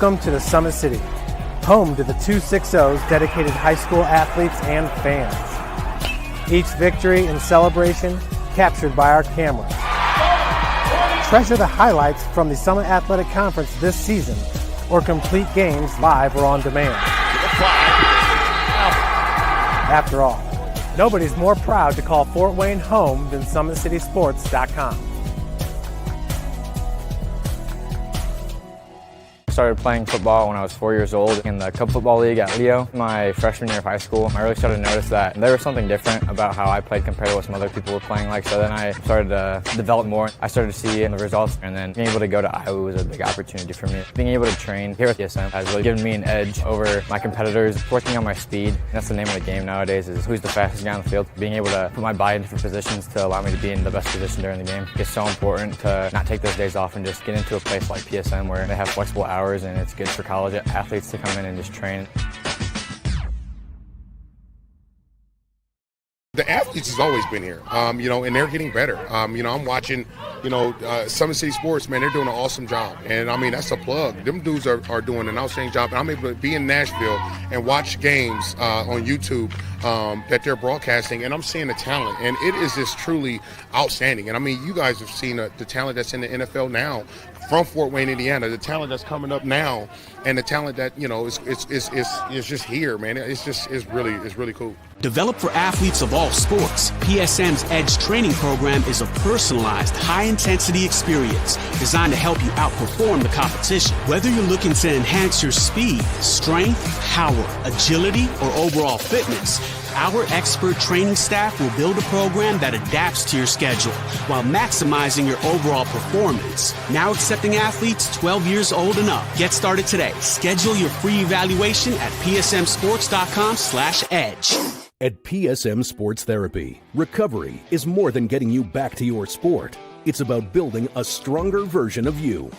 Welcome to the Summit City, home to the 260's dedicated high school athletes and fans. Each victory and celebration captured by our cameras. Treasure the highlights from the Summit Athletic Conference this season, or complete games live or on demand. After all, nobody's more proud to call Fort Wayne home than SummitCitySports.com. I started playing football when I was 4 years old in the Cub Football League at Leo. My freshman year of high school, I really started to notice that there was something different about how I played compared to what some other people were playing like. So then I started to develop more. I started to see the results, and then being able to go to Iowa was a big opportunity for me. Being able to train here at PSM has really given me an edge over my competitors. Working on my speed, that's the name of the game nowadays, is who's the fastest guy on the field. Being able to put my body in different positions to allow me to be in the best position during the game is so important, to not take those days off and just get into a place like PSM where they have flexible hours, and it's good for college athletes to come in and just train. The athletes has always been here, and they're getting better. I'm watching, Summit City Sports, man, they're doing an awesome job. And, that's a plug. Them dudes are doing an outstanding job. And I'm able to be in Nashville and watch games on YouTube that they're broadcasting, and I'm seeing the talent. And it is just truly outstanding. And, you guys have seen the talent that's in the NFL now from Fort Wayne, Indiana, the talent that's coming up now, and the talent that, is just here, man. It's really cool. Developed for athletes of all sports, PSM's Edge training program is a personalized, high-intensity experience designed to help you outperform the competition. Whether you're looking to enhance your speed, strength, power, agility, or overall fitness, our expert training staff will build a program that adapts to your schedule while maximizing your overall performance. Now accepting athletes 12 years old and up. Get started today. Schedule your free evaluation at psmsports.com/edge. At PSM Sports Therapy, recovery is more than getting you back to your sport. It's about building a stronger version of you.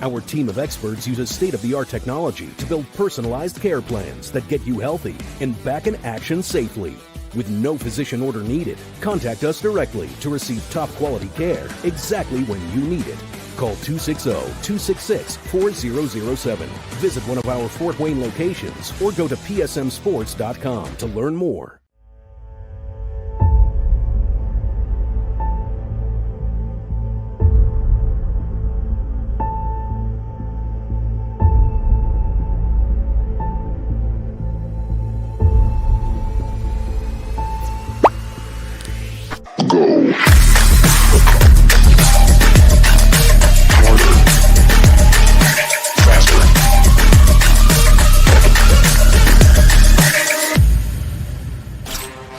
Our team of experts uses state-of-the-art technology to build personalized care plans that get you healthy and back in action safely. With no physician order needed, contact us directly to receive top-quality care exactly when you need it. Call 260-266-4007. Visit one of our Fort Wayne locations or go to psmsports.com to learn more.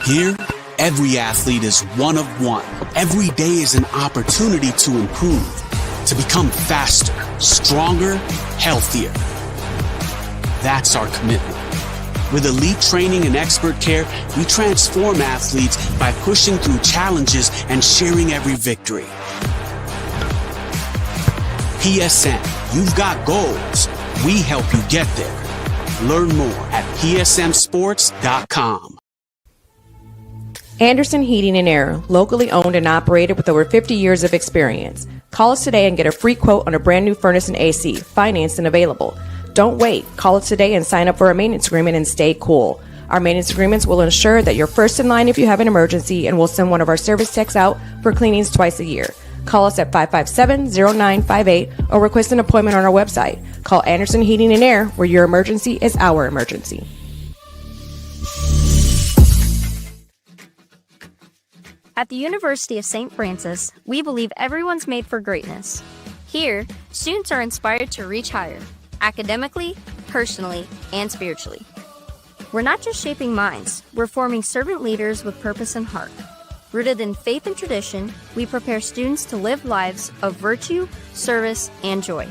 Here, every athlete is one of one. Every day is an opportunity to improve, to become faster, stronger, healthier. That's our commitment. With elite training and expert care, we transform athletes by pushing through challenges and sharing every victory. PSM, you've got goals. We help you get there. Learn more at psmsports.com. Anderson Heating and Air, locally owned and operated with over 50 years of experience. Call us today and get a free quote on a brand new furnace and AC, financed and available. Don't wait. Call us today and sign up for a maintenance agreement and stay cool. Our maintenance agreements will ensure that you're first in line if you have an emergency, and we'll send one of our service techs out for cleanings twice a year. Call us at 557-0958 or request an appointment on our website. Call Anderson Heating and Air, where your emergency is our emergency. At the University of St. Francis, we believe everyone's made for greatness. Here, students are inspired to reach higher, academically, personally, and spiritually. We're not just shaping minds, we're forming servant leaders with purpose and heart. Rooted in faith and tradition, we prepare students to live lives of virtue, service, and joy.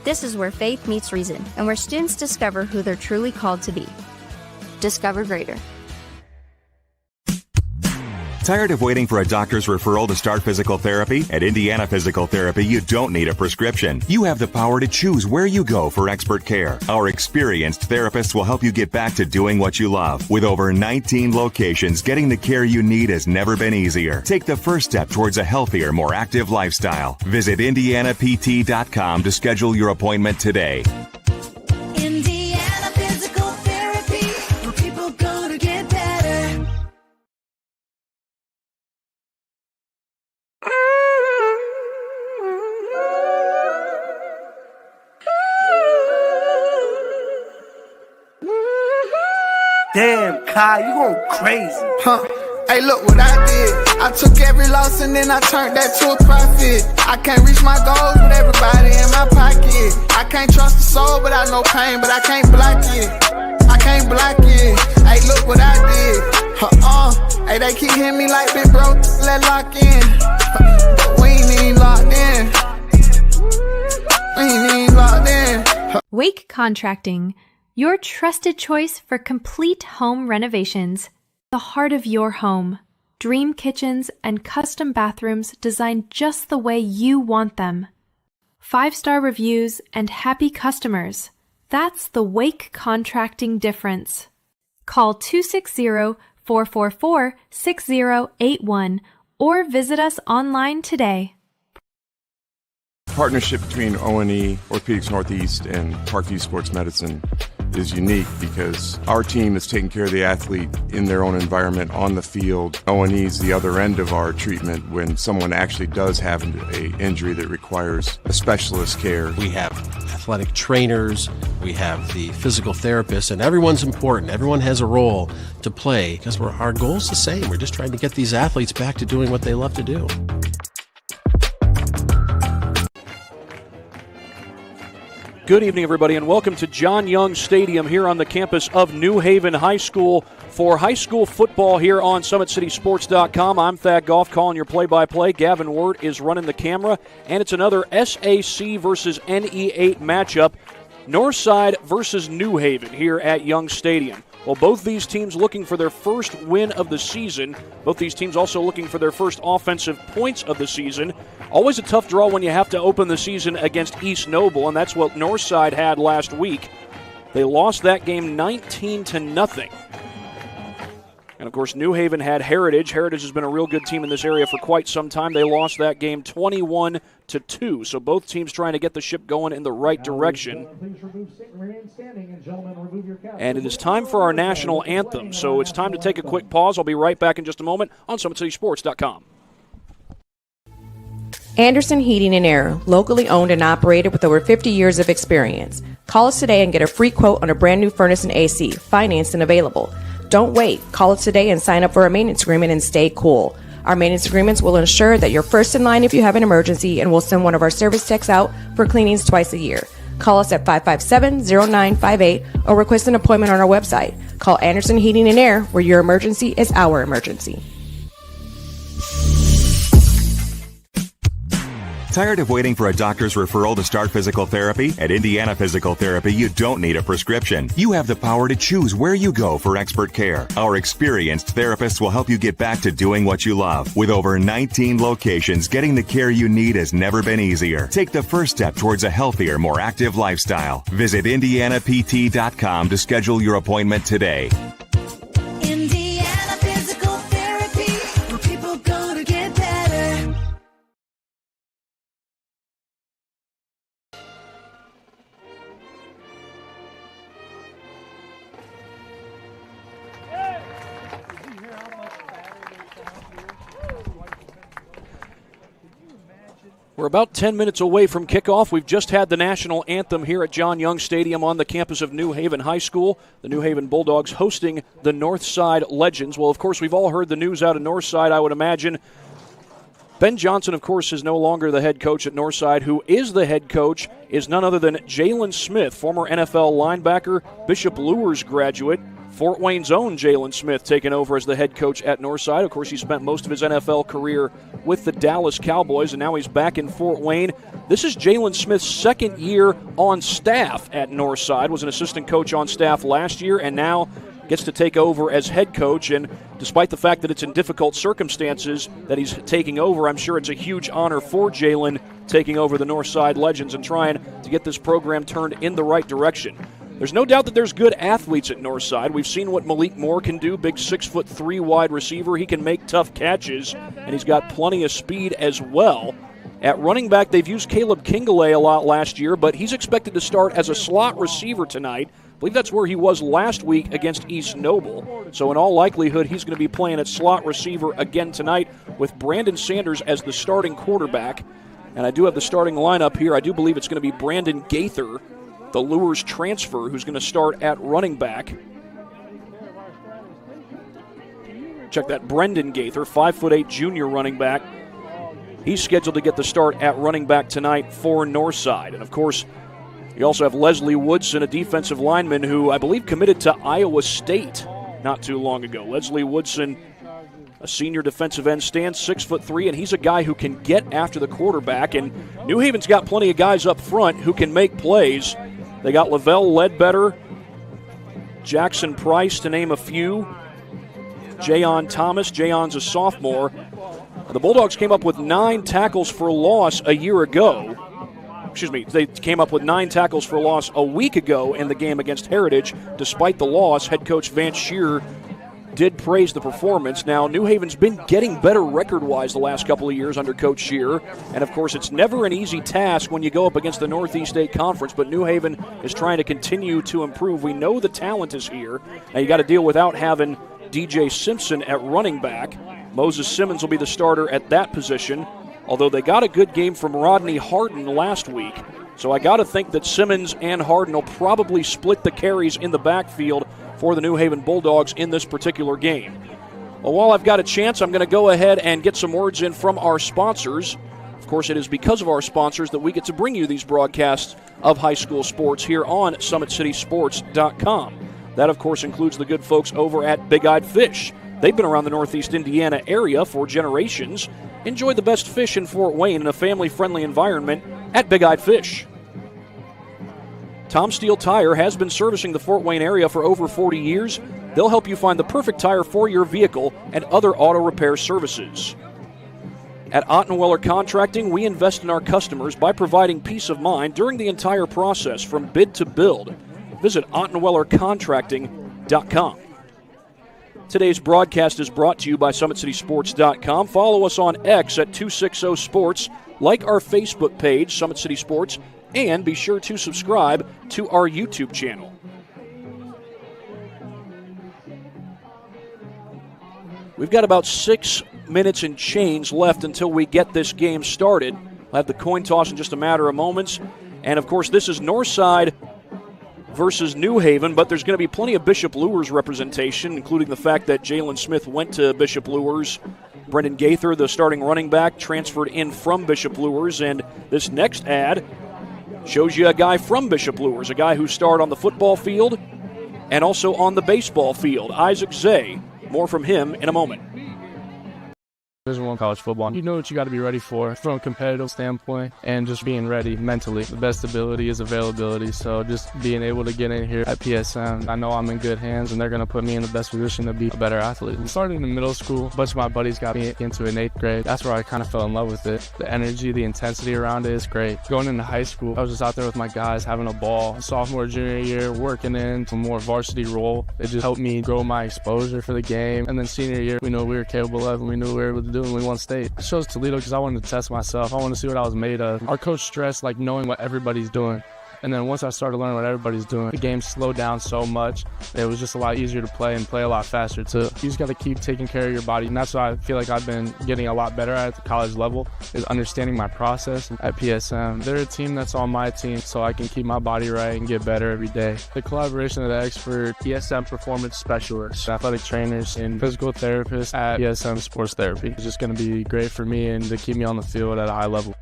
This is where faith meets reason, and where students discover who they're truly called to be. Discover greater. Tired of waiting for a doctor's referral to start physical therapy? At Indiana Physical Therapy, you don't need a prescription. You have the power to choose where you go for expert care. Our experienced therapists will help you get back to doing what you love. With over 19 locations, getting the care you need has never been easier. Take the first step towards a healthier, more active lifestyle. Visit IndianaPT.com to schedule your appointment today. Damn, Kai, you going crazy. Huh. Hey, look what I did. I took every loss and then I turned that to a profit. I can't reach my goals with everybody in my pocket. I can't trust the soul, but I know pain, but I can't block it. I can't block it. Hey, look what I did. Hey, they keep hitting me like big bro, let lock in. But we ain't even locked in. We ain't even locked in. Wake Contracting, your trusted choice for complete home renovations. The heart of your home. Dream kitchens and custom bathrooms designed just the way you want them. 5-star reviews and happy customers. That's the Wake Contracting difference. Call 260-444-6081 or visit us online today. Partnership between O&E, Orthopedics Northeast, and Parkview Sports Medicine is unique because our team is taking care of the athlete in their own environment on the field. O&E is the other end of our treatment when someone actually does have an injury that requires a specialist care. We have athletic trainers, we have the physical therapists, and everyone's important. Everyone has a role to play because our goal is the same. We're just trying to get these athletes back to doing what they love to do. Good evening, everybody, and welcome to John Young Stadium here on the campus of New Haven High School for high school football here on SummitCitySports.com. I'm Thad Goff calling your play-by-play. Gavin Wirt is running the camera, and it's another SAC versus NE8 matchup, Northside versus New Haven here at Young Stadium. Well, both these teams looking for their first win of the season. Both these teams also looking for their first offensive points of the season. Always a tough draw when you have to open the season against East Noble, and that's what Northside had last week. They lost that game 19-0. And, of course, New Haven had Heritage. Heritage has been a real good team in this area for quite some time. They lost that game 21-2. So both teams trying to get the ship going in the right direction. And it is time for our national anthem. So it's time to take a quick pause. I'll be right back in just a moment on SummitCitySports.com. Anderson Heating and Air, locally owned and operated with over 50 years of experience. Call us today and get a free quote on a brand new furnace and AC, financed and available. Don't wait. Call us today and sign up for a maintenance agreement and stay cool. Our maintenance agreements will ensure that you're first in line if you have an emergency, and we'll send one of our service techs out for cleanings twice a year. Call us at 557-0958 or request an appointment on our website. Call Anderson Heating and Air, where your emergency is our emergency. Tired of waiting for a doctor's referral to start physical therapy? At Indiana Physical Therapy, you don't need a prescription. You have the power to choose where you go for expert care. Our experienced therapists will help you get back to doing what you love. With over 19 locations, getting the care you need has never been easier. Take the first step towards a healthier, more active lifestyle. Visit IndianaPT.com to schedule your appointment today. Indiana Physical Therapy, where people go to get better. We're about 10 minutes away from kickoff. We've just had the national anthem here at John Young Stadium on the campus of New Haven High School. The New Haven Bulldogs hosting the Northside Legends. Well, of course, we've all heard the news out of Northside, I would imagine. Ben Johnson, of course, is no longer the head coach at Northside. Who is the head coach is none other than Jalen Smith, former NFL linebacker, Bishop Luers graduate. Fort Wayne's own Jalen Smith taking over as the head coach at Northside. Of course, he spent most of his NFL career with the Dallas Cowboys, and now he's back in Fort Wayne. This is Jalen Smith's second year on staff at Northside. Was an assistant coach on staff last year, and now gets to take over as head coach. And despite the fact that it's in difficult circumstances that he's taking over, I'm sure it's a huge honor for Jalen taking over the Northside Legends and trying to get this program turned in the right direction. There's no doubt that there's good athletes at Northside. We've seen what Malik Moore can do, big 6'3" wide receiver. He can make tough catches, and he's got plenty of speed as well. At running back, they've used Caleb Kingelay a lot last year, but he's expected to start as a slot receiver tonight. I believe that's where he was last week against East Noble. So in all likelihood, he's going to be playing at slot receiver again tonight with Brandon Sanders as the starting quarterback. And I do have the starting lineup here. I do believe it's going to be Brandon Gaither, the Luers transfer, who's going to start at running back. Brendan Gaither, 5'8" junior running back. He's scheduled to get the start at running back tonight for Northside. And, of course, you also have Leslie Woodson, a defensive lineman who I believe committed to Iowa State not too long ago. Leslie Woodson, a senior defensive end, stands 6'3", and he's a guy who can get after the quarterback. And New Haven's got plenty of guys up front who can make plays. They got Lavelle Ledbetter, Jackson Price, to name a few. Jayon Thomas. Jayon's a sophomore. The Bulldogs came up with 9 tackles for loss a year ago. They came up with 9 tackles for loss a week ago in the game against Heritage. Despite the loss, head coach Vance Shear did praise the performance. Now, New Haven's been getting better record-wise the last couple of years under Coach Shear. And, of course, it's never an easy task when you go up against the Northeast State Conference, but New Haven is trying to continue to improve. We know the talent is here. Now, you got to deal without having DJ Simpson at running back. Moses Simmons will be the starter at that position, although they got a good game from Rodney Harden last week. So I got to think that Simmons and Harden will probably split the carries in the backfield for the New Haven Bulldogs in this particular game. Well, while I've got a chance, I'm going to go ahead and get some words in from our sponsors. Of course, it is because of our sponsors that we get to bring you these broadcasts of high school sports here on SummitCitySports.com. That, of course, includes the good folks over at Big Eyed Fish. They've been around the Northeast Indiana area for generations. Enjoy the best fish in Fort Wayne in a family-friendly environment at Big Eyed Fish. Tom Steele Tire has been servicing the Fort Wayne area for over 40 years. They'll help you find the perfect tire for your vehicle and other auto repair services. At Ottenweller Contracting, we invest in our customers by providing peace of mind during the entire process from bid to build. Visit OttenwellerContracting.com. Today's broadcast is brought to you by SummitCitySports.com. Follow us on X at 260 Sports, like our Facebook page, Summit City Sports, and be sure to subscribe to our YouTube channel. We've got about 6 minutes and change left until we get this game started. We'll have the coin toss in just a matter of moments. And, of course, this is Northside versus New Haven, but there's going to be plenty of Bishop Luers representation, including the fact that Jalen Smith went to Bishop Luers. Brendan Gaither, the starting running back, transferred in from Bishop Luers. And this next ad shows you a guy from Bishop Luers, a guy who starred on the football field and also on the baseball field, Isaac Zay. More from him in a moment. Division I college football, you know what you got to be ready for from a competitive standpoint and just being ready mentally. The best ability is availability, so just being able to get in here at PSM, I know I'm in good hands and they're going to put me in the best position to be a better athlete. I started in middle school, a bunch of my buddies got me into in 8th grade. That's where I kind of fell in love with it. The energy, the intensity around it is great. Going into high school, I was just out there with my guys having a ball. Sophomore, junior year, working into a more varsity role. It just helped me grow my exposure for the game. And then senior year, we know we were capable of and we knew we were able to do and we won state. I chose Toledo because I wanted to test myself. I wanted to see what I was made of. Our coach stressed knowing what everybody's doing. And then once I started learning what everybody's doing, the game slowed down so much. It was just a lot easier to play and play a lot faster too. You just got to keep taking care of your body. And that's what I feel like I've been getting a lot better at the college level, is understanding my process at PSM. They're a team that's on my team, so I can keep my body right and get better every day. The collaboration of the expert PSM performance specialists, athletic trainers, and physical therapists at PSM Sports Therapy is just going to be great for me and to keep me on the field at a high level.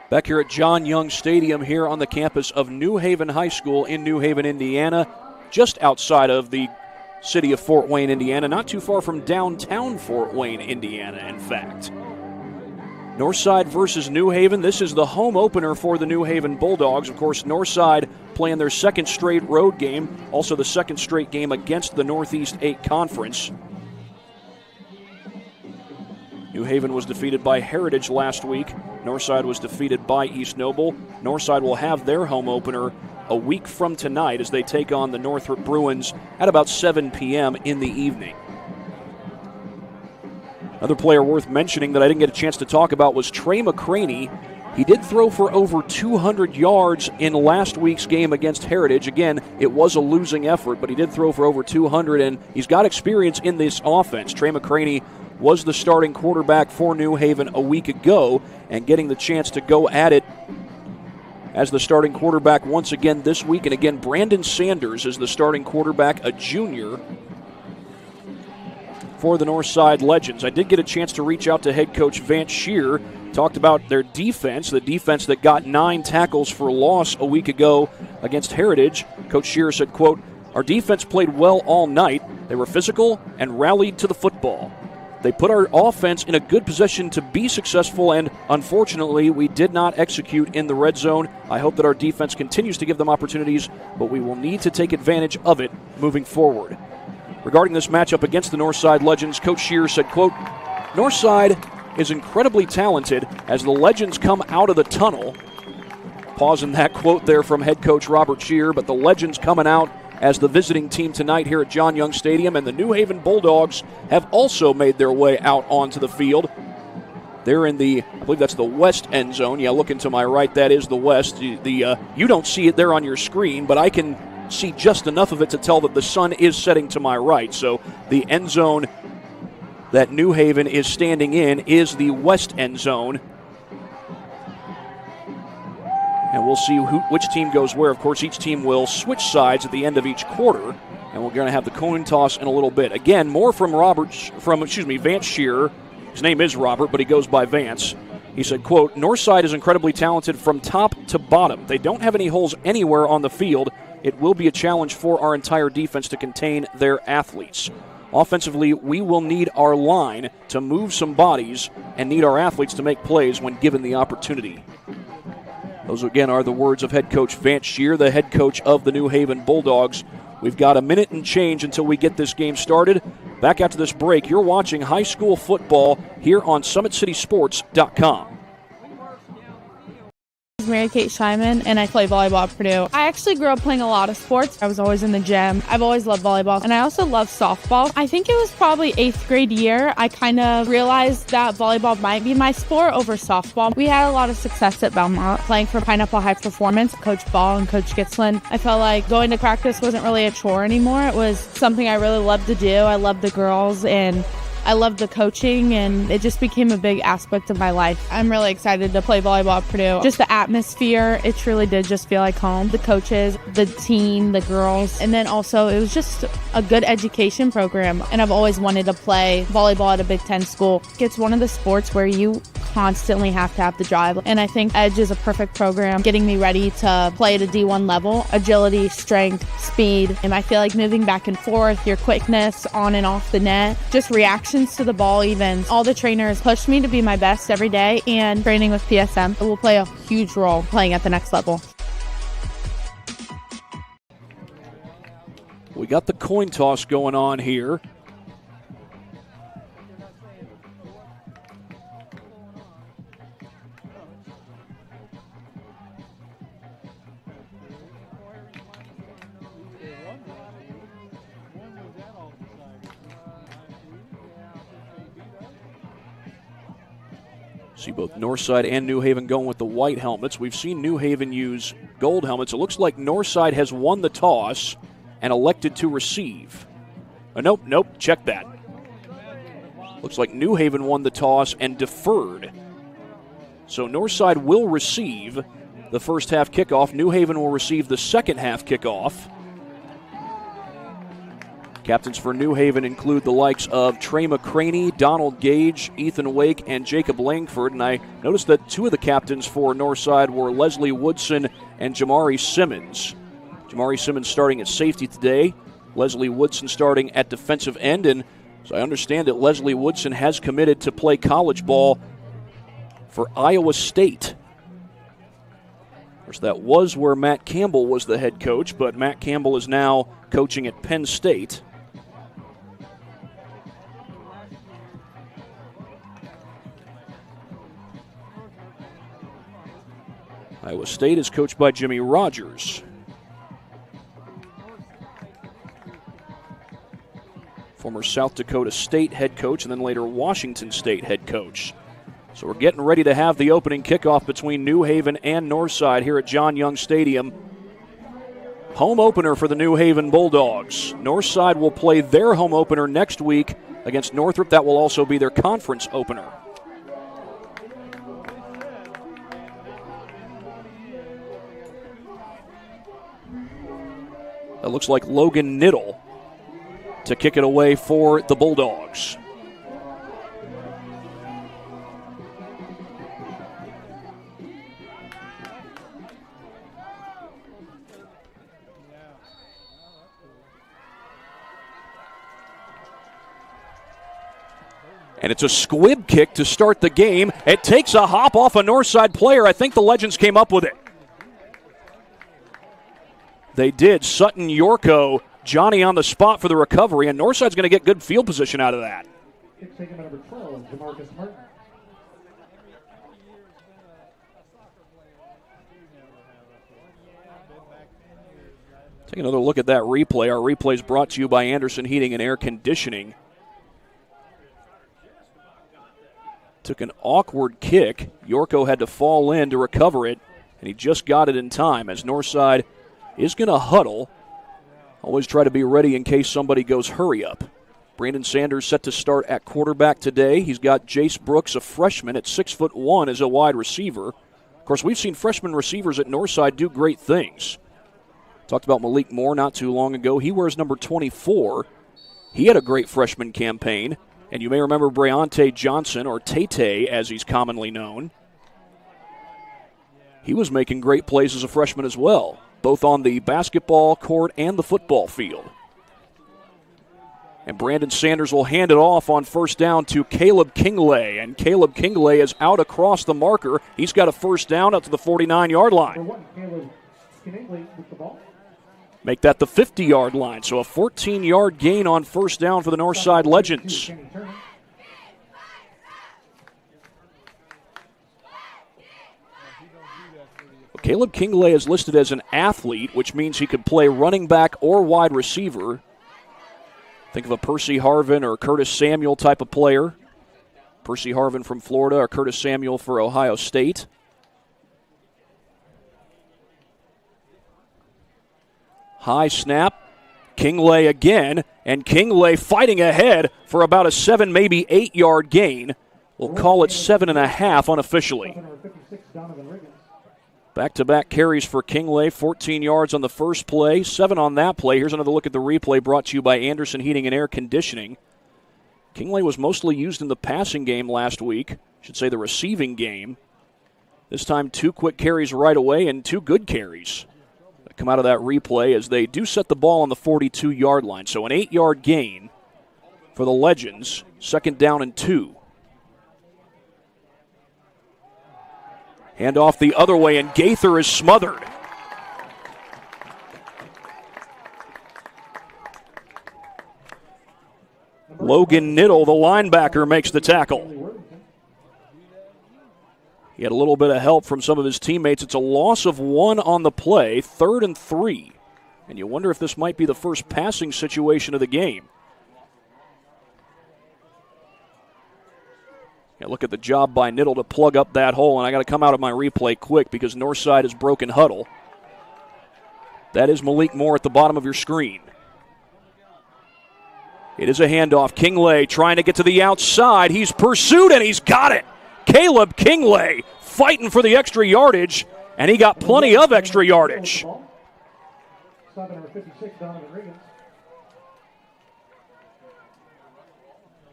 Back here at John Young Stadium here on the campus of New Haven High School in New Haven, Indiana, just outside of the city of Fort Wayne, Indiana, not too far from downtown Fort Wayne, Indiana, in fact. Northside versus New Haven. This is the home opener for the New Haven Bulldogs. Of course, Northside playing their second straight road game, also the second straight game against the Northeast 8 Conference. New Haven was defeated by Heritage last week. Northside was defeated by East Noble. Northside will have their home opener a week from tonight as they take on the Northrop Bruins at about 7 p.m. in the evening. Another player worth mentioning that I didn't get a chance to talk about was Trey McCraney. He did throw for over 200 yards in last week's game against Heritage. Again, it was a losing effort, but he did throw for over 200, and he's got experience in this offense. Trey McCraney was the starting quarterback for New Haven a week ago, and getting the chance to go at it as the starting quarterback once again this week. And again, Brandon Sanders is the starting quarterback, a junior for the Northside Legends. I did get a chance to reach out to head coach Vance Shear, talked about their defense, the defense that got 9 tackles for loss a week ago against Heritage. Coach Shear said, quote, "Our defense played well all night. They were physical and rallied to the football. They put our offense in a good position to be successful, and unfortunately, we did not execute in the red zone. I hope that our defense continues to give them opportunities, but we will need to take advantage of it moving forward." Regarding this matchup against the Northside Legends, Coach Shear said, quote, "Northside is incredibly talented as the Legends come out of the tunnel." Pausing that quote there from head coach Robert Shear, but the Legends coming out as the visiting team tonight here at John Young Stadium, and the New Haven Bulldogs have also made their way out onto the field. They're in the, I believe that's the west end zone. Yeah, looking to my right, that is the west. You don't see it there on your screen, but I can see just enough of it to tell that the sun is setting to my right. So the end zone that New Haven is standing in is the west end zone. And we'll see which team goes where. Of course, each team will switch sides at the end of each quarter, and we're going to have the coin toss in a little bit. Again, more from Vance Shear. His name is Robert, but he goes by Vance. He said, quote, "Northside is incredibly talented from top to bottom. They don't have any holes anywhere on the field. It will be a challenge for our entire defense to contain their athletes. Offensively, we will need our line to move some bodies and need our athletes to make plays when given the opportunity." Those, again, are the words of head coach Vance Shear, the head coach of the New Haven Bulldogs. We've got a minute and change until we get this game started. Back after this break, you're watching high school football here on SummitCitySports.com. I'm Mary Kate Scheinman, and I play volleyball at Purdue. I actually grew up playing a lot of sports. I was always in the gym. I've always loved volleyball, and I also love softball. I think it was probably 8th grade year I kind of realized that volleyball might be my sport over softball. We had a lot of success at Belmont playing for Pineapple High Performance, Coach Ball and Coach Gitzlin. I felt like going to practice wasn't really a chore anymore. It was something I really loved to do. I loved the girls, and I loved the coaching, and it just became a big aspect of my life. I'm really excited to play volleyball at Purdue. Just the atmosphere, it truly did just feel like home. The coaches, the team, the girls, and then also it was just a good education program, and I've always wanted to play volleyball at a Big Ten school. It's one of the sports where you constantly have to have the drive, and I think Edge is a perfect program getting me ready to play at a D1 level. Agility, strength, speed, and I feel like moving back and forth, your quickness on and off the net, just reactions to the ball even. All the trainers pushed me to be my best every day, and training with PSM will play a huge role playing at the next level. We got the coin toss going on here. See both Northside and New Haven going with the white helmets. We've seen New Haven use gold helmets. It looks like Northside has won the toss and elected to receive. Nope, check that. Looks like New Haven won the toss and deferred. So Northside will receive the first half kickoff. New Haven will receive the second half kickoff. Captains for New Haven include the likes of Trey McCraney, Donald Gage, Ethan Wake, and Jacob Langford. And I noticed that two of the captains for Northside were Leslie Woodson and Jamari Simmons. Jamari Simmons starting at safety today. Leslie Woodson starting at defensive end. And so I understand that Leslie Woodson has committed to play college ball for Iowa State. Of course, that was where Matt Campbell was the head coach, but Matt Campbell is now coaching at Penn State. Iowa State is coached by Jimmy Rogers. Former South Dakota State head coach and then later Washington State head coach. So we're getting ready to have the opening kickoff between New Haven and Northside here at John Young Stadium. Home opener for the New Haven Bulldogs. Northside will play their home opener next week against Northrop. That will also be their conference opener. That looks like Logan Niddle to kick it away for the Bulldogs. And it's a squib kick to start the game. It takes a hop off a Northside player. I think the Legends came up with it. They did. Sutton Yorko, Johnny on the spot for the recovery, and Northside's going to get good field position out of that. Taking number 12, Jamarcus Martin. Take another look at that replay. Our replay is brought to you by Anderson Heating and Air Conditioning. Took an awkward kick. Yorko had to fall in to recover it, and he just got it in time as Northside is going to huddle. Always try to be ready in case somebody goes hurry up. Brandon Sanders set to start at quarterback today. He's got Jace Brooks, a freshman at 6'1", as a wide receiver. Of course, we've seen freshman receivers at Northside do great things. Talked about Malik Moore not too long ago. He wears number 24. He had a great freshman campaign. And you may remember Breonte Johnson, or Tay as he's commonly known. He was making great plays as a freshman as well, both on the basketball court and the football field. And Brandon Sanders will hand it off on first down to Caleb Kingley. And Caleb Kingley is out across the marker. He's got a first down up to the 49-yard line. Make that the 50-yard line. So a 14-yard gain on first down for the Northside Legends. Caleb Kingley is listed as an athlete, which means he could play running back or wide receiver. Think of a Percy Harvin or Curtis Samuel type of player. Percy Harvin from Florida or Curtis Samuel for Ohio State. High snap. Kingley again, and Kingley fighting ahead for about a 7, maybe 8-yard gain. We'll call it 7.5 unofficially. Back-to-back carries for Kingley, 14 yards on the first play, 7 on that play. Here's another look at the replay brought to you by Anderson Heating and Air Conditioning. Kingley was mostly used in the passing game last week, should say the receiving game. This time 2 quick carries right away and 2 good carries that come out of that replay as they do set the ball on the 42-yard line. So an 8-yard gain for the Legends, 2nd down and 2. Hand off the other way, and Gaither is smothered. Logan Niddle, the linebacker, makes the tackle. He had a little bit of help from some of his teammates. It's a loss of 1 on the play, 3rd and 3. And you wonder if this might be the first passing situation of the game. Look at the job by Niddle to plug up that hole, and I got to come out of my replay quick because Northside is broken huddle. That is Malik Moore at the bottom of your screen. It is a handoff. Kingley trying to get to the outside. He's pursued, and he's got it. Caleb Kingley fighting for the extra yardage, and he got plenty of extra yardage.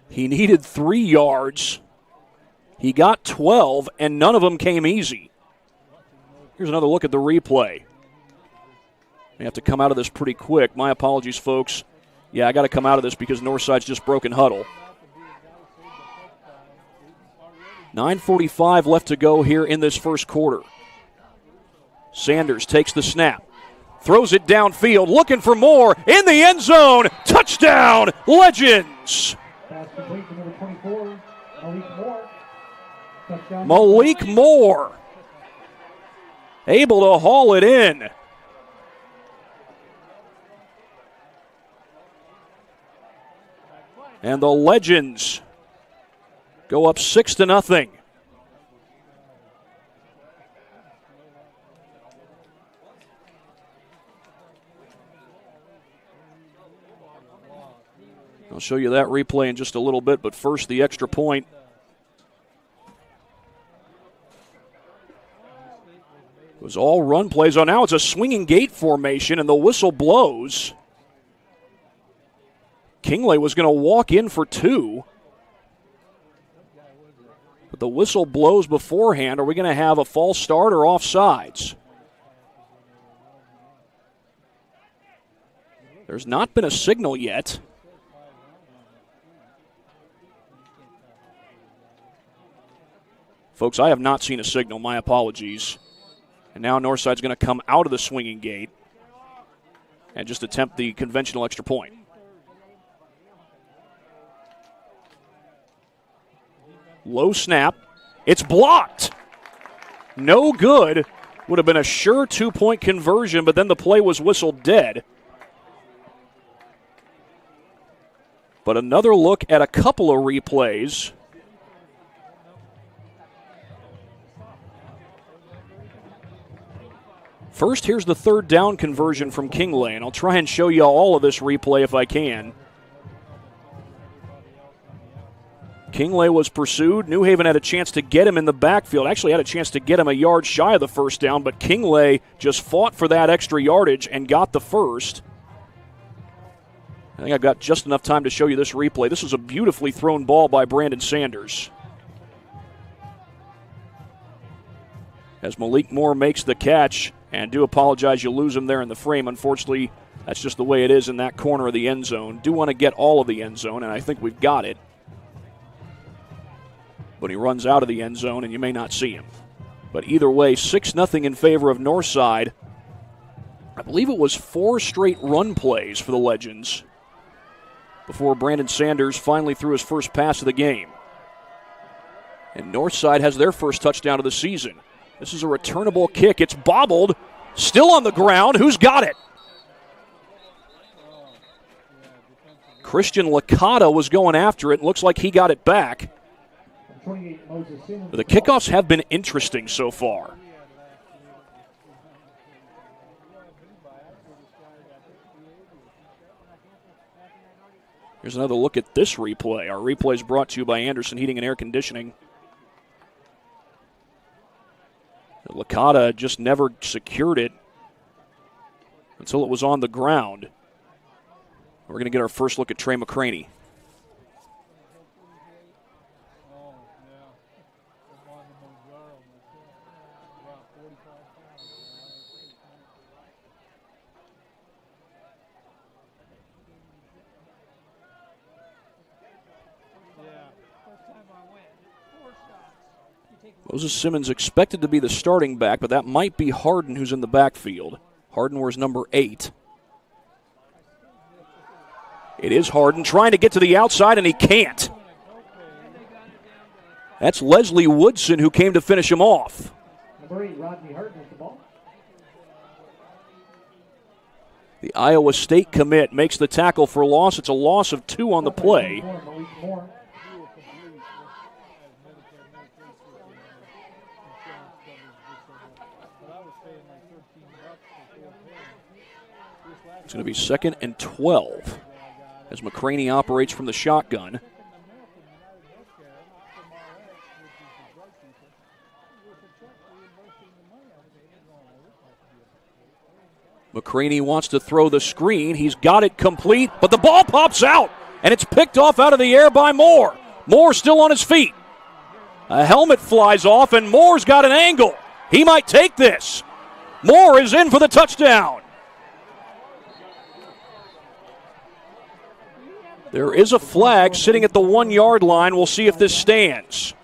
He needed 3 yards. He got 12, and none of them came easy. Here's another look at the replay. I have to come out of this pretty quick. My apologies, folks. Yeah, I got to come out of this because Northside's just broken huddle. 9:45 left to go here in this first quarter. Sanders takes the snap. Throws it downfield, looking for more. In the end zone. Touchdown, Legends. Pass complete to number 24, Malik Moore. Malik Moore able to haul it in. And the Legends go up 6-0. I'll show you that replay in just a little bit, but first the extra point. It was all run plays. Oh, now it's a swinging gate formation, and the whistle blows. Kingley was going to walk in for 2. But the whistle blows beforehand. Are we going to have a false start or offsides? There's not been a signal yet. Folks, I have not seen a signal. My apologies. And now Northside's going to come out of the swinging gate and just attempt the conventional extra point. Low snap. It's blocked. No good. Would have been a sure 2-point conversion, but then the play was whistled dead. But another look at a couple of replays. First, here's the third down conversion from Kingley, and I'll try and show you all of this replay if I can. Kingley was pursued. New Haven had a chance to get him in the backfield. Actually had a chance to get him a yard shy of the first down, but Kingley just fought for that extra yardage and got the first. I think I've got just enough time to show you this replay. This was a beautifully thrown ball by Brandon Sanders. As Malik Moore makes the catch, and do apologize you lose him there in the frame. Unfortunately, that's just the way it is in that corner of the end zone. Do want to get all of the end zone, and I think we've got it. But he runs out of the end zone, and you may not see him. But either way, 6-0 in favor of Northside. I believe it was 4 straight run plays for the Legends before Brandon Sanders finally threw his first pass of the game. And Northside has their first touchdown of the season. This is a returnable kick. It's bobbled. Still on the ground. Who's got it? Christian Licata was going after it. Looks like he got it back. The kickoffs have been interesting so far. Here's another look at this replay. Our replay is brought to you by Anderson Heating and Air Conditioning. Licata just never secured it until it was on the ground. We're going to get our first look at Trey McCraney. Moses Simmons expected to be the starting back, but that might be Harden who's in the backfield. Harden wears number 8. It is Harden trying to get to the outside, and he can't. That's Leslie Woodson who came to finish him off. Number 8, Rodney Harden with the ball. The Iowa State commit makes the tackle for loss. It's a loss of 2 on the play. It's going to be 2nd and 12 as McCraney operates from the shotgun. McCraney wants to throw the screen. He's got it complete, but the ball pops out, and it's picked off out of the air by Moore. Moore still on his feet. A helmet flies off, and Moore's got an angle. He might take this. Moore is in for the touchdown. There is a flag sitting at the 1-yard line. We'll see if this stands.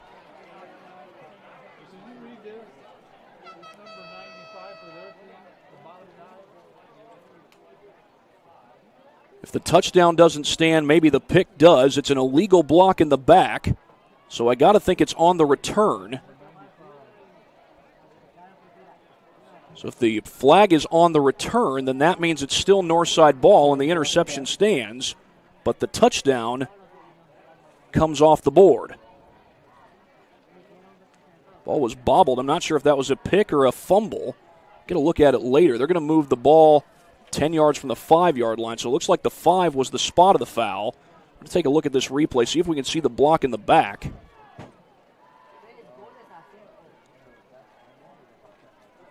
If the touchdown doesn't stand, maybe the pick does. It's an illegal block in the back, so I got to think it's on the return. So if the flag is on the return, then that means it's still Northside ball and the interception stands. But the touchdown comes off the board. Ball was bobbled. I'm not sure if that was a pick or a fumble. Get a look at it later. They're going to move the ball 10 yards from the 5-yard line. So it looks like the 5 was the spot of the foul. Let's take a look at this replay, see if we can see the block in the back.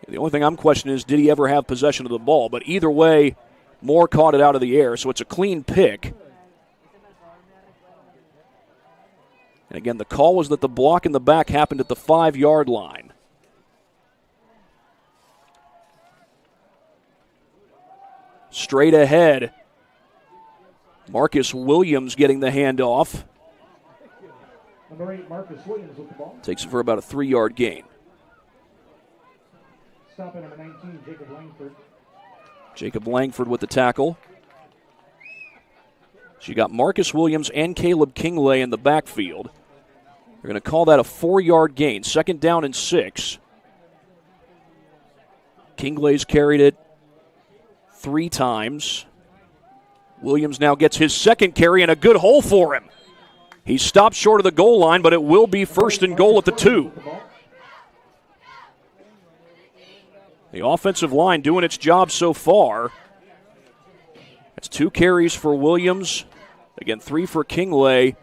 The only thing I'm questioning is, did he ever have possession of the ball? But either way, Moore caught it out of the air, so it's a clean pick. And again, the call was that the block in the back happened at the 5-yard line. Straight ahead, Marcus Williams getting the handoff. Number 8, Marcus Williams with the ball. Takes it for about a 3-yard gain. Stop at number 19, Jacob Langford. Jacob Langford with the tackle. So you got Marcus Williams and Caleb Kingley in the backfield. They're going to call that a 4-yard gain. 2nd down and 6. Kingley's carried it 3 times. Williams now gets his 2nd carry and a good hole for him. He stopped short of the goal line, but it will be 1st and goal at the 2. The offensive line doing its job so far. That's 2 carries for Williams. Again, 3 for Kingley,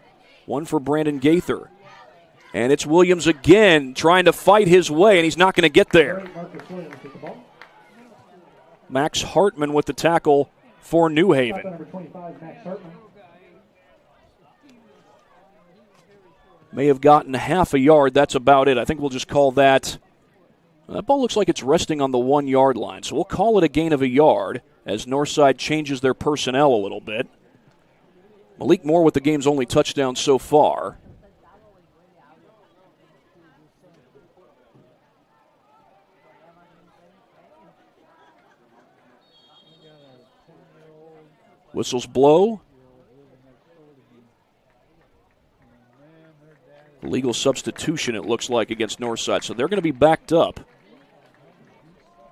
1 for Brandon Gaither. And it's Williams again trying to fight his way, and he's not going to get there. Max Hartman with the tackle for New Haven. Number 25, Max Hartman. May have gotten half a yard. That's about it. I think we'll just call that. That ball looks like it's resting on the 1-yard line, so we'll call it a gain of a yard as Northside changes their personnel a little bit. Malik Moore with the game's only touchdown so far. Whistles blow. Legal substitution, it looks like, against Northside. So they're going to be backed up.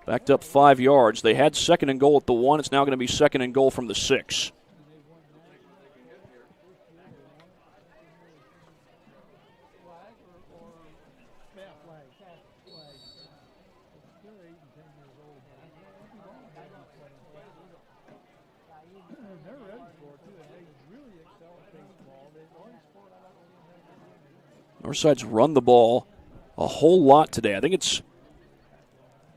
Backed up 5 yards. They had 2nd and goal at the 1. It's now going to be 2nd and goal from the 6. Northside's run the ball a whole lot today. I think it's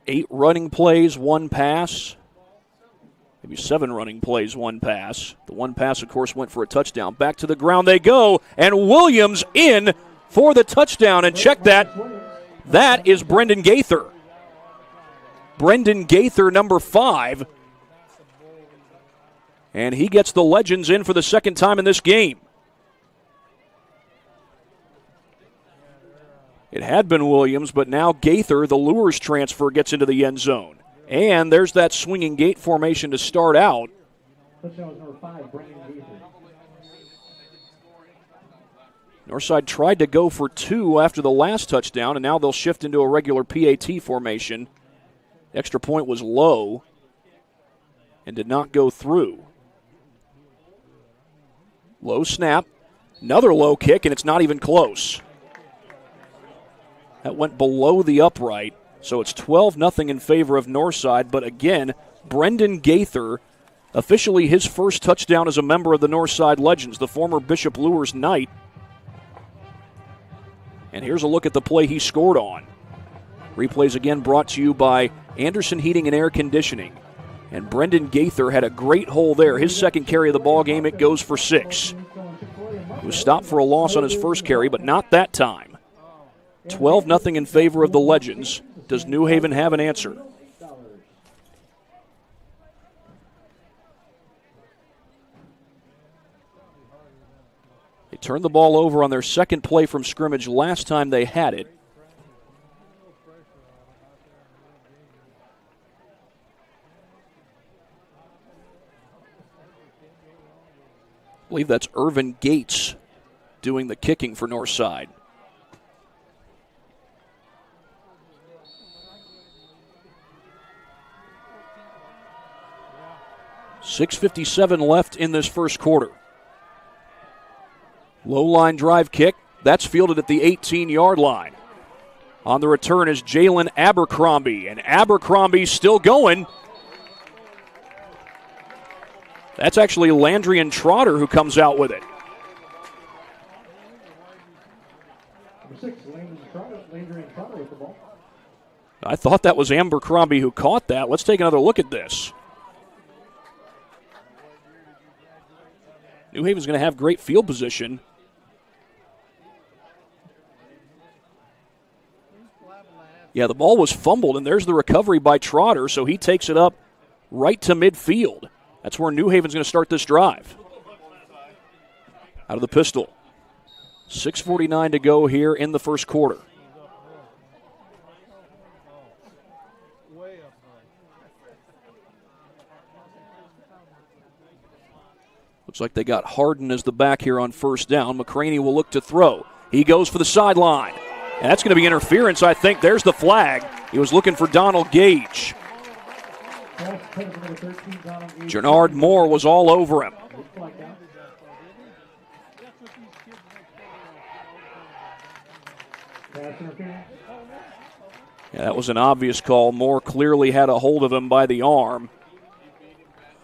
8 running plays, 1 pass. Maybe 7 running plays, 1 pass. The 1 pass, of course, went for a touchdown. Back to the ground they go, and Williams in for the touchdown. And check that. That is Brendan Gaither. Brendan Gaither, number 5. And he gets the Legends in for the 2nd time in this game. It had been Williams, but now Gaither, the Lures transfer, gets into the end zone. And there's that swinging gate formation to start out. Number 5, Brandon Gaither. Northside tried to go for 2 after the last touchdown, and now they'll shift into a regular PAT formation. The extra point was low and did not go through. Low snap, another low kick, and it's not even close. That went below the upright, so it's 12-0 in favor of Northside. But again, Brendan Gaither, officially his first touchdown as a member of the Northside Legends, the former Bishop Lures Knight. And here's a look at the play he scored on. Replays again brought to you by Anderson Heating and Air Conditioning. And Brendan Gaither had a great hole there. His 2nd carry of the ball game, it goes for 6. He was stopped for a loss on his first carry, but not that time. 12-0 in favor of the Legends. Does New Haven have an answer? They turned the ball over on their 2nd play from scrimmage last time they had it. I believe that's Irvin Gates doing the kicking for Northside. .6:57 left in this first quarter. Low line drive kick. That's fielded at the 18-yard line. On the return is Jalen Abercrombie, and Abercrombie's still going. That's actually Landry Trotter who comes out with it. Number 6, Landry Trotter with the ball. I thought that was Abercrombie who caught that. Let's take another look at this. New Haven's going to have great field position. Yeah, the ball was fumbled, and there's the recovery by Trotter, so he takes it up right to midfield. That's where New Haven's going to start this drive. Out of the pistol. 6:49 to go here in the first quarter. Looks like they got Harden as the back here on first down. McCraney will look to throw. He goes for the sideline. And that's going to be interference, I think. There's the flag. He was looking for Donald Gage. Gernard Moore was all over him. Yeah, that was an obvious call. Moore clearly had a hold of him by the arm.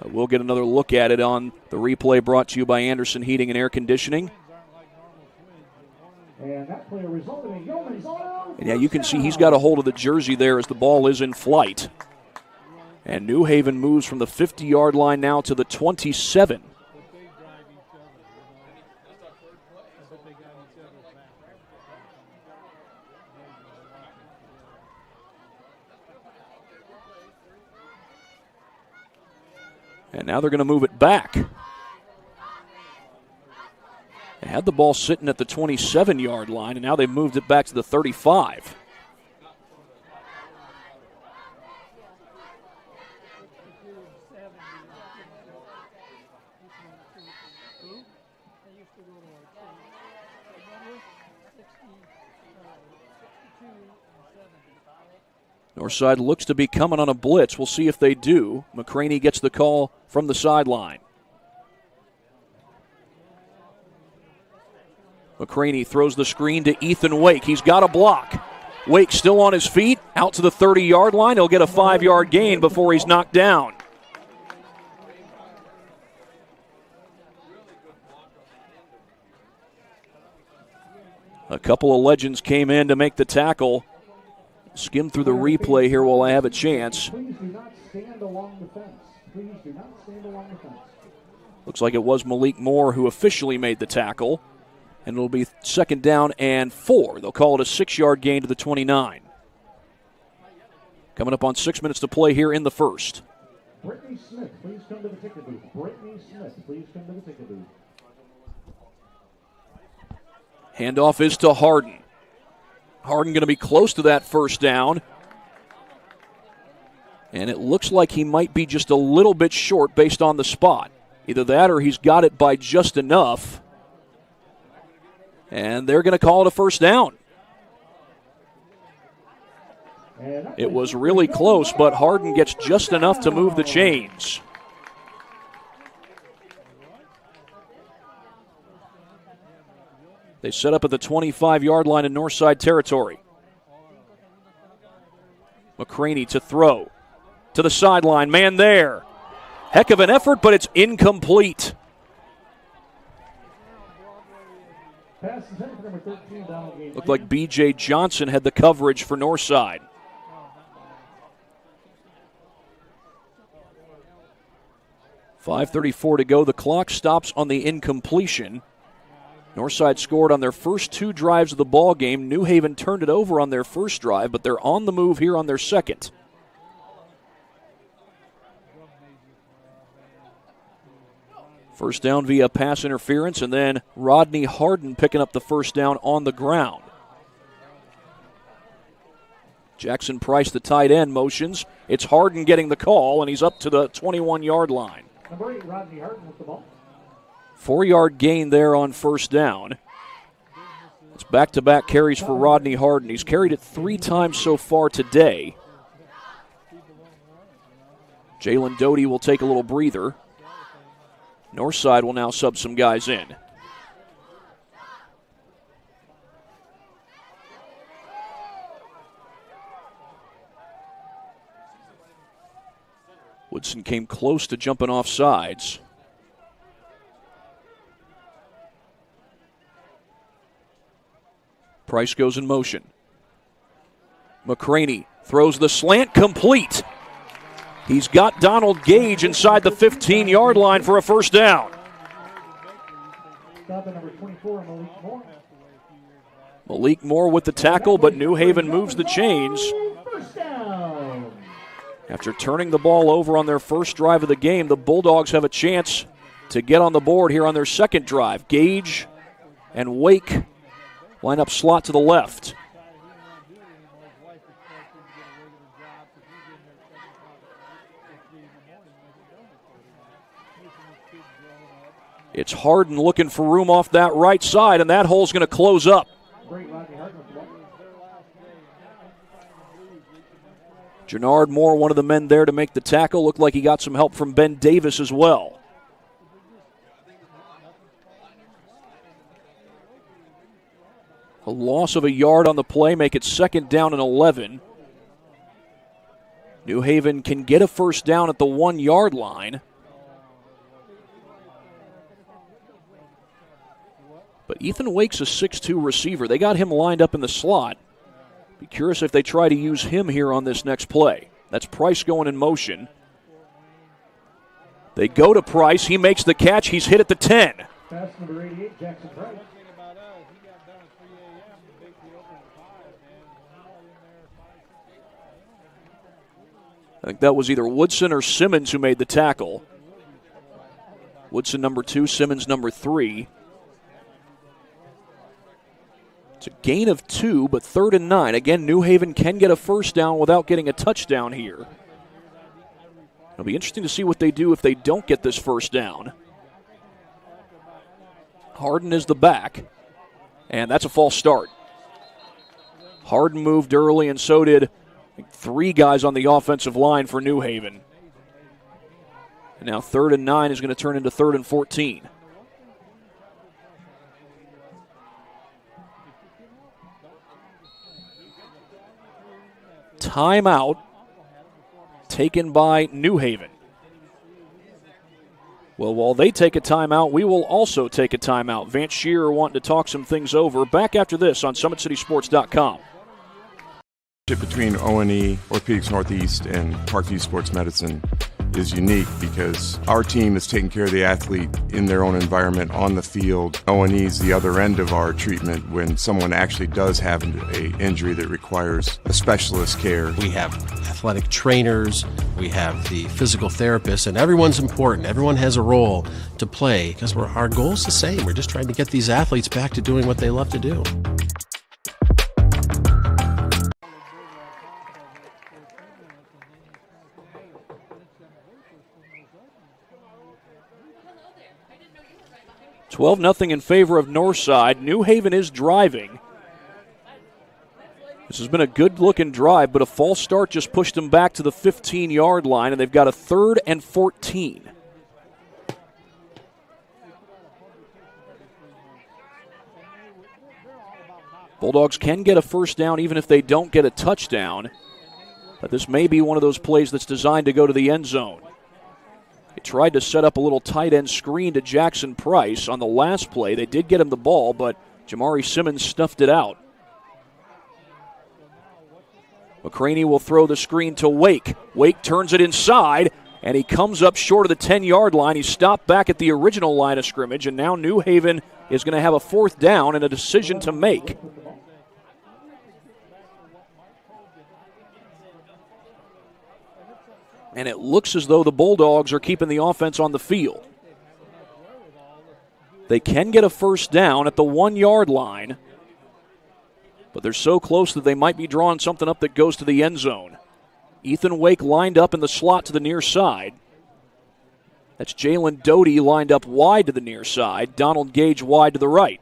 We'll get another look at it on the replay brought to you by Anderson Heating and Air Conditioning. And yeah, you can see he's got a hold of the jersey there as the ball is in flight. And New Haven moves from the 50-yard line now to the 27. And now they're going to move it back. They had the ball sitting at the 27-yard line, and now they've moved it back to the 35. Northside looks to be coming on a blitz. We'll see if they do. McCraney gets the call from the sideline. McCraney throws the screen to Ethan Wake. He's got a block. Wake still on his feet, out to the 30-yard line. He'll get a 5-yard gain before he's knocked down. A couple of legends came in to make the tackle. Skim through the replay here while I have a chance. Please do not stand along the fence. Please do not stand along the fence. Looks like it was Malik Moore who officially made the tackle. And it'll be 2nd down and 4. They'll call it a 6-yard gain to the 29. Coming up on 6 minutes to play here in the first. Brittany Smith, please come to the ticket booth. Brittany Smith, please come to the ticket booth. Handoff is to Harden. Harden going to be close to that first down. And it looks like he might be just a little bit short based on the spot. Either that or he's got it by just enough. And they're going to call it a first down. It was really close, but Harden gets just enough to move the chains. They set up at the 25-yard line in Northside territory. McCraney to throw. To the sideline, man there. Heck of an effort, but it's incomplete. Looked like B.J. Johnson had the coverage for Northside. .534 to go. The clock stops on the incompletion. Northside scored on their first 2 drives of the ball game. New Haven turned it over on their first drive, but they're on the move here on their second. First down via pass interference, and then Rodney Harden picking up the first down on the ground. Jackson Price, the tight end, motions. It's Harden getting the call, and he's up to the 21-yard line. Number 8, Rodney Harden with the ball. 4-yard gain there on first down. It's back-to-back carries for Rodney Harden. He's carried it 3 times so far today. Jalen Doty will take a little breather. Northside will now sub some guys in. Woodson came close to jumping off sides. Price goes in motion. McCraney throws the slant complete. He's got Donald Gage inside the 15-yard line for a first down. Stop at number 24, Malik Moore. Malik Moore with the tackle, but New Haven moves the chains. First down. After turning the ball over on their first drive of the game, the Bulldogs have a chance to get on the board here on their second drive. Gage and Wake line up slot to the left. It's Harden looking for room off that right side, and that hole's going to close up. Jernard Moore, one of the men there to make the tackle. Looked like he got some help from Ben Davis as well. A loss of a yard on the play, make it second down and 11. New Haven can get a first down at the 1-yard line. But Ethan Wake's a 6'2 receiver. They got him lined up in the slot. Be curious if they try to use him here on this next play. That's Price going in motion. They go to Price. He makes the catch. He's hit at the 10. Pass number 88, Jackson Price. I think that was either Woodson or Simmons who made the tackle. Woodson number 2, Simmons number 3. It's a gain of 2, but 3rd and 9. Again, New Haven can get a first down without getting a touchdown here. It'll be interesting to see what they do if they don't get this first down. Harden is the back, and that's a false start. Harden moved early, and so did 3 guys on the offensive line for New Haven. And now 3rd and 9 is going to turn into 3rd and 14. Timeout taken by New Haven. Well, while they take a timeout, we will also take a timeout. Vance Shearer wanting to talk some things over. Back after this on SummitCitySports.com. Between O&E, Orthopedics Northeast, and Parkview Sports Medicine is unique because our team is taking care of the athlete in their own environment on the field. O&E is the other end of our treatment when someone actually does have an injury that requires a specialist care. We have athletic trainers, we have the physical therapists, and everyone's important. Everyone has a role to play because our goal is the same. We're just trying to get these athletes back to doing what they love to do. $12-0 in favor of Northside. New Haven is driving. This has been a good-looking drive, but a false start just pushed them back to the 15-yard line, and they've got a 3rd and 14. Bulldogs can get a first down even if they don't get a touchdown, but this may be one of those plays that's designed to go to the end zone. They tried to set up a little tight end screen to Jackson Price on the last play. They did get him the ball, but Jamari Simmons stuffed it out. McCraney will throw the screen to Wake. Wake turns it inside, and he comes up short of the 10-yard line. He stopped back at the original line of scrimmage, and now New Haven is going to have a 4th down and a decision to make. And it looks as though the Bulldogs are keeping the offense on the field. They can get a first down at the 1-yard line, but they're so close that they might be drawing something up that goes to the end zone. Ethan Wake lined up in the slot to the near side. That's Jalen Doty lined up wide to the near side. Donald Gage wide to the right.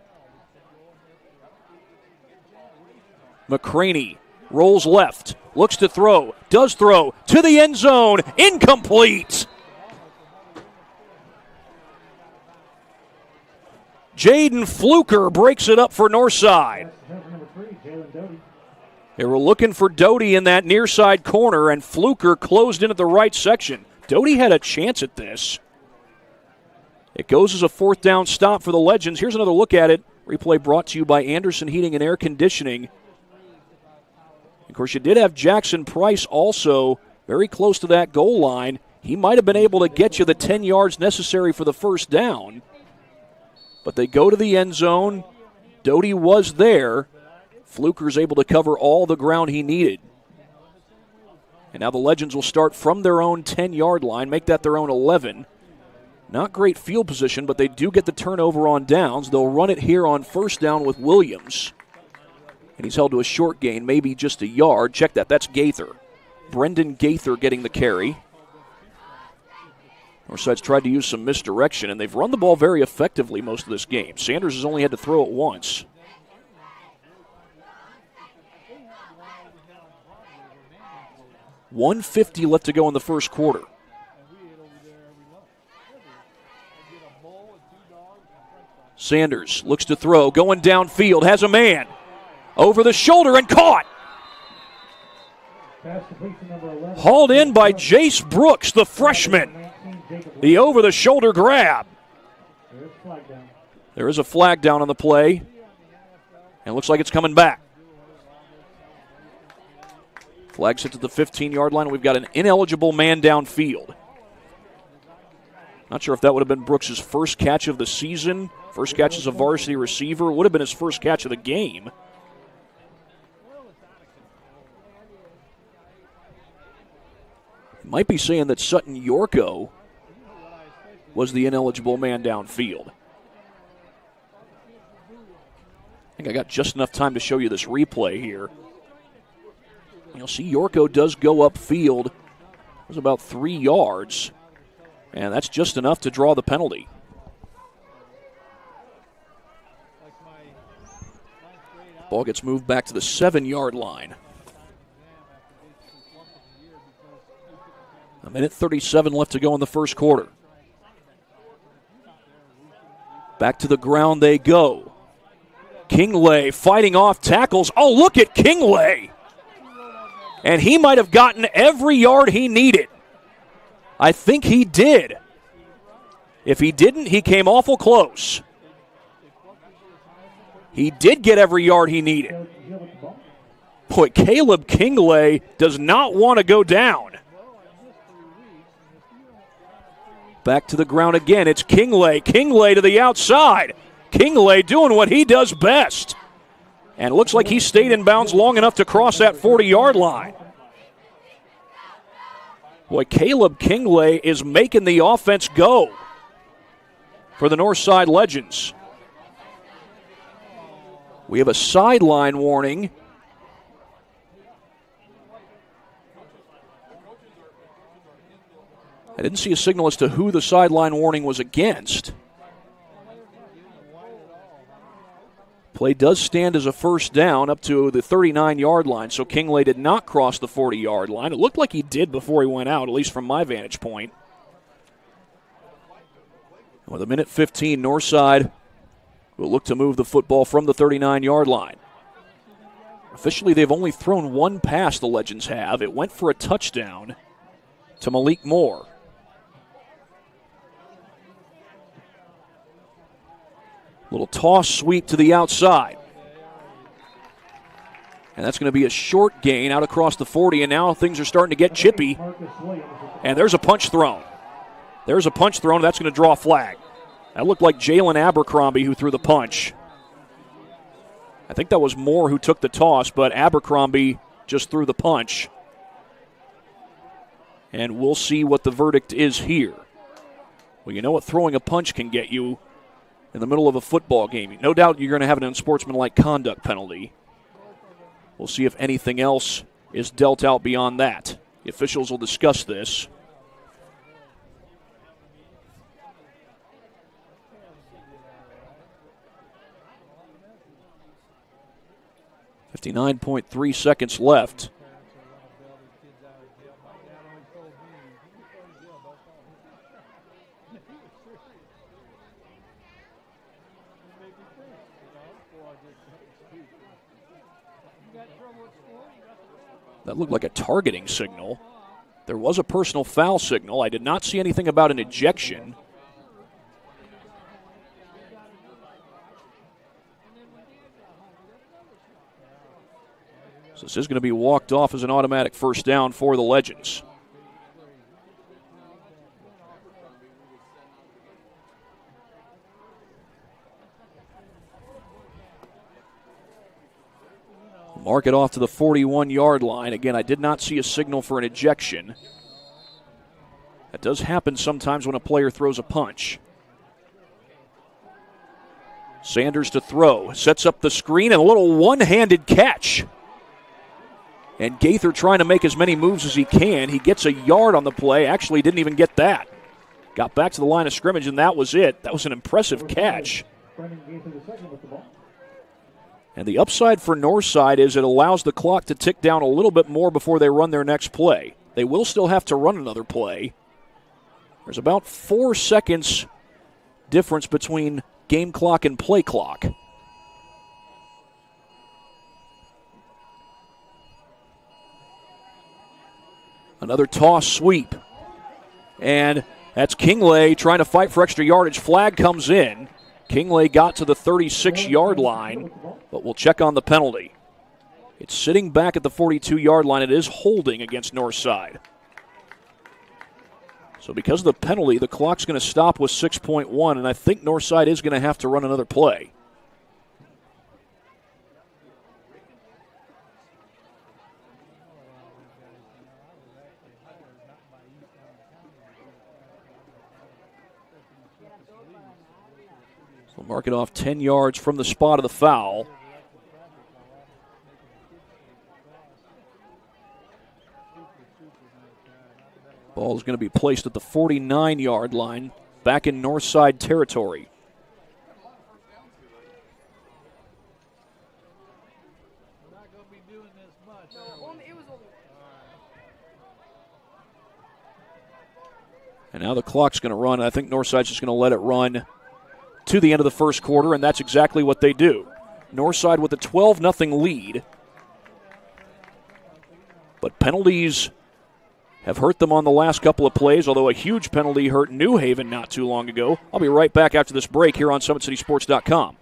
McCraney rolls left, looks to throw, does throw, to the end zone, incomplete. Jaden Fluker breaks it up for Northside. They were looking for Doty in that near side corner, and Fluker closed in at the right section. Doty had a chance at this. It goes as a 4th down stop for the Legends. Here's another look at it. Replay brought to you by Anderson Heating and Air Conditioning. Of course, you did have Jackson Price also very close to that goal line. He might have been able to get you the 10 yards necessary for the first down. But they go to the end zone. Doty was there. Fluker's able to cover all the ground he needed. And now the Legends will start from their own 10-yard line, make that their own 11. Not great field position, but they do get the turnover on downs. They'll run it here on first down with Williams. And he's held to a short gain, maybe just a yard. Check that, that's Gaither. Brendan Gaither getting the carry. Northside's tried to use some misdirection, and they've run the ball very effectively most of this game. Sanders has only had to throw it once. $150 left to go in the first quarter. Sanders looks to throw, going downfield, has a man. Over the shoulder and caught. Hauled in by Jace Brooks, the freshman. The over-the-shoulder grab. There is a flag down on the play. And it looks like it's coming back. Flag sits at the 15-yard line. We've got an ineligible man downfield. Not sure if that would have been Brooks' first catch of the season. First catch as a varsity receiver. Would have been his first catch of the game. Might be saying that Sutton Yorko was the ineligible man downfield. I think I got just enough time to show you this replay here. You'll see Yorko does go upfield. It was about 3 yards, and that's just enough to draw the penalty. Ball gets moved back to the 7-yard line. A minute 37 left to go in the first quarter. Back to the ground they go. Kingley fighting off tackles. Oh, look at Kingley. And he might have gotten every yard he needed. I think he did. If he didn't, he came awful close. He did get every yard he needed. Boy, Caleb Kingley does not want to go down. Back to the ground again. It's Kingley. Kingley to the outside. Kingley doing what he does best. And it looks like he stayed in bounds long enough to cross that 40-yard line. Boy, Caleb Kingley is making the offense go for the Northside Legends. We have a sideline warning. I didn't see a signal as to who the sideline warning was against. Play does stand as a first down up to the 39-yard line, so Kingley did not cross the 40-yard line. It looked like he did before he went out, at least from my vantage point. With a minute 15, Northside will look to move the football from the 39-yard line. Officially, they've only thrown one pass, the Legends have. It went for a touchdown to Malik Moore. Little toss sweep to the outside. And that's going to be a short gain out across the 40, and now things are starting to get chippy. And there's a punch thrown. There's a punch thrown. That's going to draw a flag. That looked like Jalen Abercrombie who threw the punch. I think that was Moore who took the toss, but Abercrombie just threw the punch. And we'll see what the verdict is here. Well, you know what throwing a punch can get you in the middle of a football game. No doubt you're going to have an unsportsmanlike conduct penalty. We'll see if anything else is dealt out beyond that. The officials will discuss this. .3 seconds left. That looked like a targeting signal. There was a personal foul signal. I did not see anything about an ejection. So this is going to be walked off as an automatic first down for the Legends. Mark it off to the 41-yard line. Again, I did not see a signal for an ejection. That does happen sometimes when a player throws a punch. Sanders to throw. Sets up the screen and a little one-handed catch. And Gaither trying to make as many moves as he can. He gets a yard on the play. Actually didn't even get that. Got back to the line of scrimmage, and that was it. That was an impressive catch. And the upside for Northside is it allows the clock to tick down a little bit more before they run their next play. They will still have to run another play. There's about 4 seconds difference between game clock and play clock. Another toss sweep. And that's Kingley trying to fight for extra yardage. Flag comes in. Kingley got to the 36-yard line, but we'll check on the penalty. It's sitting back at the 42-yard line. It is holding against Northside. So because of the penalty, the clock's going to stop with 6.1, and I think Northside is going to have to run another play. So mark it off 10 yards from the spot of the foul. Ball is going to be placed at the 49-yard line, back in Northside territory. And now the clock's going to run. I think Northside's just going to let it run to the end of the first quarter, and that's exactly what they do. Northside with a 12-0 lead. But penalties have hurt them on the last couple of plays, although a huge penalty hurt New Haven not too long ago. I'll be right back after this break here on SummitCitySports.com.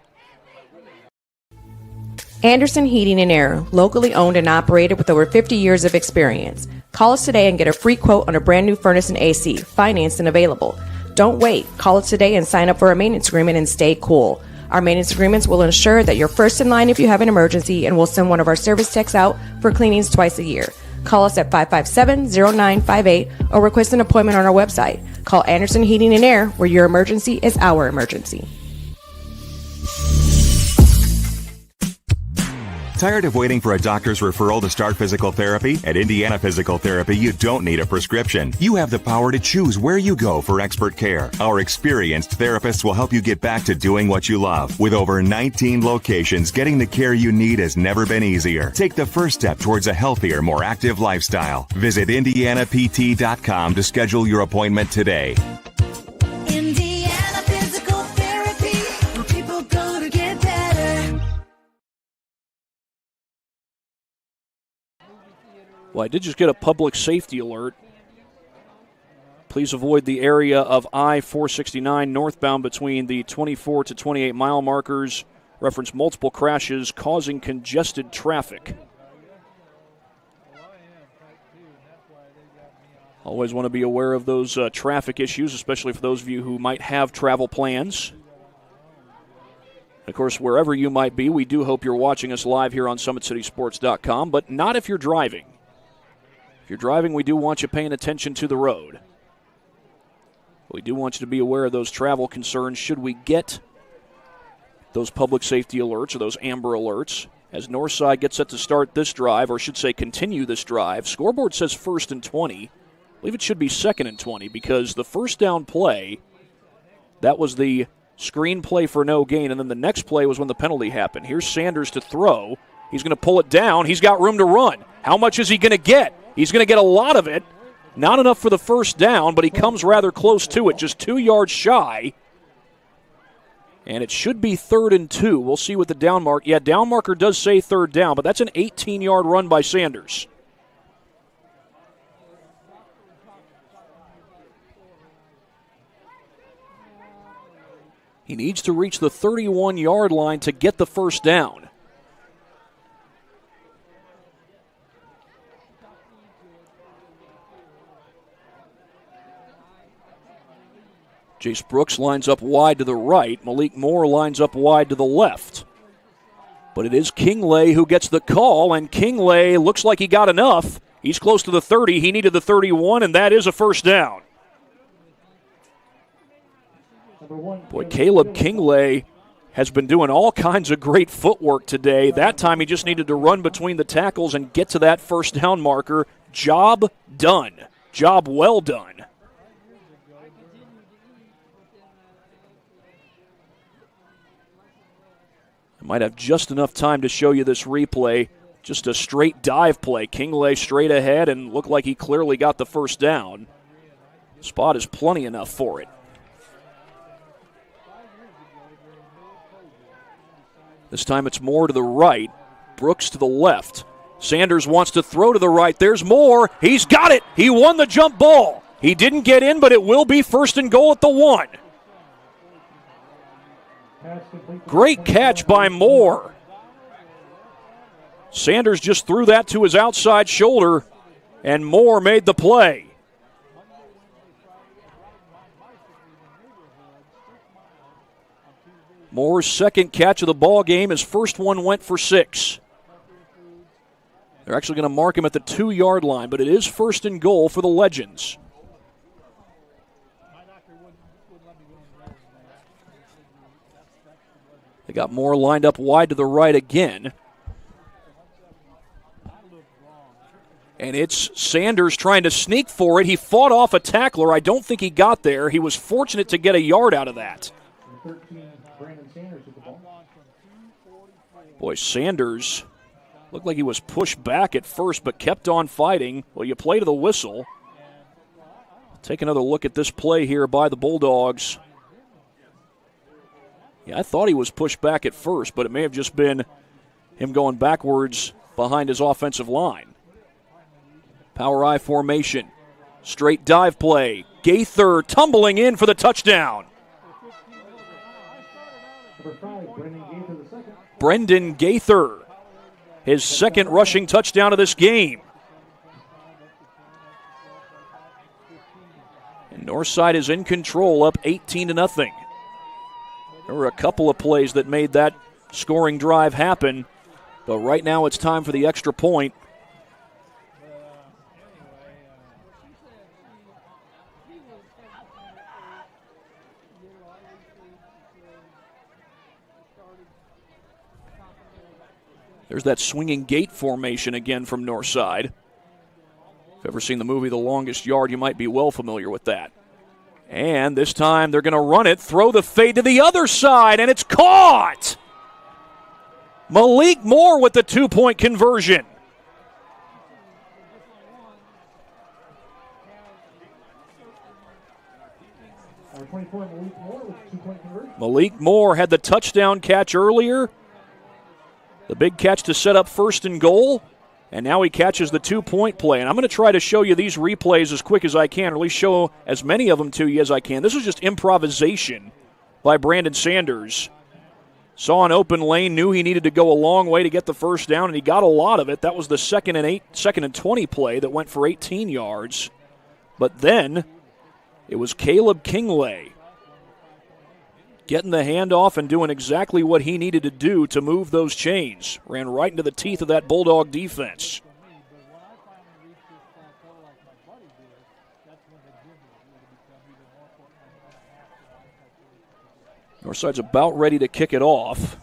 Anderson Heating and Air, locally owned and operated with over 50 years of experience. Call us today and get a free quote on a brand new furnace and AC, financed and available. Don't wait. Call us today and sign up for a maintenance agreement and stay cool. Our maintenance agreements will ensure that you're first in line if you have an emergency, and we'll send one of our service techs out for cleanings twice a year. Call us at 557-0958 or request an appointment on our website. Call Anderson Heating and Air, where your emergency is our emergency. Tired of waiting for a doctor's referral to start physical therapy? At Indiana Physical Therapy, you don't need a prescription. You have the power to choose where you go for expert care. Our experienced therapists will help you get back to doing what you love. With over 19 locations, getting the care you need has never been easier. Take the first step towards a healthier, more active lifestyle. Visit IndianaPT.com to schedule your appointment today. Indiana Physical Therapy, where people go to get better. Well, I did just get a public safety alert. Please avoid the area of I-469 northbound between the 24 to 28 mile markers. Reference multiple crashes causing congested traffic. Always want to be aware of those traffic issues, especially for those of you who might have travel plans. Of course, wherever you might be, we do hope you're watching us live here on SummitCitySports.com, but not if you're driving. If you're driving, we do want you paying attention to the road. We do want you to be aware of those travel concerns should we get those public safety alerts or those amber alerts. As Northside gets set to start this drive, or should say continue this drive, scoreboard says 1st and 20. I believe it should be 2nd and 20 because the first down play, that was the screen play for no gain, and then the next play was when the penalty happened. Here's Sanders to throw. He's going to pull it down. He's got room to run. How much is he going to get? He's going to get a lot of it. Not enough for the first down, but he comes rather close to it, just 2 yards shy. And it should be 3rd and 2. We'll see what the down mark. Yeah, down marker does say 3rd down, but that's an 18-yard run by Sanders. He needs to reach the 31-yard line to get the first down. Jace Brooks lines up wide to the right. Malik Moore lines up wide to the left. But it is Kingley who gets the call, and Kingley looks like he got enough. He's close to the 30. He needed the 31, and that is a first down. Boy, Caleb Kingley has been doing all kinds of great footwork today. That time he just needed to run between the tackles and get to that first down marker. Job done. Job well done. I might have just enough time to show you this replay. Just a straight dive play. Kingley straight ahead and looked like he clearly got the first down. Spot is plenty enough for it. This time it's Moore to the right, Brooks to the left. Sanders wants to throw to the right. There's Moore. He's got it. He won the jump ball. He didn't get in, but it will be first and goal at the 1. Great catch by Moore. Sanders just threw that to his outside shoulder, and Moore made the play. Moore's second catch of the ball game. His first one went for 6. They're actually going to mark him at the 2-yard line, but it is first and goal for the Legends. They got Moore lined up wide to the right again. And it's Sanders trying to sneak for it. He fought off a tackler. I don't think he got there. He was fortunate to get a yard out of that. Boy, Sanders looked like he was pushed back at first, but kept on fighting. Well, you play to the whistle. Take another look at this play here by the Bulldogs. Yeah, I thought he was pushed back at first, but it may have just been him going backwards behind his offensive line. Power I formation. Straight dive play. Gaither tumbling in for the touchdown. Brendan Gaither, his second rushing touchdown of this game. And Northside is in control, up 18-0. There were a couple of plays that made that scoring drive happen, but right now it's time for the extra point. There's that swinging gate formation again from Northside. If you've ever seen the movie The Longest Yard, you might be well familiar with that. And this time they're going to run it, throw the fade to the other side, and it's caught! Malik Moore with the 2-point conversion. Malik Moore had the touchdown catch earlier. The big catch to set up first and goal, and now he catches the 2-point play. And I'm going to try to show you these replays as quick as I can, or at least show as many of them to you as I can. This is just improvisation by Brandon Sanders. Saw an open lane, knew he needed to go a long way to get the first down, and he got a lot of it. That was the second and 20 play that went for 18 yards. But then it was Caleb Kingley getting the handoff and doing exactly what he needed to do to move those chains. Ran right into the teeth of that Bulldog defense. Northside's about ready to kick it off.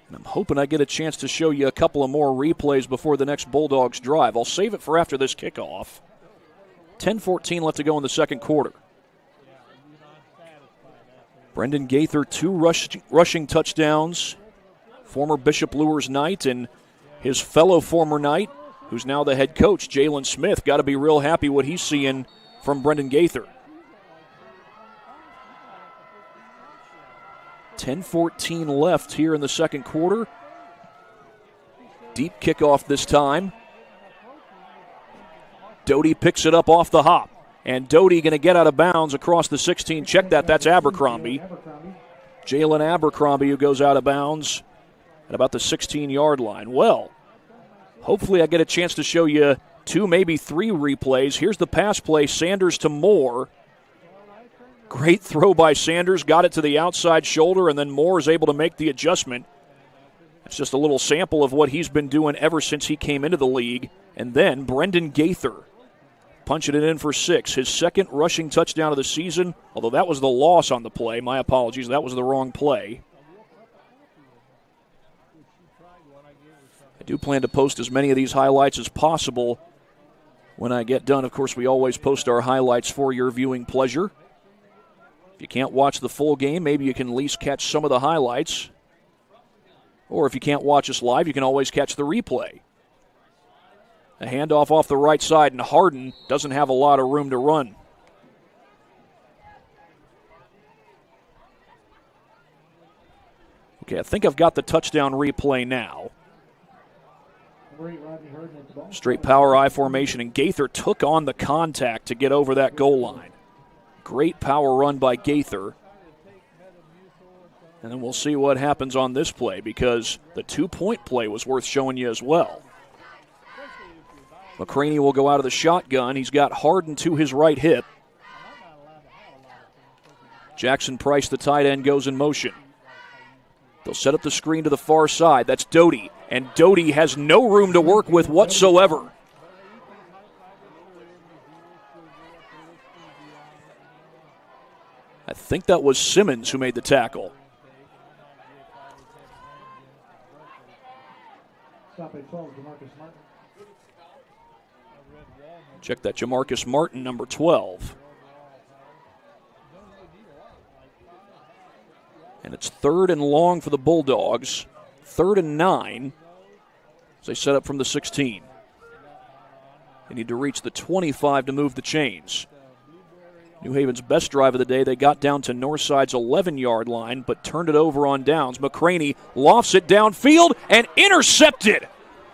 And I'm hoping I get a chance to show you a couple of more replays before the next Bulldogs drive. I'll save it for after this kickoff. 10:14 left to go in the second quarter. Brendan Gaither, 2 rushing touchdowns. Former Bishop Luers Knight and his fellow former Knight, who's now the head coach, Jalen Smith. Got to be real happy what he's seeing from Brendan Gaither. 10:14 left here in the second quarter. Deep kickoff this time. Doty picks it up off the hop. And Doty going to get out of bounds across the 16. Check that. That's Abercrombie. Jalen Abercrombie who goes out of bounds at about the 16-yard line. Well, hopefully I get a chance to show you 2, maybe 3 replays. Here's the pass play, Sanders to Moore. Great throw by Sanders, got it to the outside shoulder, and then Moore is able to make the adjustment. It's just a little sample of what he's been doing ever since he came into the league. And then Brendan Gaither punching it in for 6, his second rushing touchdown of the season, although that was the loss on the play. My apologies, that was the wrong play. I do plan to post as many of these highlights as possible when I get done. Of course, we always post our highlights for your viewing pleasure. If you can't watch the full game, maybe you can at least catch some of the highlights. Or if you can't watch us live, you can always catch the replay. A handoff off the right side, and Harden doesn't have a lot of room to run. Okay, I think I've got the touchdown replay now. Straight power I formation, and Gaither took on the contact to get over that goal line. Great power run by Gaither. And then we'll see what happens on this play, because the 2-point play was worth showing you as well. McCraney will go out of the shotgun. He's got Harden to his right hip. Jackson Price, the tight end, goes in motion. They'll set up the screen to the far side. That's Doty. And Doty has no room to work with whatsoever. I think that was Simmons who made the tackle. Check that, Jamarcus Martin, number 12. And it's 3rd and long for the Bulldogs. 3rd and 9 as they set up from the 16. They need to reach the 25 to move the chains. New Haven's best drive of the day, they got down to Northside's 11-yard line, but turned it over on downs. McCraney lofts it downfield and intercepted.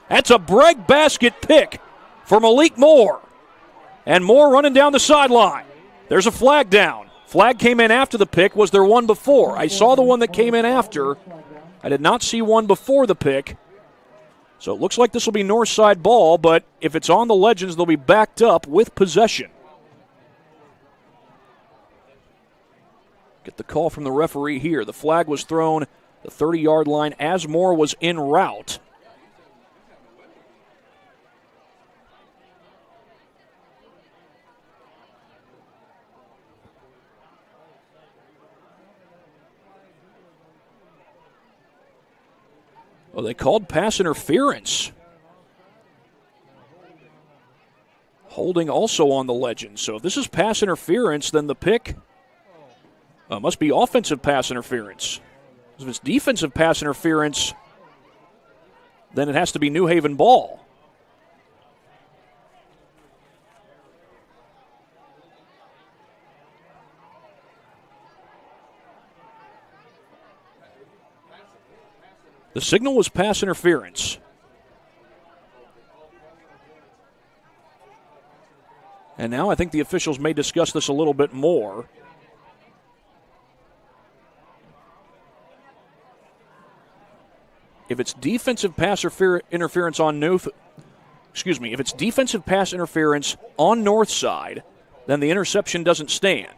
That's a breadbasket pick for Malik Moore. And Moore running down the sideline. There's a flag down. Flag came in after the pick. Was there one before? I saw the one that came in after. I did not see one before the pick. So it looks like this will be Northside ball, but if it's on the Legends, they'll be backed up with possession. Get the call from the referee here. The flag was thrown the 30-yard line as Moore was en route. Oh, they called pass interference. Holding also on the Legends. So if this is pass interference, then the pick must be offensive pass interference. If it's defensive pass interference, then it has to be New Haven ball. The signal was pass interference. And now I think the officials may discuss this a little bit more. If it's defensive pass interference on if it's defensive pass interference on Northside, then the interception doesn't stand.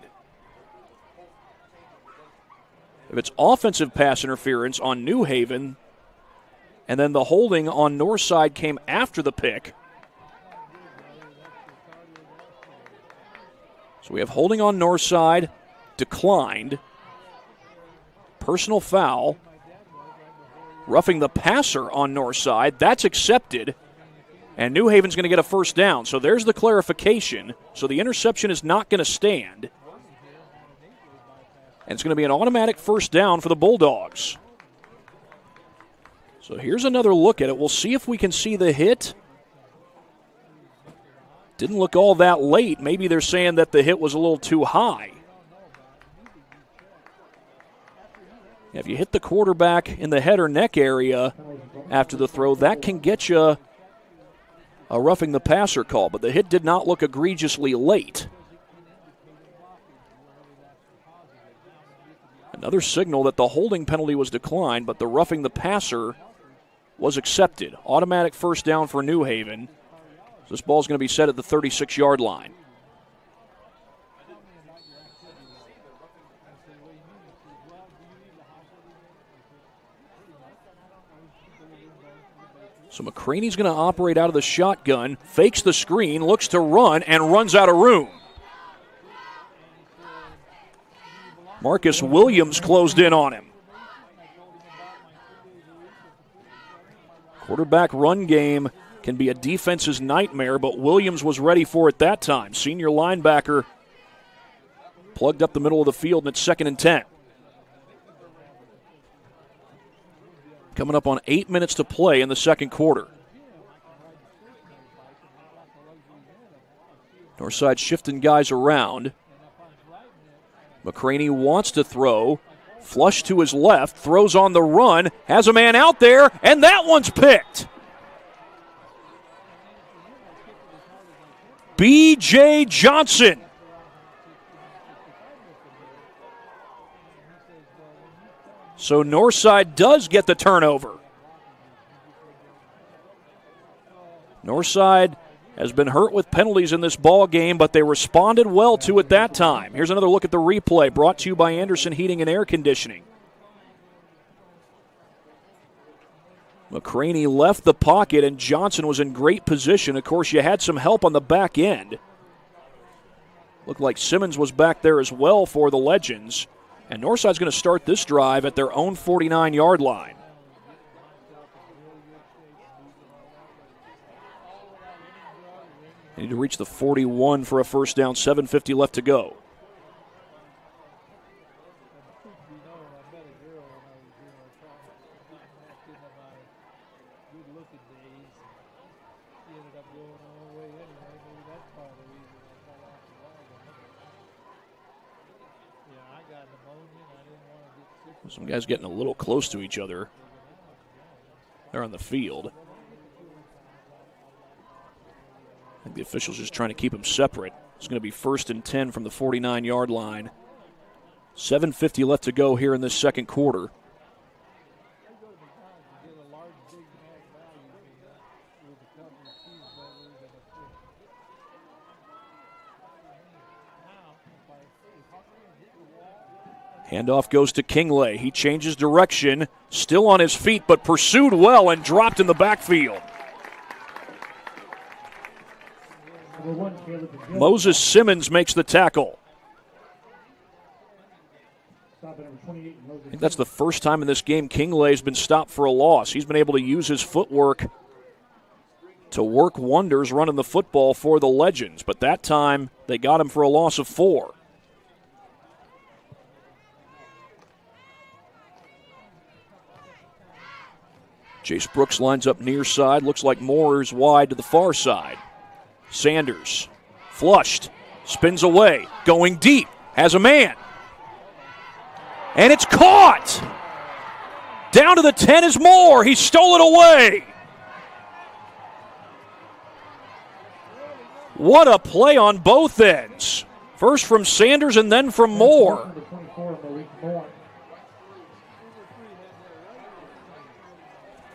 If it's offensive pass interference on New Haven, and then the holding on Northside came after the pick. So we have holding on Northside, declined, personal foul, roughing the passer on Northside, that's accepted, and New Haven's going to get a first down. So there's the clarification. So the interception is not going to stand. And it's going to be an automatic first down for the Bulldogs. So here's another look at it. We'll see if we can see the hit. Didn't look all that late. Maybe they're saying that the hit was a little too high. If you hit the quarterback in the head or neck area after the throw, that can get you a roughing the passer call. But the hit did not look egregiously late. Another signal that the holding penalty was declined, but the roughing the passer was accepted. Automatic first down for New Haven. So this ball's going to be set at the 36-yard line. So McCraney's going to operate out of the shotgun, fakes the screen, looks to run, and runs out of room. Marcus Williams closed in on him. Quarterback run game can be a defense's nightmare, but Williams was ready for it that time. Senior linebacker plugged up the middle of the field, and it's 2nd and 10. Coming up on 8 minutes to play in the second quarter. Northside shifting guys around. McCraney wants to throw. Flush to his left, throws on the run, has a man out there, and that one's picked. B.J. Johnson. So Northside does get the turnover. Northside has been hurt with penalties in this ball game, but they responded well to it that time. Here's another look at the replay, brought to you by Anderson Heating and Air Conditioning. McCraney left the pocket, and Johnson was in great position. Of course, you had some help on the back end. Looked like Simmons was back there as well for the Legends. And Northside's going to start this drive at their own 49-yard line. They need to reach the 41 for a first down, 7:50 left to go. Some guys getting a little close to each other. They're on the field. I think the officials just trying to keep them separate. It's going to be 1st and 10 from the 49-yard line. 7:50 left to go here in this second quarter. Handoff goes to Kingley. He changes direction, still on his feet, but pursued well and dropped in the backfield. Moses Simmons makes the tackle. I think that's the first time in this game Kingley has been stopped for a loss. He's been able to use his footwork to work wonders running the football for the Legends, but that time they got him for a loss of 4. Jace Brooks lines up near side. Looks like Moore's wide to the far side. Sanders flushed, spins away, going deep, has a man. And it's caught! Down to the 10 is Moore. He stole it away. What a play on both ends. First from Sanders and then from Moore.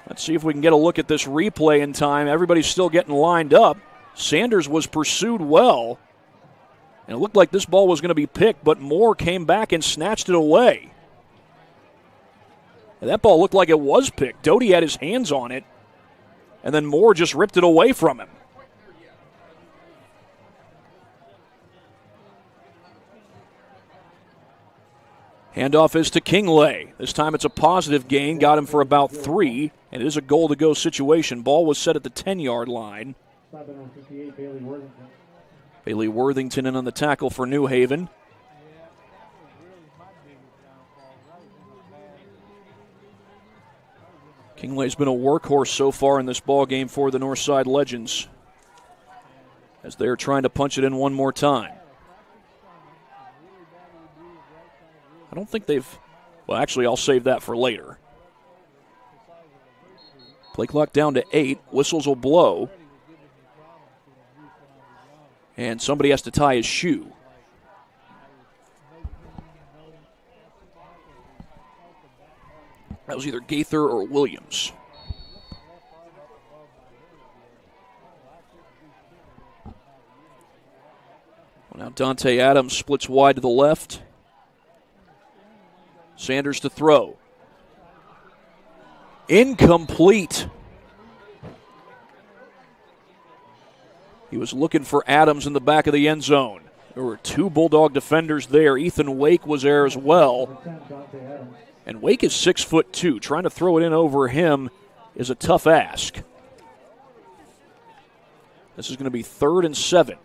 Let's see if we can get a look at this replay in time. Everybody's still getting lined up. Sanders was pursued well. And it looked like this ball was going to be picked, but Moore came back and snatched it away. And that ball looked like it was picked. Doty had his hands on it, and then Moore just ripped it away from him. Handoff is to Kingley. This time it's a positive gain. Got him for about 3, and it is a goal-to-go situation. Ball was set at the 10-yard line. Bailey Worthington in on the tackle for New Haven. Kingley's been a workhorse so far in this ball game for the Northside Legends, as they're trying to punch it in one more time. I don't think they've... Well, actually, I'll save that for later. Play clock down to 8. Whistles will blow. And somebody has to tie his shoe. That was either Gaither or Williams. Now Dante Adams splits wide to the left. Sanders to throw. Incomplete. He was looking for Adams in the back of the end zone. There were two Bulldog defenders there. Ethan Wake was there as well. And Wake is 6'2". Trying to throw it in over him is a tough ask. This is going to be 3rd and 7.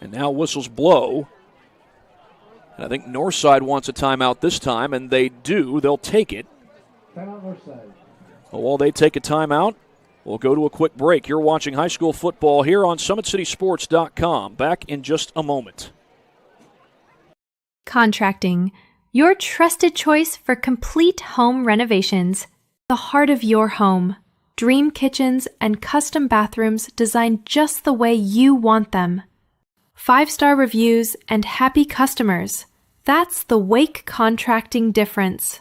And now whistles blow. And I think Northside wants a timeout this time, and they do. They'll take it. Timeout Northside. Well, while they take a timeout, we'll go to a quick break. You're watching high school football here on SummitCitySports.com. Back in just a moment. Contracting, your trusted choice for complete home renovations. The heart of your home. Dream kitchens and custom bathrooms designed just the way you want them. 5-star reviews and happy customers. That's the Wake Contracting difference.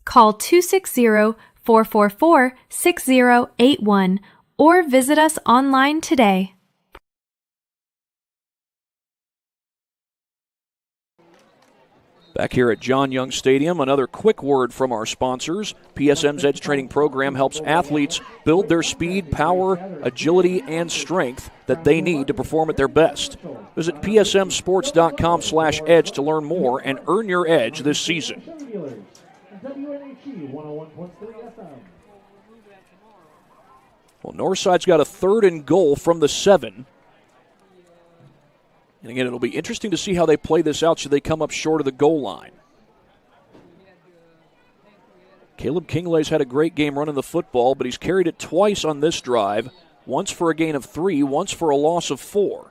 Call 260-444-6081 or visit us online today. Back here at John Young Stadium, another quick word from our sponsors. PSM's Edge Training Program helps athletes build their speed, power, agility, and strength that they need to perform at their best. Visit psmsports.com/edge to learn more and earn your edge this season. Well, Northside's got a 3rd and goal from the 7. And again, it'll be interesting to see how they play this out should they come up short of the goal line. Caleb Kinglay's had a great game running the football, but he's carried it twice on this drive, once for a gain of 3, once for a loss of 4.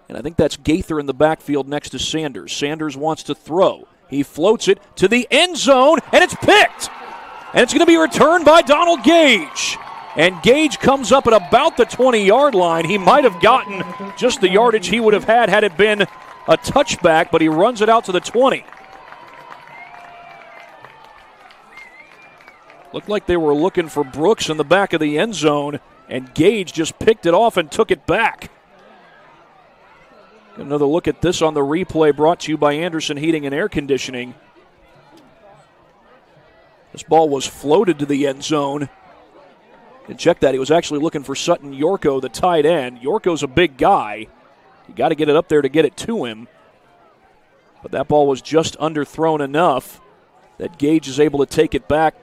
And I think that's Gaither in the backfield next to Sanders. Sanders wants to throw. He floats it to the end zone, and it's picked. And it's going to be returned by Donald Gage. And Gage comes up at about the 20-yard line. He might have gotten just the yardage he would have had it been a touchback, but he runs it out to the 20. Looked like they were looking for Brooks in the back of the end zone, and Gage just picked it off and took it back. Another look at this on the replay brought to you by Anderson Heating and Air Conditioning. This ball was floated to the end zone. And check that, he was actually looking for Sutton Yorko, the tight end. Yorko's a big guy. You got to get it up there to get it to him. But that ball was just underthrown enough that Gage is able to take it back.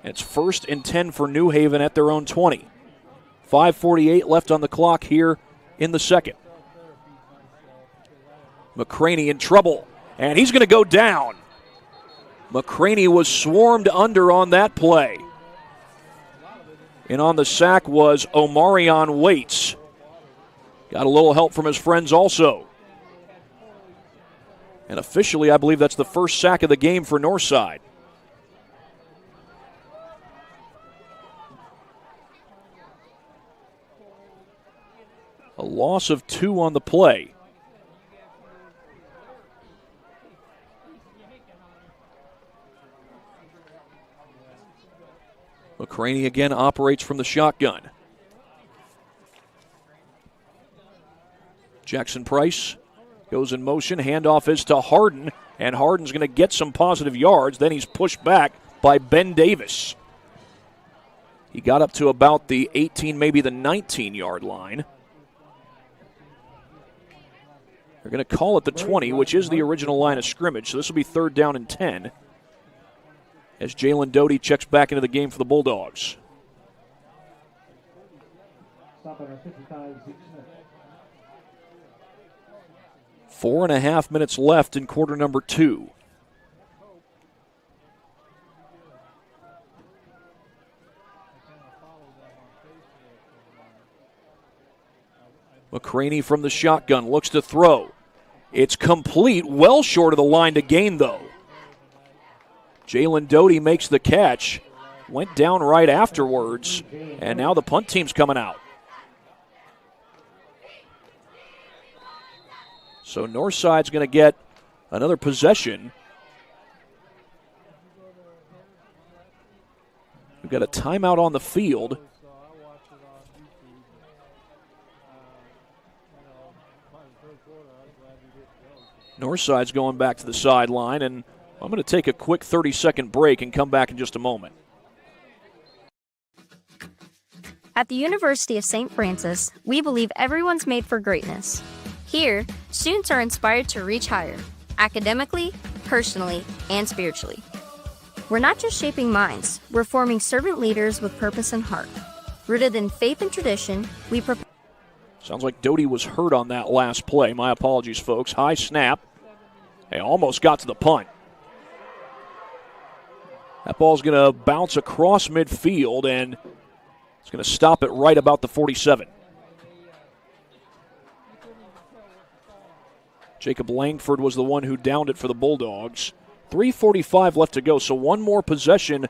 And it's 1st and 10 for New Haven at their own 20. 5:48 left on the clock here in the second. McCraney in trouble, and he's going to go down. McCraney was swarmed under on that play. And on the sack was Omarion Waits. Got a little help from his friends also. And officially, I believe that's the first sack of the game for Northside. A loss of 2 on the play. McCraney again operates from the shotgun. Jackson Price goes in motion. Handoff is to Harden, and Harden's going to get some positive yards. Then he's pushed back by Ben Davis. He got up to about the 18, maybe the 19-yard line. They're going to call it the 20, which is the original line of scrimmage, so this will be 3rd down and 10. As Jalen Doty checks back into the game for the Bulldogs. 4.5 minutes left in quarter number 2. McCraney from the shotgun looks to throw. It's complete, well short of the line to gain, though. Jalen Doty makes the catch, went down right afterwards, and now the punt team's coming out. So Northside's going to get another possession. We've got a timeout on the field. Northside's going back to the sideline, and I'm going to take a quick 30-second break and come back in just a moment. At the University of St. Francis, we believe everyone's made for greatness. Here, students are inspired to reach higher, academically, personally, and spiritually. We're not just shaping minds, we're forming servant leaders with purpose and heart. Rooted in faith and tradition, we prepare. Sounds like Doty was hurt on that last play. My apologies, folks. High snap. They almost got to the punt. That ball's going to bounce across midfield, and it's going to stop it right about the 47. Jacob Langford was the one who downed it for the Bulldogs. 3:45 left to go, so one more possession,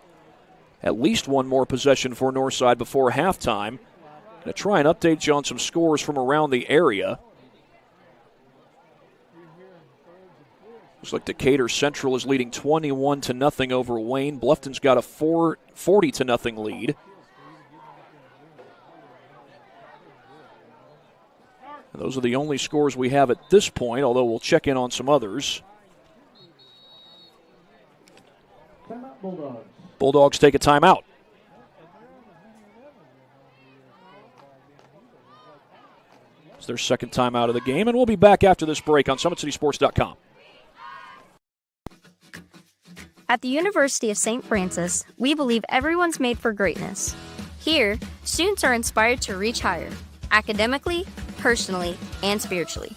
at least one more possession for Northside before halftime. Going to try and update you on some scores from around the area. Looks like Decatur Central is leading 21-0 over Wayne. Bluffton's got a 40-0 lead. And those are the only scores we have at this point, although we'll check in on some others. Bulldogs take a timeout. It's their second timeout of the game, and we'll be back after this break on SummitCitySports.com. At the University of St. Francis, we believe everyone's made for greatness. Here, students are inspired to reach higher, academically, personally, and spiritually.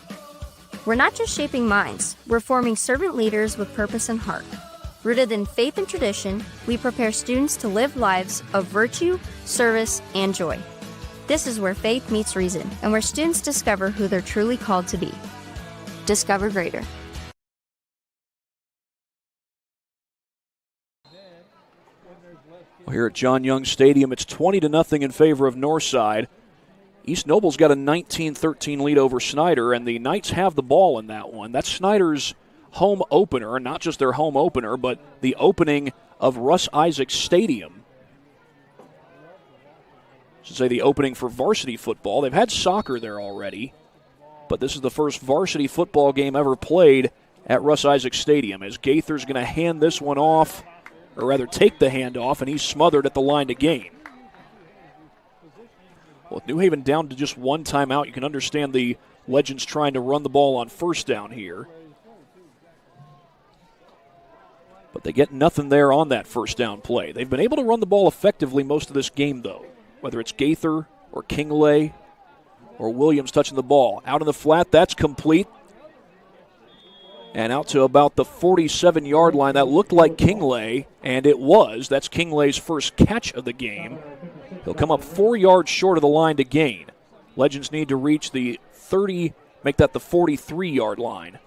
We're not just shaping minds, we're forming servant leaders with purpose and heart. Rooted in faith and tradition, we prepare students to live lives of virtue, service, and joy. This is where faith meets reason and where students discover who they're truly called to be. Discover greater. Well, here at John Young Stadium, it's 20-0 in favor of Northside. East Noble's got a 19-13 lead over Snyder, and the Knights have the ball in that one. That's Snyder's home opener, not just their home opener, but the opening of Russ Isaacs Stadium. I should say the opening for varsity football. They've had soccer there already, but this is the first varsity football game ever played at Russ Isaacs Stadium, as Gaither's going to hand this one off, or rather take the hand off, and he's smothered at the line to gain. Well, with New Haven down to just one timeout, you can understand the Legends trying to run the ball on first down here. But they get nothing there on that first down play. They've been able to run the ball effectively most of this game, though, whether it's Gaither or Kingley or Williams touching the ball. Out in the flat, that's complete. And out to about the 47-yard line. That looked like Kingley, and it was. That's Kingley's first catch of the game. He'll come up 4 yards short of the line to gain. Legends need to reach the 30, make that the 43-yard line.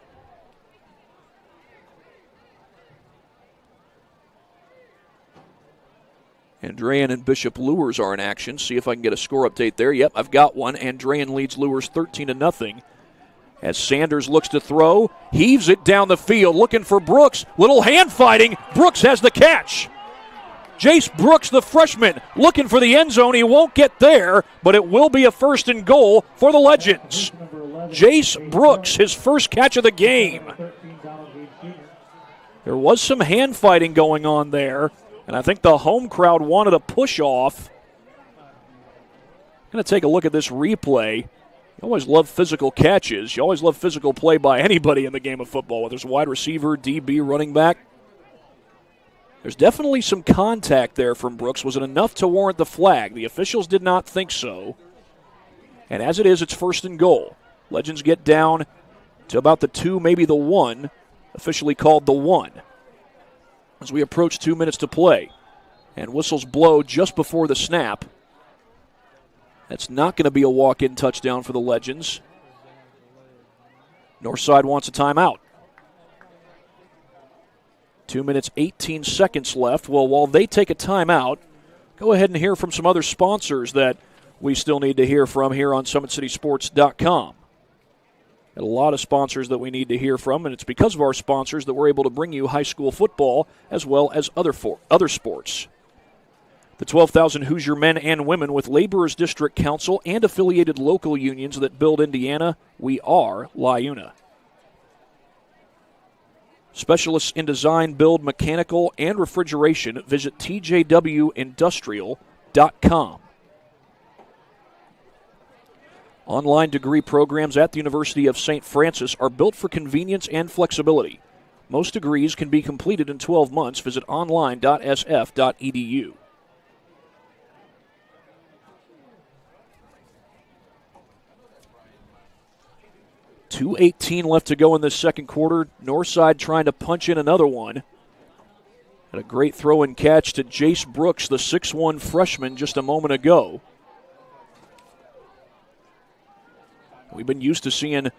Andrean and Bishop Lures are in action. See if I can get a score update there. Yep, I've got one. Andrean leads Lures 13-0. As Sanders looks to throw, heaves it down the field, looking for Brooks. Little hand fighting. Brooks has the catch. Jace Brooks, the freshman, looking for the end zone. He won't get there, but it will be a 1st and goal for the Legends. Jace Brooks, his first catch of the game. There was some hand fighting going on there, and I think the home crowd wanted a push off. I'm going to take a look at this replay. You always love physical catches. You always love physical play by anybody in the game of football, whether it's a wide receiver, DB, running back. There's definitely some contact there from Brooks. Was it enough to warrant the flag? The officials did not think so. And as it is, it's 1st and goal. Legends get down to about the 2, maybe the 1, officially called the 1. As we approach 2 minutes to play. And whistles blow just before the snap. That's not going to be a walk-in touchdown for the Legends. Northside wants a timeout. 2 minutes, 18 seconds left. Well, while they take a timeout, go ahead and hear from some other sponsors that we still need to hear from here on SummitCitySports.com. Got a lot of sponsors that we need to hear from, and it's because of our sponsors that we're able to bring you high school football as well as other sports. The 12,000 Hoosier men and women with Laborers District Council and affiliated local unions that build Indiana. We are LIUNA. Specialists in design, build, mechanical, and refrigeration. Visit tjwindustrial.com. Online degree programs at the University of St. Francis are built for convenience and flexibility. Most degrees can be completed in 12 months. Visit online.sf.edu. .2:18 left to go in this second quarter. Northside trying to punch in another one. And a great throw and catch to Jace Brooks, the 6'1 freshman, just a moment ago. We've been used to seeing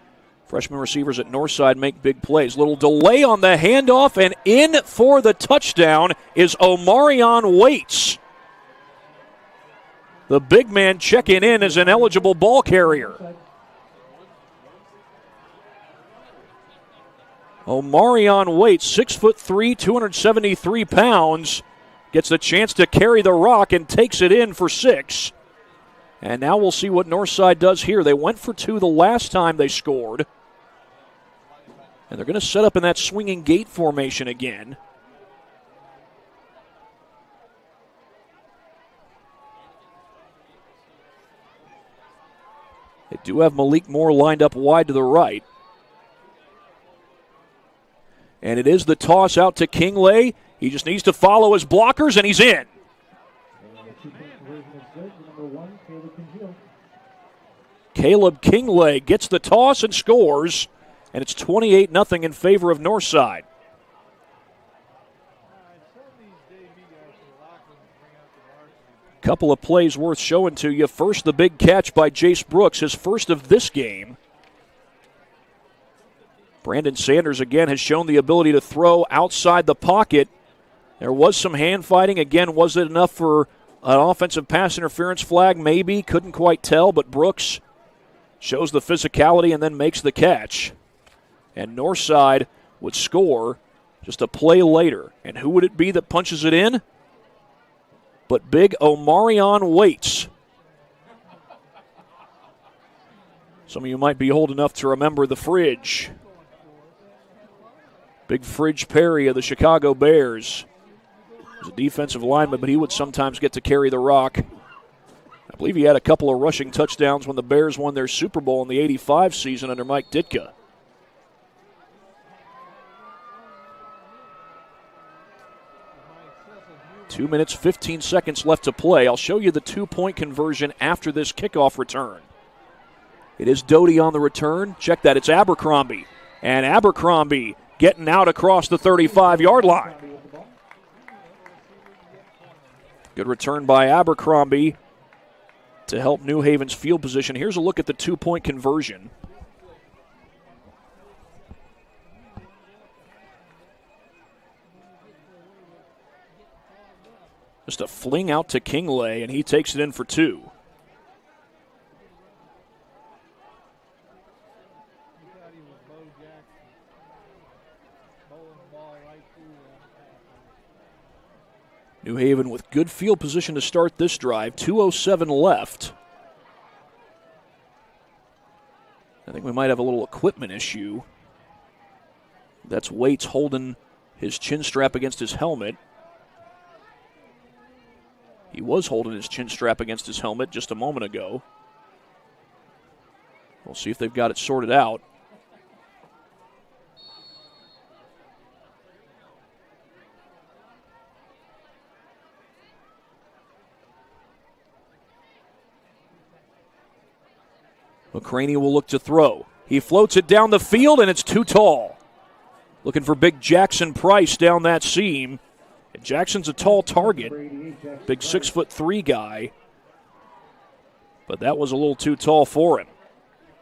freshman receivers at Northside make big plays. Little delay on the handoff, and in for the touchdown is Omarion Waits. The big man checking in as an eligible ball carrier. Omarion Waits, 6'3", 273 pounds, gets the chance to carry the rock and takes it in for 6. And now we'll see what Northside does here. They went for 2 the last time they scored. And they're going to set up in that swinging gate formation again. They do have Malik Moore lined up wide to the right. And it is the toss out to Kingley. He just needs to follow his blockers, and he's in. Caleb Kingley gets the toss and scores, and it's 28-0 in favor of Northside. Couple of plays worth showing to you. First, the big catch by Jace Brooks, his first of this game. Brandon Sanders, again, has shown the ability to throw outside the pocket. There was some hand fighting. Again, was it enough for an offensive pass interference flag? Maybe. Couldn't quite tell, but Brooks shows the physicality and then makes the catch. And Northside would score just a play later. And who would it be that punches it in? But big Omarion Waits. Some of you might be old enough to remember the Fridge. Big Fridge Perry of the Chicago Bears. He was a defensive lineman, but he would sometimes get to carry the rock. I believe he had a couple of rushing touchdowns when the Bears won their Super Bowl in the '85 season under Mike Ditka. Two minutes, 15 seconds left to play. I'll show you the two-point conversion after this kickoff return. It is Doty on the return. Check that, it's Abercrombie. And Abercrombie getting out across the 35-yard line. Good return by Abercrombie to help New Haven's field position. Here's a look at the two-point conversion. Just a fling out to Kingley, and he takes it in for 2. New Haven with good field position to start this drive. 2:07 left. I think we might have a little equipment issue. That's Waits holding his chin strap against his helmet. He was holding his chin strap against his helmet just a moment ago. We'll see if they've got it sorted out. McCraney will look to throw. He floats it down the field, and it's too tall. Looking for big Jackson Price down that seam. And Jackson's a tall target. Big 6'3" guy. But that was a little too tall for him.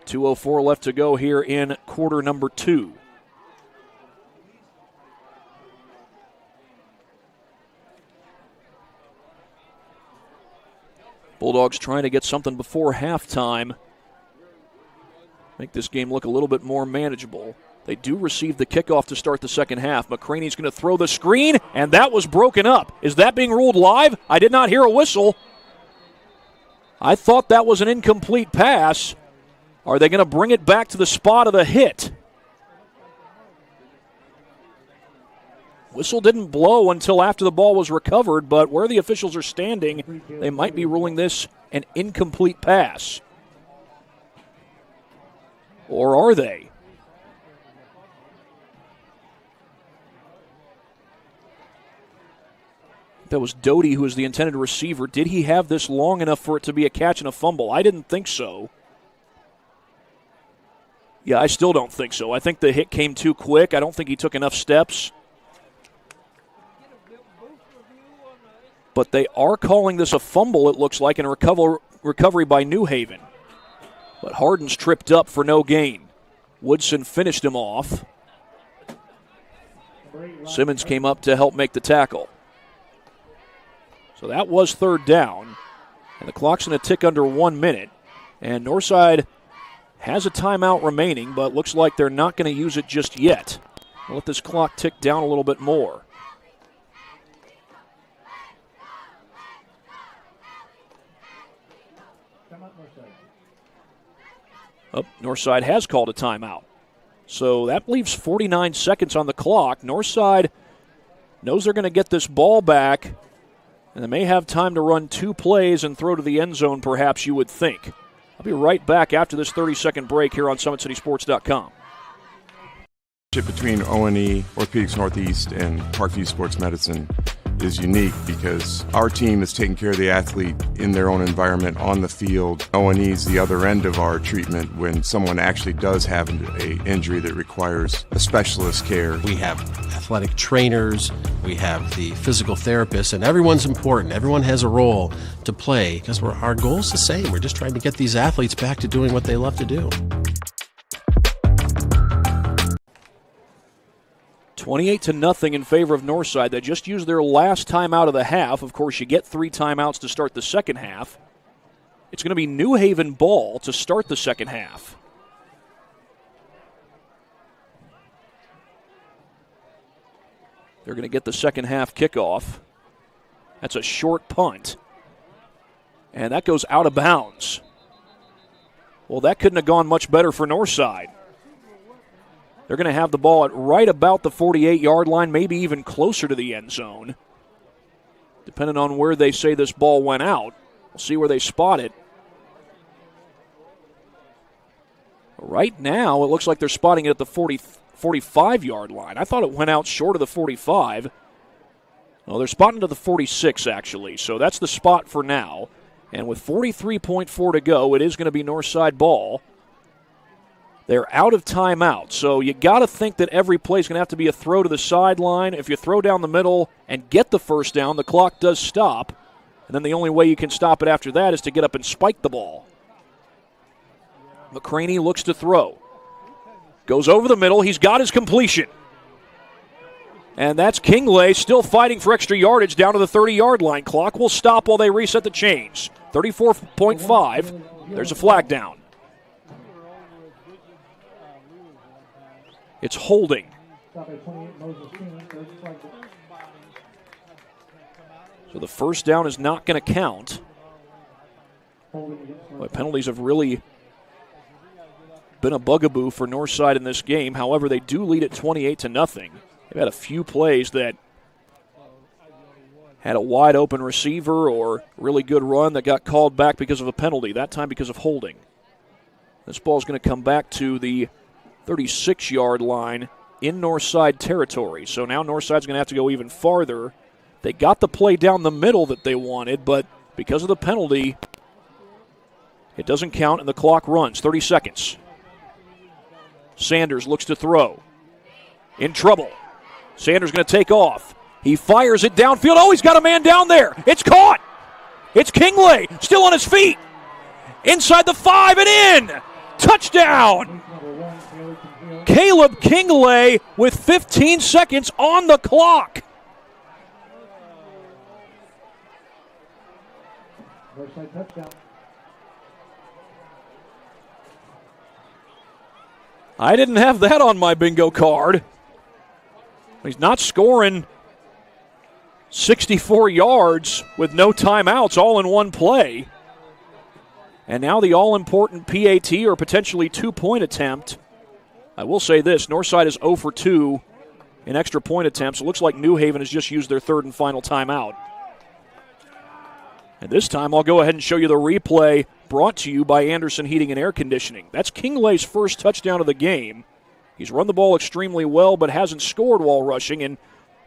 2:04 left to go here in quarter number 2. Bulldogs trying to get something before halftime. Make this game look a little bit more manageable. They do receive the kickoff to start the second half. McCraney's going to throw the screen, and that was broken up. Is that being ruled live? I did not hear a whistle. I thought that was an incomplete pass. Are they going to bring it back to the spot of the hit? Whistle didn't blow until after the ball was recovered, but where the officials are standing, they might be ruling this an incomplete pass. Or are they? That was Doty who was the intended receiver. Did he have this long enough for it to be a catch and a fumble? I didn't think so. Yeah, I still don't think so. I think the hit came too quick. I don't think he took enough steps. But they are calling this a fumble, it looks like, and a recovery by New Haven. But Harden's tripped up for no gain. Woodson finished him off. Simmons came up to help make the tackle. So that was third down, and the clock's going to tick under 1 minute. And Northside has a timeout remaining, but looks like they're not going to use it just yet. We'll let this clock tick down a little bit more. Northside has called a timeout. So that leaves 49 seconds on the clock. Northside knows they're going to get this ball back, and they may have time to run 2 plays and throw to the end zone, perhaps, you would think. I'll be right back after this 30-second break here on SummitCitySports.com. Between O&E, Orthopedics Northeast, and Parkview Sports Medicine is unique because our team is taking care of the athlete in their own environment on the field. O&E is the other end of our treatment when someone actually does have an injury that requires a specialist care. We have athletic trainers, we have the physical therapists, and everyone's important. Everyone has a role to play because our goal is the same. We're just trying to get these athletes back to doing what they love to do. 28-0 in favor of Northside. They just used their last timeout of the half. Of course, you get 3 timeouts to start the second half. It's going to be New Haven ball to start the second half. They're going to get the second half kickoff. That's a short punt. And that goes out of bounds. Well, that couldn't have gone much better for Northside. They're going to have the ball at right about the 48-yard line, maybe even closer to the end zone. Depending on where they say this ball went out. We'll see where they spot it. Right now, it looks like they're spotting it at the 45-yard line. I thought it went out short of the 45. Well, they're spotting to the 46, actually. So that's the spot for now. And with 43.4 to go, it is going to be Northside ball. They're out of timeout, so you got to think that every play is going to have to be a throw to the sideline. If you throw down the middle and get the first down, the clock does stop. And then the only way you can stop it after that is to get up and spike the ball. McCraney looks to throw. Goes over the middle. He's got his completion. And that's Kingley still fighting for extra yardage down to the 30-yard line. Clock will stop while they reset the chains. 34.5. There's a flag down. It's holding. So the first down is not going to count. But penalties have really been a bugaboo for Northside in this game. However, they do lead at 28-0. They've had a few plays that had a wide open receiver or really good run that got called back because of a penalty, that time because of holding. This ball's going to come back to the 36-yard line in Northside territory. So now Northside's going to have to go even farther. They got the play down the middle that they wanted, but because of the penalty, it doesn't count and the clock runs. 30 seconds. Sanders looks to throw. In trouble. Sanders going to take off. He fires it downfield. Oh, he's got a man down there. It's caught. It's Kingley still on his feet. Inside the 5 and in. Touchdown. Caleb Kingley with 15 seconds on the clock. I didn't have that on my bingo card. He's not scoring 64 yards with no timeouts all in one play. And now the all-important PAT or potentially two-point attempt. I will say this, Northside is 0 for 2 in extra point attempts. It looks like New Haven has just used their third and final timeout. And this time I'll go ahead and show you the replay brought to you by Anderson Heating and Air Conditioning. That's Kinglay's first touchdown of the game. He's run the ball extremely well but hasn't scored while rushing. And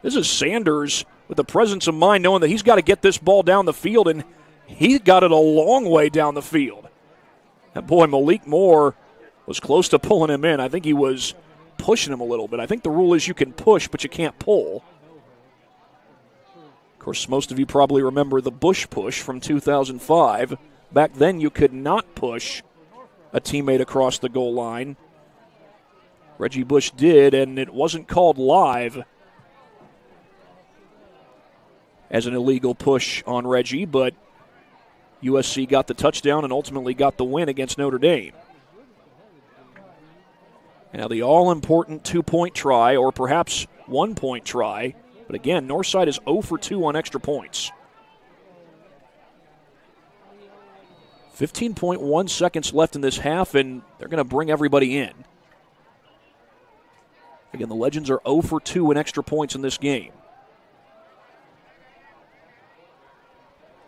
this is Sanders with the presence of mind knowing that he's got to get this ball down the field, and he got it a long way down the field. That boy Malik Moore was close to pulling him in. I think he was pushing him a little bit. I think the rule is you can push, but you can't pull. Of course, most of you probably remember the Bush push from 2005. Back then, you could not push a teammate across the goal line. Reggie Bush did, and it wasn't called live as an illegal push on Reggie, but USC got the touchdown and ultimately got the win against Notre Dame. Now the all-important two-point try, or perhaps one-point try. But again, Northside is 0 for 2 on extra points. 15.1 seconds left in this half, and they're going to bring everybody in. Again, the Legends are 0 for 2 in extra points in this game.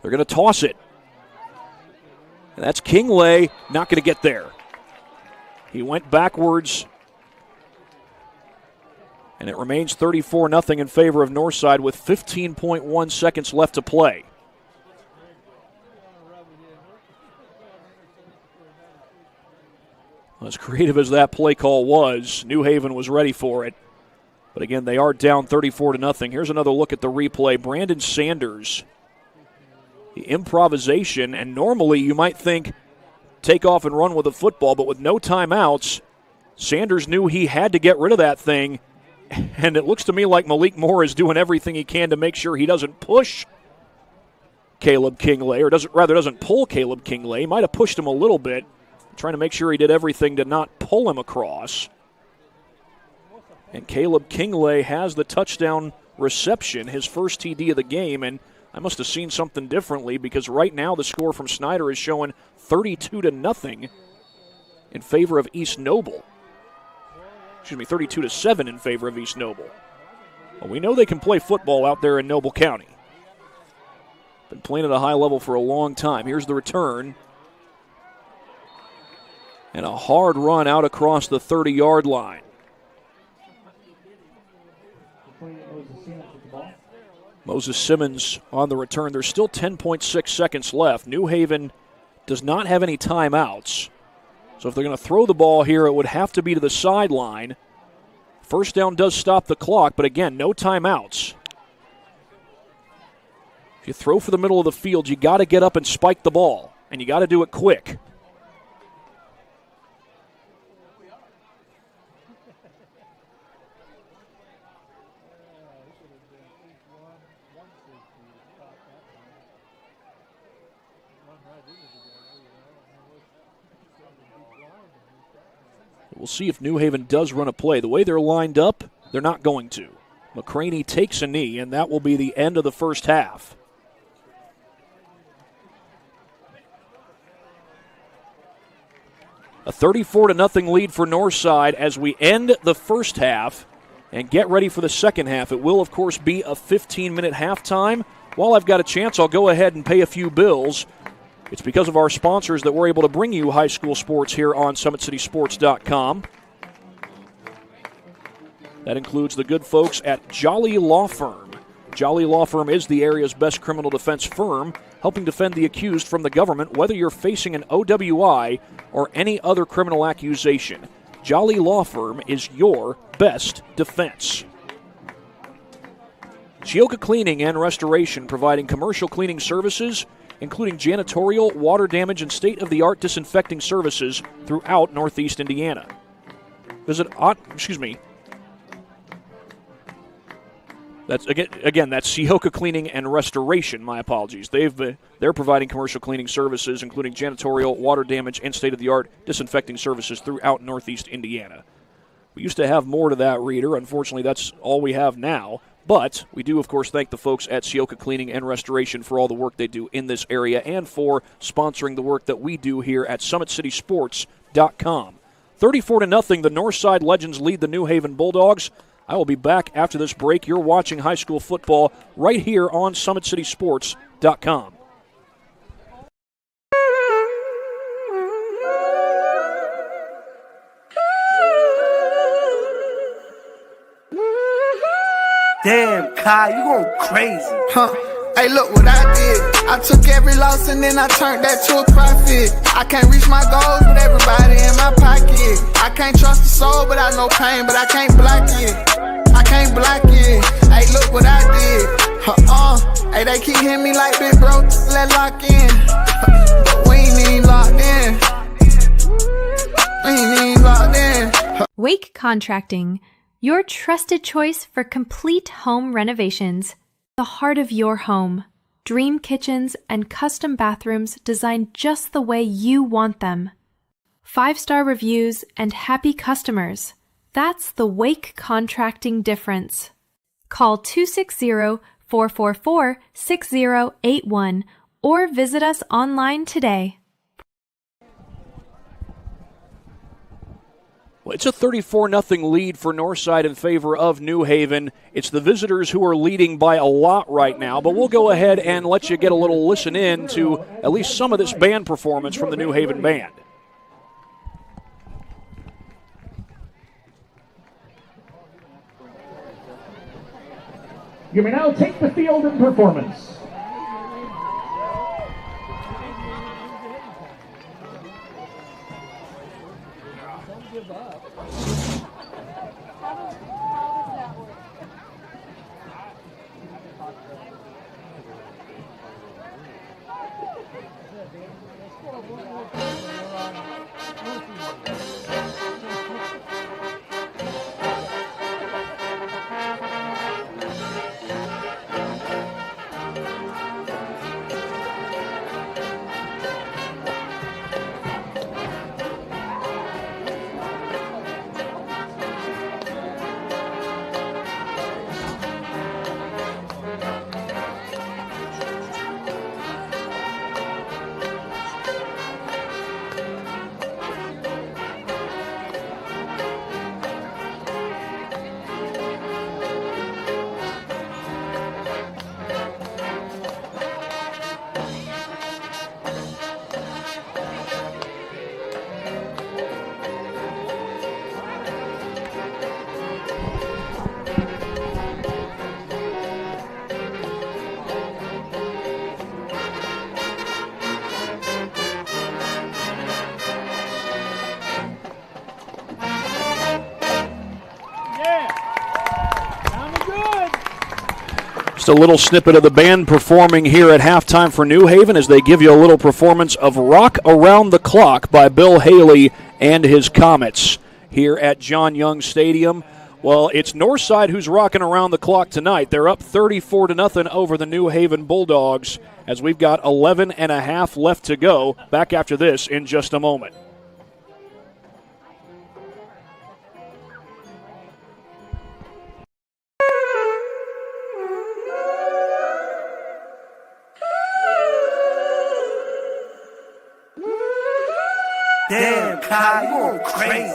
They're going to toss it. And that's Kingley, not going to get there. He went backwards. And it remains 34-0 in favor of Northside with 15.1 seconds left to play. As creative as that play call was, New Haven was ready for it. But again, they are down 34-0. Here's another look at the replay. Brandon Sanders, the improvisation, and normally you might think take off and run with the football, but with no timeouts, Sanders knew he had to get rid of that thing. And it looks to me like Malik Moore is doing everything he can to make sure he doesn't push Caleb Kingley, or doesn't pull Caleb Kingley. He might have pushed him a little bit, trying to make sure he did everything to not pull him across. And Caleb Kingley has the touchdown reception, his first TD of the game, and I must have seen something differently because right now the score from Snyder is showing 32-0 in favor of East Noble. 32-7 in favor of East Noble. Well, we know they can play football out there in Noble County. Been playing at a high level for a long time. Here's the return. And a hard run out across the 30-yard line. Moses Simmons on the return. There's still 10.6 seconds left. New Haven does not have any timeouts. So if they're going to throw the ball here, it would have to be to the sideline. First down does stop the clock, but again, no timeouts. If you throw for the middle of the field, you got to get up and spike the ball, and you got to do it quick. We'll see if New Haven does run a play. The way they're lined up, they're not going to. McCraney takes a knee, and that will be the end of the first half. A 34-0 lead for Northside as we end the first half and get ready for the second half. It will, of course, be a 15-minute halftime. While I've got a chance, I'll go ahead and pay a few bills. It's because of our sponsors that we're able to bring you high school sports here on SummitCitySports.com. That includes the good folks at Jolly Law Firm. Jolly Law Firm is the area's best criminal defense firm, helping defend the accused from the government, whether you're facing an OWI or any other criminal accusation. Jolly Law Firm is your best defense. Chioka Cleaning and Restoration, providing commercial cleaning services, including janitorial, water damage, and state-of-the-art disinfecting services throughout Northeast Indiana. Visit, that's Chioka Cleaning and Restoration. My apologies. They're providing commercial cleaning services, including janitorial, water damage, and state-of-the-art disinfecting services throughout Northeast Indiana. We used to have more to that, Reader. Unfortunately, that's all we have now. But we do, of course, thank the folks at Sioka Cleaning and Restoration for all the work they do in this area and for sponsoring the work that we do here at SummitCitySports.com. 34-0, the Northside Legends lead the New Haven Bulldogs. I will be back after this break. You're watching high school football right here on SummitCitySports.com. Damn, Kai, you going crazy. Hey, look what I did. I took every loss and then I turned that to a profit. I can't reach my goals with everybody in my pocket. I can't trust the soul, but I know pain, but I can't block it. I can't block it. Hey, look what I did. Hey, they keep hitting me like big bro, let lock in. But we ain't even locked in. We ain't even locked in. Wake Contracting, your trusted choice for complete home renovations. The heart of your home. Dream kitchens and custom bathrooms designed just the way you want them. 5-star reviews and happy customers. That's the Wake Contracting difference. Call 260-444-6081 or visit us online today. Well, it's a 34-0 lead for Northside in favor of New Haven. It's the visitors who are leading by a lot right now, but we'll go ahead and let you get a little listen in to at least some of this band performance from the New Haven band. You may now take the field in performance. Just a little snippet of the band performing here at halftime for New Haven as they give you a little performance of Rock Around the Clock by Bill Haley and his Comets here at John Young Stadium. Well, it's Northside who's rocking around the clock tonight. They're up 34-0 over the New Haven Bulldogs as we've got 11.5 left to go. Back after this in just a moment. Damn, Kai, you going crazy.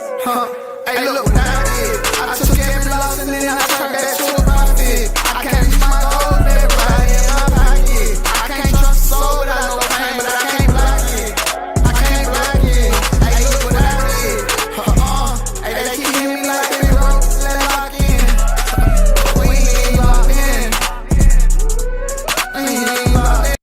Hey, look what I did. I took every loss and then I turned that to a profit. I can't reach my goals, everybody in my pocket. I can't trust the soul, but I know pain, but I can't block it. I can't block it. Hey, look what I did. Hey, they keep hitting me like big bro, let lock in. But we ain't even locked in. We ain't even locked in.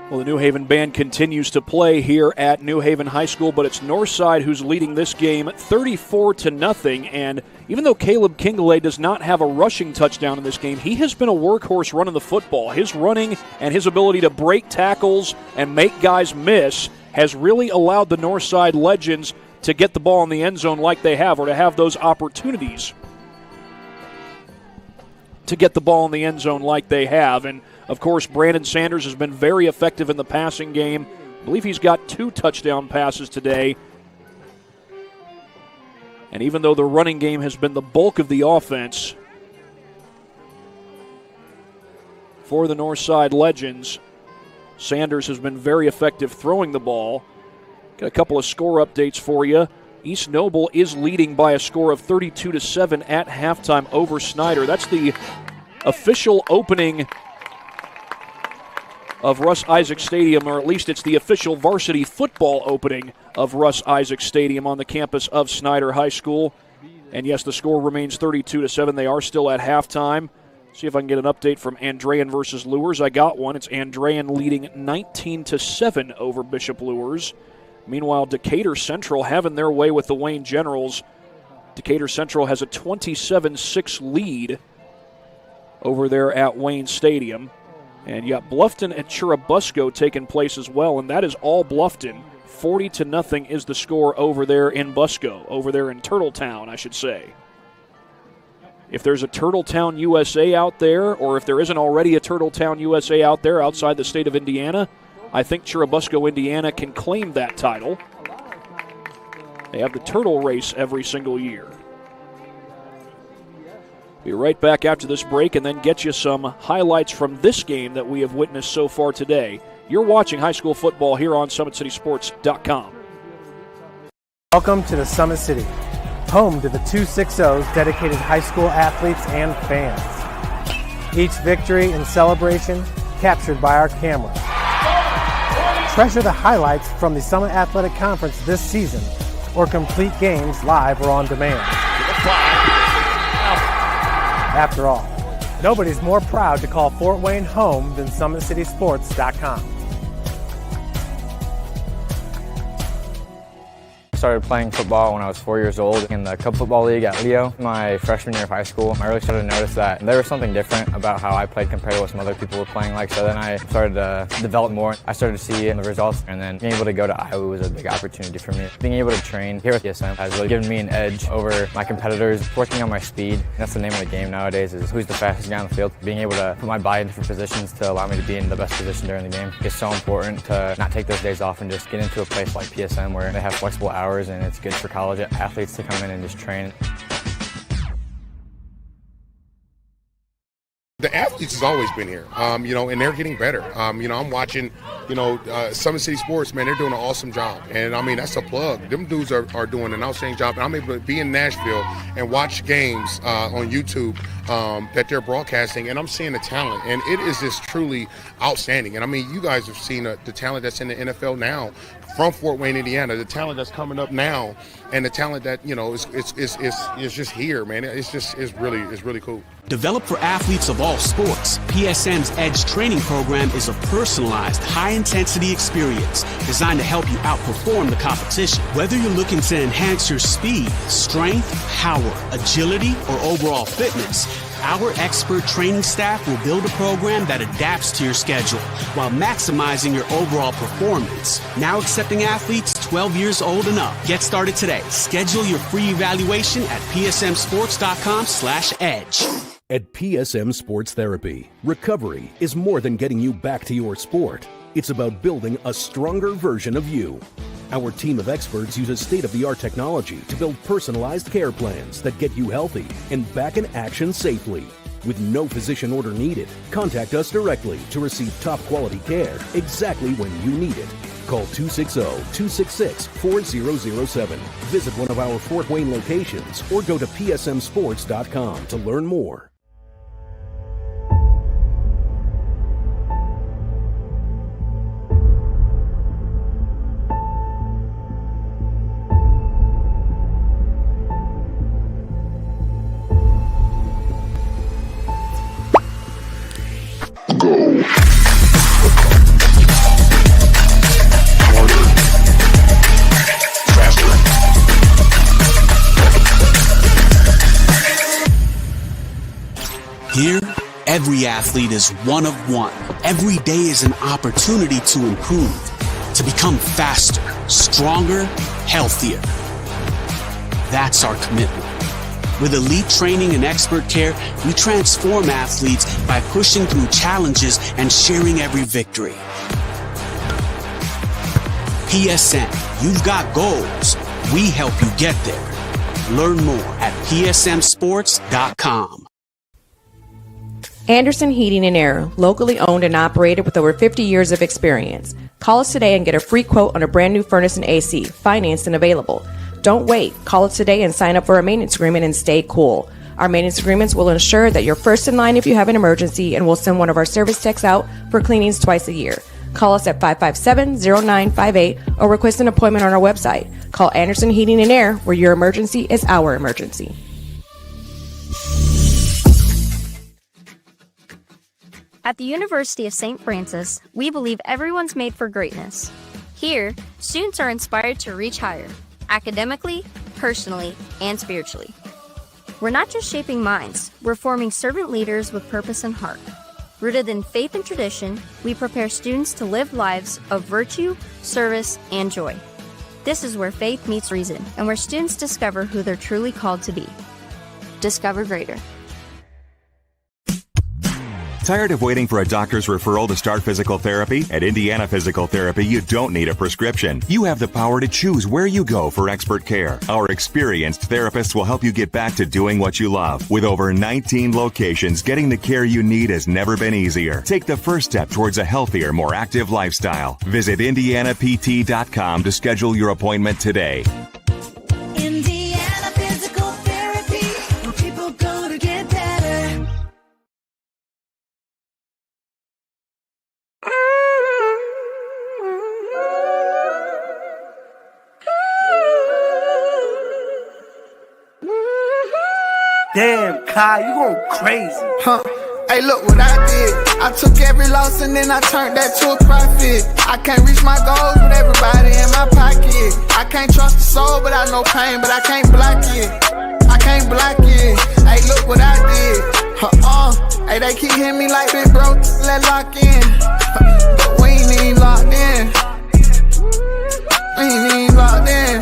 Well, the New Haven band continues to play here at New Haven High School, but it's Northside who's leading this game 34-0. And even though Caleb Kingley does not have a rushing touchdown in this game, he has been a workhorse running the football. His running and his ability to break tackles and make guys miss has really allowed the Northside Legends to get the ball in the end zone like they have, or to have those opportunities to get the ball in the end zone like they have. And of course, Brandon Sanders has been very effective in the passing game. I believe he's got 2 touchdown passes today. And even though the running game has been the bulk of the offense for the Northside Legends, Sanders has been very effective throwing the ball. Got a couple of score updates for you. East Noble is leading by a score of 32-7 at halftime over Snyder. That's the official opening of Russ Isaacs Stadium, or at least it's the official varsity football opening of Russ Isaacs Stadium on the campus of Snyder High School. And yes, the score remains 32-7. They are still at halftime. See if I can get an update from Andrean versus Lures. I got one. It's Andrean leading 19-7 over Bishop Lures. Meanwhile, Decatur Central having their way with the Wayne Generals. Decatur Central has a 27-6 lead over there at Wayne Stadium. And you got Bluffton and Churubusco taking place as well, and that is all Bluffton. 40-0 is the score over there in Busco, over there in Turtletown, I should say. If there's a Turtletown USA out there, or if there isn't already a Turtletown USA out there outside the state of Indiana, I think Churubusco, Indiana can claim that title. They have the turtle race every single year. Be right back after this break and then get you some highlights from this game that we have witnessed so far today. You're watching high school football here on SummitCitySports.com. Welcome to the Summit City, home to the 260's dedicated high school athletes and fans. Each victory and celebration captured by our cameras. Treasure the highlights from the Summit Athletic Conference this season, or complete games live or on demand. After all, nobody's more proud to call Fort Wayne home than SummitCitySports.com. I started playing football when I was 4 years old in the Cub Football League at Leo. My freshman year of high school, I really started to notice that there was something different about how I played compared to what some other people were playing like. So then I started to develop more. I started to see the results, and then being able to go to Iowa was a big opportunity for me. Being able to train here with PSM has really given me an edge over my competitors. Working on my speed, that's the name of the game nowadays, is who's the fastest guy on the field. Being able to put my body in different positions to allow me to be in the best position during the game is so important, to not take those days off and just get into a place like PSM where they have flexible hours and it's good for college athletes to come in and just train. The athletes has always been here, and they're getting better. I'm watching, Summit City Sports, man, they're doing an awesome job. And, that's a plug. Them dudes are doing an outstanding job. And I'm able to be in Nashville and watch games on YouTube that they're broadcasting, and I'm seeing the talent. And it is just truly outstanding. And, you guys have seen the talent that's in the NFL now from Fort Wayne, Indiana, the talent that's coming up now, and the talent that, is just here, man. It's really cool. Developed for athletes of all sports, PSM's Edge training program is a personalized, high-intensity experience designed to help you outperform the competition. Whether you're looking to enhance your speed, strength, power, agility, or overall fitness, our expert training staff will build a program that adapts to your schedule while maximizing your overall performance. Now accepting athletes 12 years old and up. Get started today. Schedule your free evaluation at psmsports.com/edge. At PSM Sports Therapy, recovery is more than getting you back to your sport. It's about building a stronger version of you. Our team of experts uses state-of-the-art technology to build personalized care plans that get you healthy and back in action safely. With no physician order needed, contact us directly to receive top-quality care exactly when you need it. Call 260-266-4007. Visit one of our Fort Wayne locations or go to psmsports.com to learn more. Here, every athlete is one of one. Every day is an opportunity to improve, to become faster, stronger, healthier. That's our commitment. With elite training and expert care, we transform athletes by pushing through challenges and sharing every victory. PSN, you've got goals. We help you get there. Learn more at psmsports.com. Anderson Heating and Air, locally owned and operated with over 50 years of experience. Call us today and get a free quote on a brand new furnace and AC, financed and available. Don't wait. Call us today and sign up for a maintenance agreement and stay cool. Our maintenance agreements will ensure that you're first in line if you have an emergency, and we'll send one of our service techs out for cleanings twice a year. Call us at 557-0958 or request an appointment on our website. Call Anderson Heating and Air, where your emergency is our emergency. At the University of St. Francis, we believe everyone's made for greatness. Here, students are inspired to reach higher, academically, personally, and spiritually. We're not just shaping minds, we're forming servant leaders with purpose and heart. Rooted in faith and tradition, we prepare students to live lives of virtue, service, and joy. This is where faith meets reason, and where students discover who they're truly called to be. Discover greater. Tired of waiting for a doctor's referral to start physical therapy? At Indiana Physical Therapy, you don't need a prescription. You have the power to choose where you go for expert care. Our experienced therapists will help you get back to doing what you love. With over 19 locations, getting the care you need has never been easier. Take the first step towards a healthier, more active lifestyle. Visit IndianaPT.com to schedule your appointment today. Indiana Physical Therapy, where people go to get better. Damn, Kai, you going crazy. Huh. Hey, look what I did. I took every loss and then I turned that to a profit. I can't reach my goals with everybody in my pocket. I can't trust the soul, but I know pain, but I can't block it. I can't block it. Hey, look what I did. Hey, they keep hitting me like big bro, let's lock in. But we ain't even locked in. We ain't even locked in.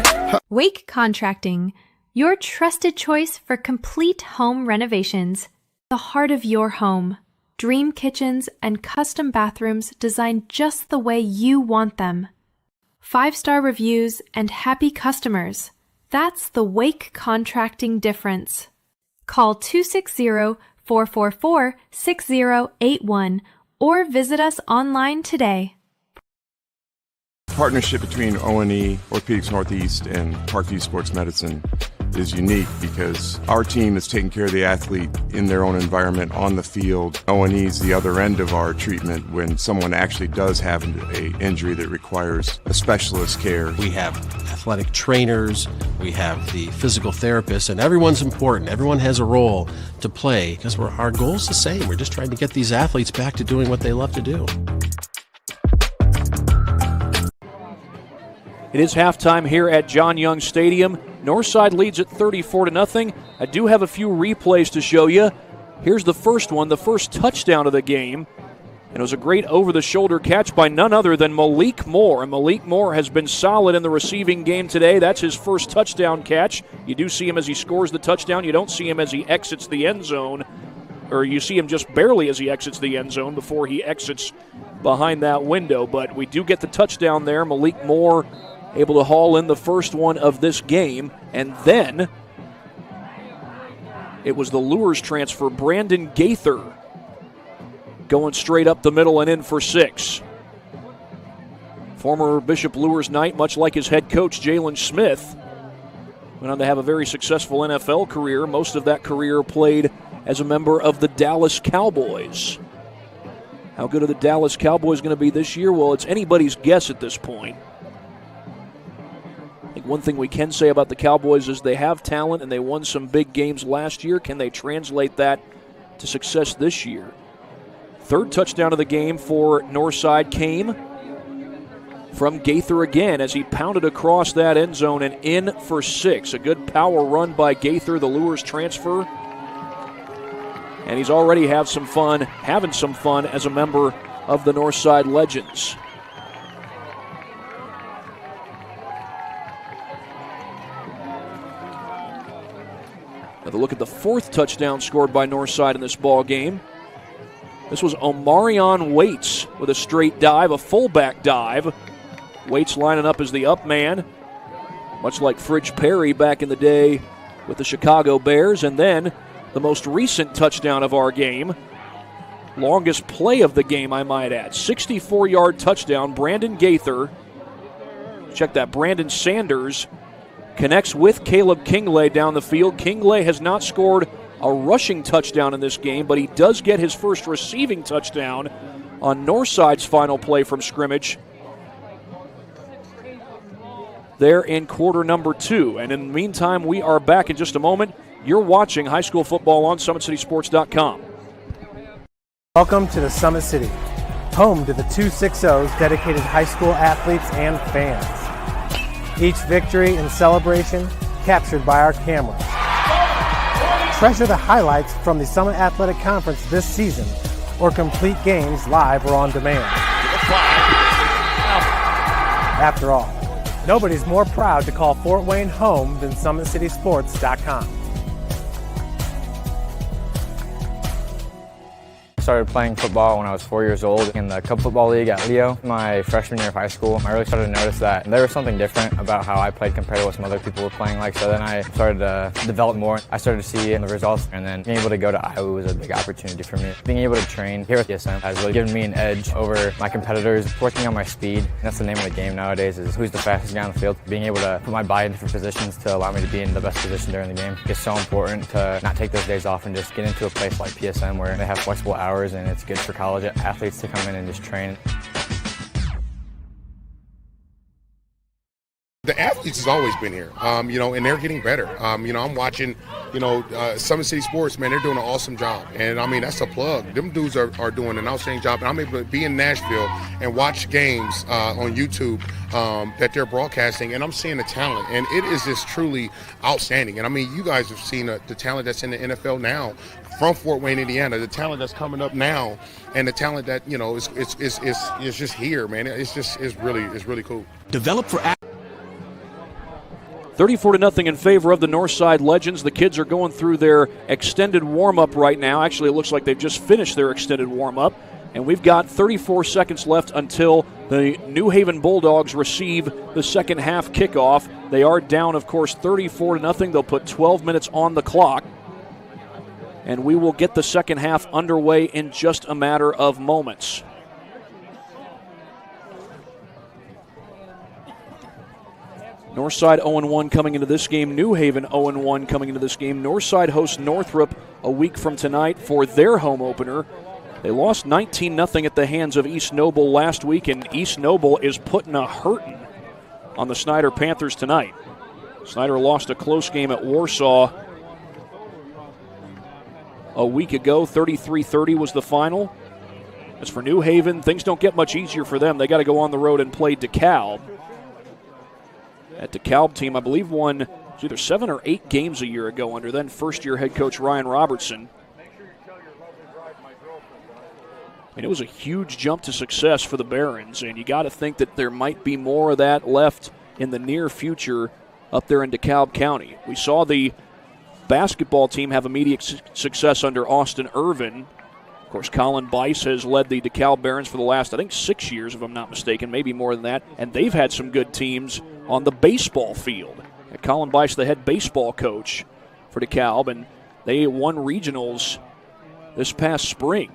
Wake Contracting, your trusted choice for complete home renovations. The heart of your home. Dream kitchens and custom bathrooms designed just the way you want them. 5-star reviews and happy customers. That's the Wake Contracting difference. Call 260-444-6081 or visit us online today. Partnership between O&E, Orthopedics Northeast, and Parkview Sports Medicine is unique because our team is taking care of the athlete in their own environment on the field. O&E is the other end of our treatment when someone actually does have an injury that requires a specialist care. We have athletic trainers, we have the physical therapists, and everyone's important. Everyone has a role to play because our goal's the same. We're just trying to get these athletes back to doing what they love to do. It is halftime here at John Young Stadium. Northside leads at 34-0. I do have a few replays to show you. Here's the first one, the first touchdown of the game. And it was a great over-the-shoulder catch by none other than Malik Moore. And Malik Moore has been solid in the receiving game today. That's his first touchdown catch. You do see him as he scores the touchdown. You don't see him as he exits the end zone. Or you see him just barely as he exits the end zone before he exits behind that window. But we do get the touchdown there. Malik Moore able to haul in the first one of this game. And then it was the Lures transfer, Brandon Gaither, going straight up the middle and in for 6. Former Bishop Lures Knight, much like his head coach, Jalen Smith, went on to have a very successful NFL career. Most of that career played as a member of the Dallas Cowboys. How good are the Dallas Cowboys going to be this year? Well, it's anybody's guess at this point. I think one thing we can say about the Cowboys is they have talent and they won some big games last year. Can they translate that to success this year? Third touchdown of the game for Northside came from Gaither again as he pounded across that end zone and in for 6. A good power run by Gaither, the Lures transfer. And he's already having some fun as a member of the Northside Legends. Another look at the fourth touchdown scored by Northside in this ball game. This was Omarion Waits with a straight dive, a fullback dive. Waits lining up as the up man, much like Fridge Perry back in the day with the Chicago Bears. And then the most recent touchdown of our game, longest play of the game, I might add, 64-yard touchdown. Brandon Gaither, check that, Brandon Sanders connects with Caleb Kingley down the field. Kingley has not scored a rushing touchdown in this game, but he does get his first receiving touchdown on Northside's final play from scrimmage there in quarter number 2. And in the meantime, we are back in just a moment. You're watching high school football on SummitCitySports.com. Welcome to the Summit City, home to the 260s dedicated high school athletes and fans. Each victory and celebration captured by our cameras. Treasure the highlights from the Summit Athletic Conference this season, or complete games live or on demand. After all, nobody's more proud to call Fort Wayne home than SummitCitySports.com. I started playing football when I was 4 years old in the Cub Football League at Leo. My freshman year of high school, I really started to notice that there was something different about how I played compared to what some other people were playing like. So then I started to develop more. I started to see the results, and then being able to go to Iowa was a big opportunity for me. Being able to train here at PSM has really given me an edge over my competitors. Working on my speed, and that's the name of the game nowadays, is who's the fastest guy on the field. Being able to put my body in different positions to allow me to be in the best position during the game is so important to not take those days off and just get into a place like PSM where they have flexible hours, and it's good for college athletes to come in and just train. The athletes has always been here, and they're getting better. I'm watching, Summit City Sports, man, they're doing an awesome job. And, that's a plug. Them dudes are doing an outstanding job. And I'm able to be in Nashville and watch games on YouTube that they're broadcasting, and I'm seeing the talent. And it is just truly outstanding. And, you guys have seen the talent that's in the NFL now from Fort Wayne, Indiana, the talent that's coming up now, and the talent that, is just here, man. It's really cool. Develop for 34-0 in favor of the Northside Legends. The kids are going through their extended warm-up right now. Actually, it looks like they've just finished their extended warm-up. And we've got 34 seconds left until the New Haven Bulldogs receive the second half kickoff. They are down, of course, 34-0. They'll put 12 minutes on the clock. And we will get the second half underway in just a matter of moments. Northside 0-1 coming into this game. New Haven 0-1 coming into this game. Northside hosts Northrop a week from tonight for their home opener. They lost 19-0 at the hands of East Noble last week, and East Noble is putting a hurting on the Snyder Panthers tonight. Snyder lost a close game at Warsaw a week ago. 33-30 was the final. As for New Haven, things don't get much easier for them. They got to go on the road and play DeKalb. That DeKalb team, I believe, won either 7 or 8 games a year ago under then first-year head coach Ryan Robertson. It was a huge jump to success for the Barons, and you got to think that there might be more of that left in the near future up there in DeKalb County. We saw the basketball team have immediate success under Austin Irvin. Of course, Colin Bice has led the DeKalb Barons for the last, 6 years, if I'm not mistaken, maybe more than that, and they've had some good teams on the baseball field. Colin Bice, the head baseball coach for DeKalb, and they won regionals this past spring.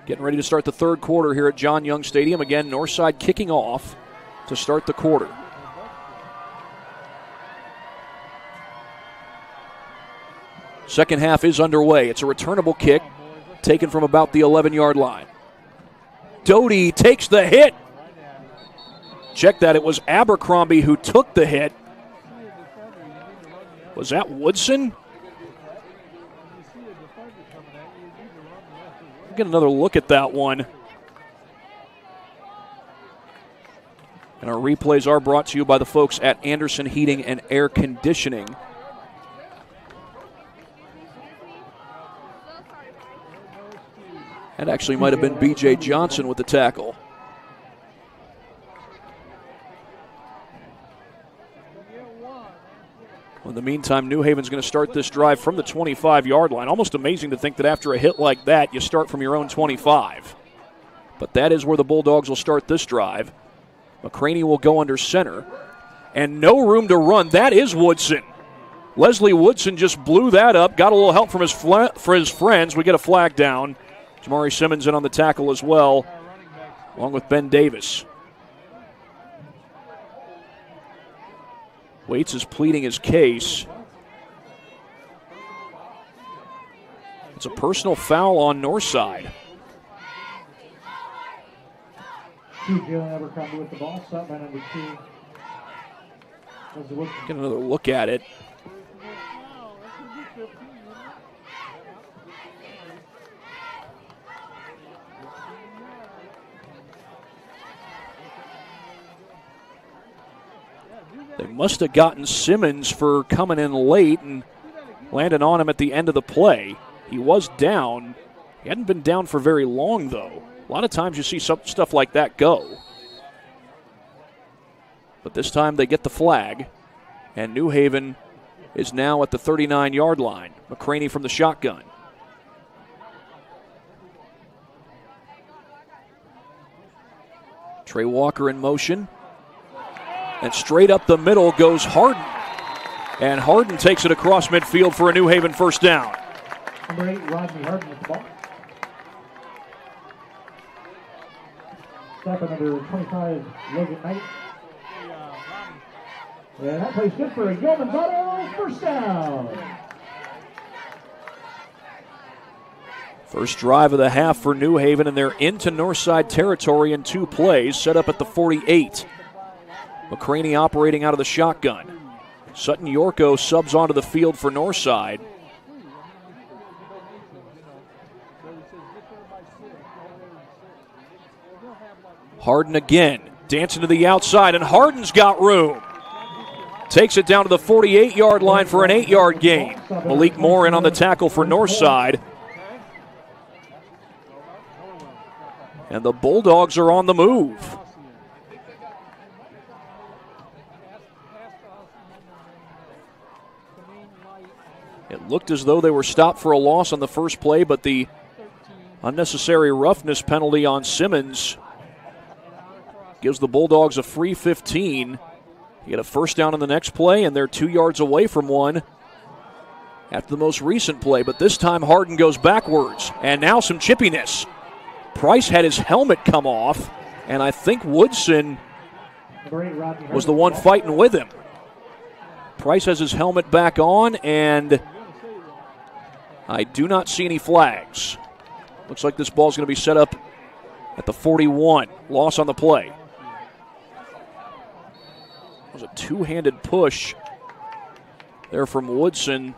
Getting ready to start the third quarter here at John Young Stadium. Again, Northside kicking off to start the quarter. Second half is underway. It's a returnable kick taken from about the 11-yard line. Doty takes the hit. Check that. It was Abercrombie who took the hit. Was that Woodson? Get another look at that one. And our replays are brought to you by the folks at Anderson Heating and Air Conditioning. That actually might have been B.J. Johnson with the tackle. Well, in the meantime, New Haven's going to start this drive from the 25-yard line. Almost amazing to think that after a hit like that, you start from your own 25. But that is where the Bulldogs will start this drive. McCraney will go under center. and no room to run. That is Woodson. Leslie Woodson just blew that up, got a little help from his friends. We get a flag down. Jamari Simmons in on the tackle as well, along with Ben Davis. Waits is pleading his case. It's a personal foul on Northside. Jalen Abercrombie with the ball, stop by number 2. Get another look at it. They must have gotten Simmons for coming in late and landing on him at the end of the play. He was down. He hadn't been down for very long, though. A lot of times you see stuff like that go. But this time they get the flag, and New Haven is now at the 39-yard line. McCraney from the shotgun. Trey Walker in motion. And straight up the middle goes Harden. And Harden takes it across midfield for a New Haven first down. Number 8, Rodney Harden with the ball. Stop at number 25, Logan Knight. And that plays good for a Yeoman's Auto first down. First drive of the half for New Haven, and they're into Northside territory in 2 plays, set up at the 48. McCraney operating out of the shotgun. Sutton Yorko subs onto the field for Northside. Harden again, dancing to the outside, and Harden's got room. Takes it down to the 48-yard line for an 8-yard gain. Malik Moore in on the tackle for Northside. And the Bulldogs are on the move. It looked as though they were stopped for a loss on the first play, but the unnecessary roughness penalty on Simmons gives the Bulldogs a free 15. You get a first down on the next play, and they're 2 yards away from one after the most recent play. But this time Harden goes backwards, and now some chippiness. Price had his helmet come off, and I think Woodson was the one fighting with him. Price has his helmet back on, and I do not see any flags. Looks like this ball's going to be set up at the 41. Loss on the play. It was a two-handed push there from Woodson.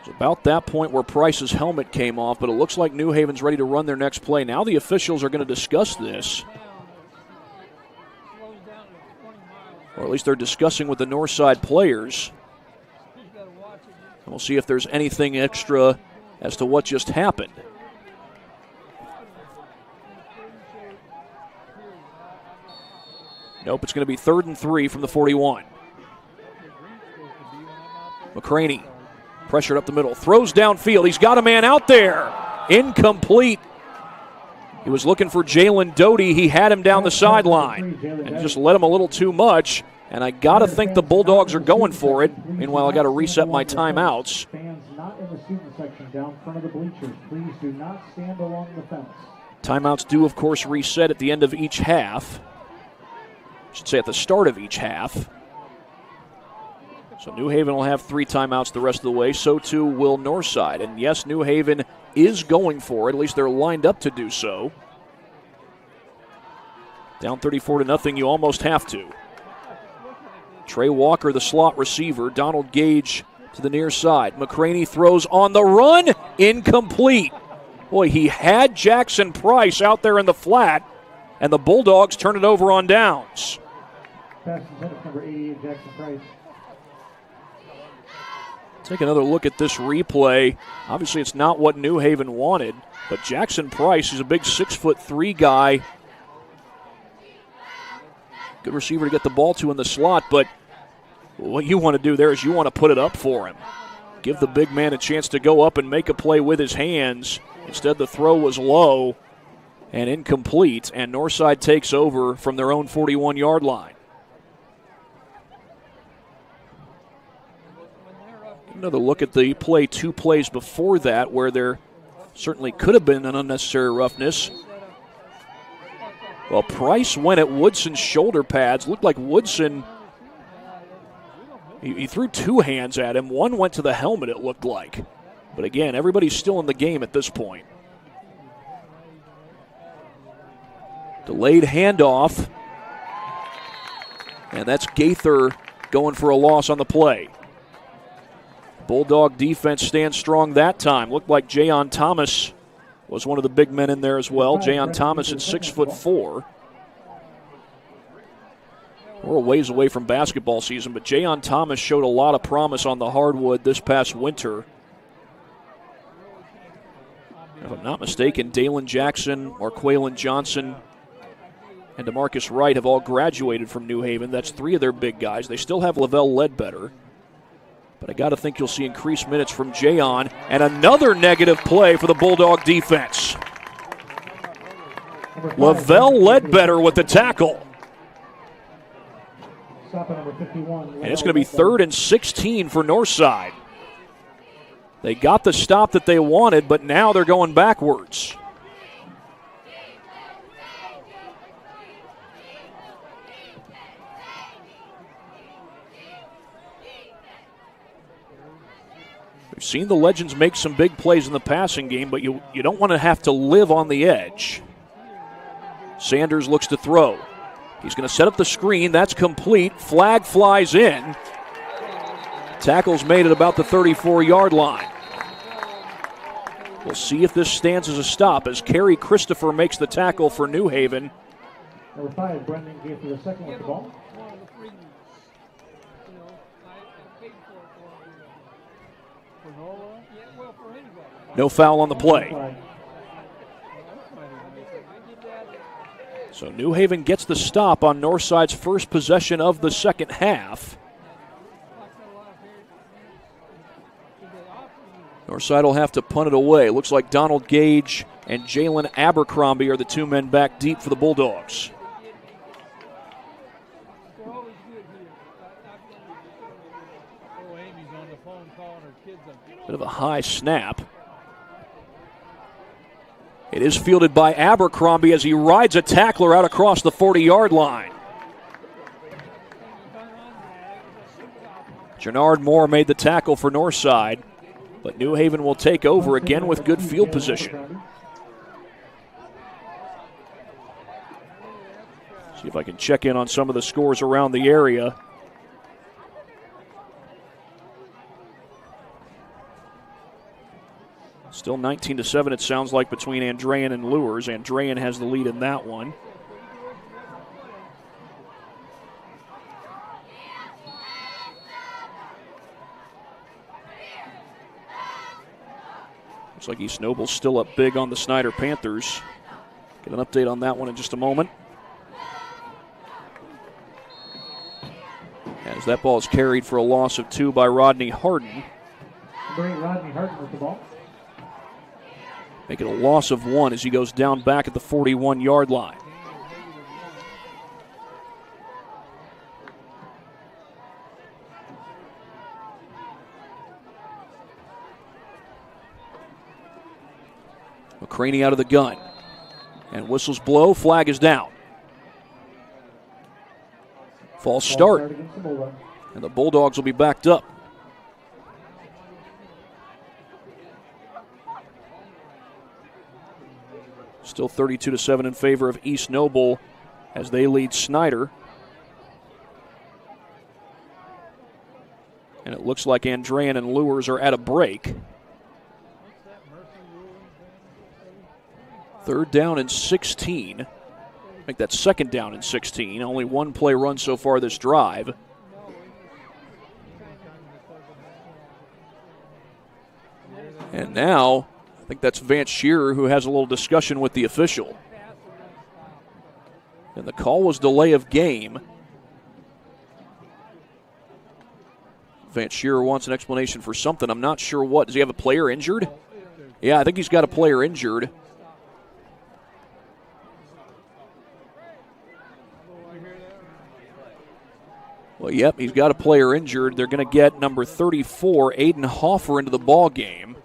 It was about that point where Price's helmet came off, but it looks like New Haven's ready to run their next play. Now the officials are going to discuss this. Or at least they're discussing with the Northside players. And we'll see if there's anything extra as to what just happened. Nope, it's going to be 3rd and 3 from the 41. McCraney, pressured up the middle, throws downfield. He's got a man out there. Incomplete. He was looking for Jalen Doty. He had him down the sideline and just let him a little too much. And I got to think the Bulldogs are going for it. Meanwhile, I got to reset my timeouts. Fans not in the student section down front of the bleachers, please do not stand along the fence. Timeouts do, of course, reset at the end of each half. I should say at the start of each half. So New Haven will have 3 timeouts the rest of the way. So too will Northside. And yes, New Haven is going for it. At least they're lined up to do so. Down 34-0, you almost have to. Trey Walker, the slot receiver. Donald Gage to the near side. McCraney throws on the run. Incomplete. Boy, he had Jackson Price out there in the flat, and the Bulldogs turn it over on downs. Pass intended number 88, Jackson Price. Take another look at this replay. Obviously, it's not what New Haven wanted, but Jackson Price is a big 6'3" guy. Good receiver to get the ball to in the slot, but what you want to do there is you want to put it up for him. Give the big man a chance to go up and make a play with his hands. Instead, the throw was low. And incomplete, and Northside takes over from their own 41-yard line. Another look at the play 2 plays before that, where there certainly could have been an unnecessary roughness. Well, Price went at Woodson's shoulder pads. Looked like Woodson, he threw 2 hands at him. One went to the helmet, it looked like. But again, everybody's still in the game at this point. Delayed handoff. And that's Gaither going for a loss on the play. Bulldog defense stands strong that time. Looked like Jayon Thomas was one of the big men in there as well. Jayon Thomas at 6'4". We're a ways away from basketball season, but Jayon Thomas showed a lot of promise on the hardwood this past winter. If I'm not mistaken, Dalen Jackson, Marqualan Johnson, and DeMarcus Wright have all graduated from New Haven. That's 3 of their big guys. They still have Lavelle Ledbetter. But I got to think you'll see increased minutes from Jayon. And another negative play for the Bulldog defense. Lavelle Ledbetter with the tackle. And it's going to be 3rd and 16 for Northside. They got the stop that they wanted, but now they're going backwards. We've seen the Legends make some big plays in the passing game, but you don't want to have to live on the edge. Sanders looks to throw. He's going to set up the screen. That's complete. Flag flies in. Tackle's made at about the 34-yard line. We'll see if this stands as a stop as Kerry Christopher makes the tackle for New Haven. Number 5, Brendan Gaither, the second with the ball. No foul on the play. So New Haven gets the stop on Northside's first possession of the second half. Northside will have to punt it away. Looks like Donald Gage and Jalen Abercrombie are the 2 men back deep for the Bulldogs. Bit of a high snap. It is fielded by Abercrombie as he rides a tackler out across the 40-yard line. Jernard Moore made the tackle for Northside, but New Haven will take over again with good field position. See if I can check in on some of the scores around the area. Still 19-7, it sounds like, between Andrean and Lures. Andrean has the lead in that one. Looks like East Noble's still up big on the Snyder Panthers. Get an update on that one in just a moment. As that ball is carried for a loss of 2 by Rodney Harden. Rodney Harden with the ball. Make it a loss of 1 as he goes down back at the 41-yard line. McCraney out of the gun. And whistles blow, flag is down. False start. And the Bulldogs will be backed up. Still 32-7 in favor of East Noble as they lead Snyder. And it looks like Andrean and Lures are at a break. 3rd down and 16. Make that 2nd down and 16. Only 1 play run so far this drive. And now, I think that's Vance Shearer who has a little discussion with the official. And the call was delay of game. Vance Shearer wants an explanation for something. I'm not sure what. Does he have a player injured? Yeah, I think he's got a player injured. Well, yep, he's got a player injured. They're going to get number 34, Aiden Hoffer, into the ball game.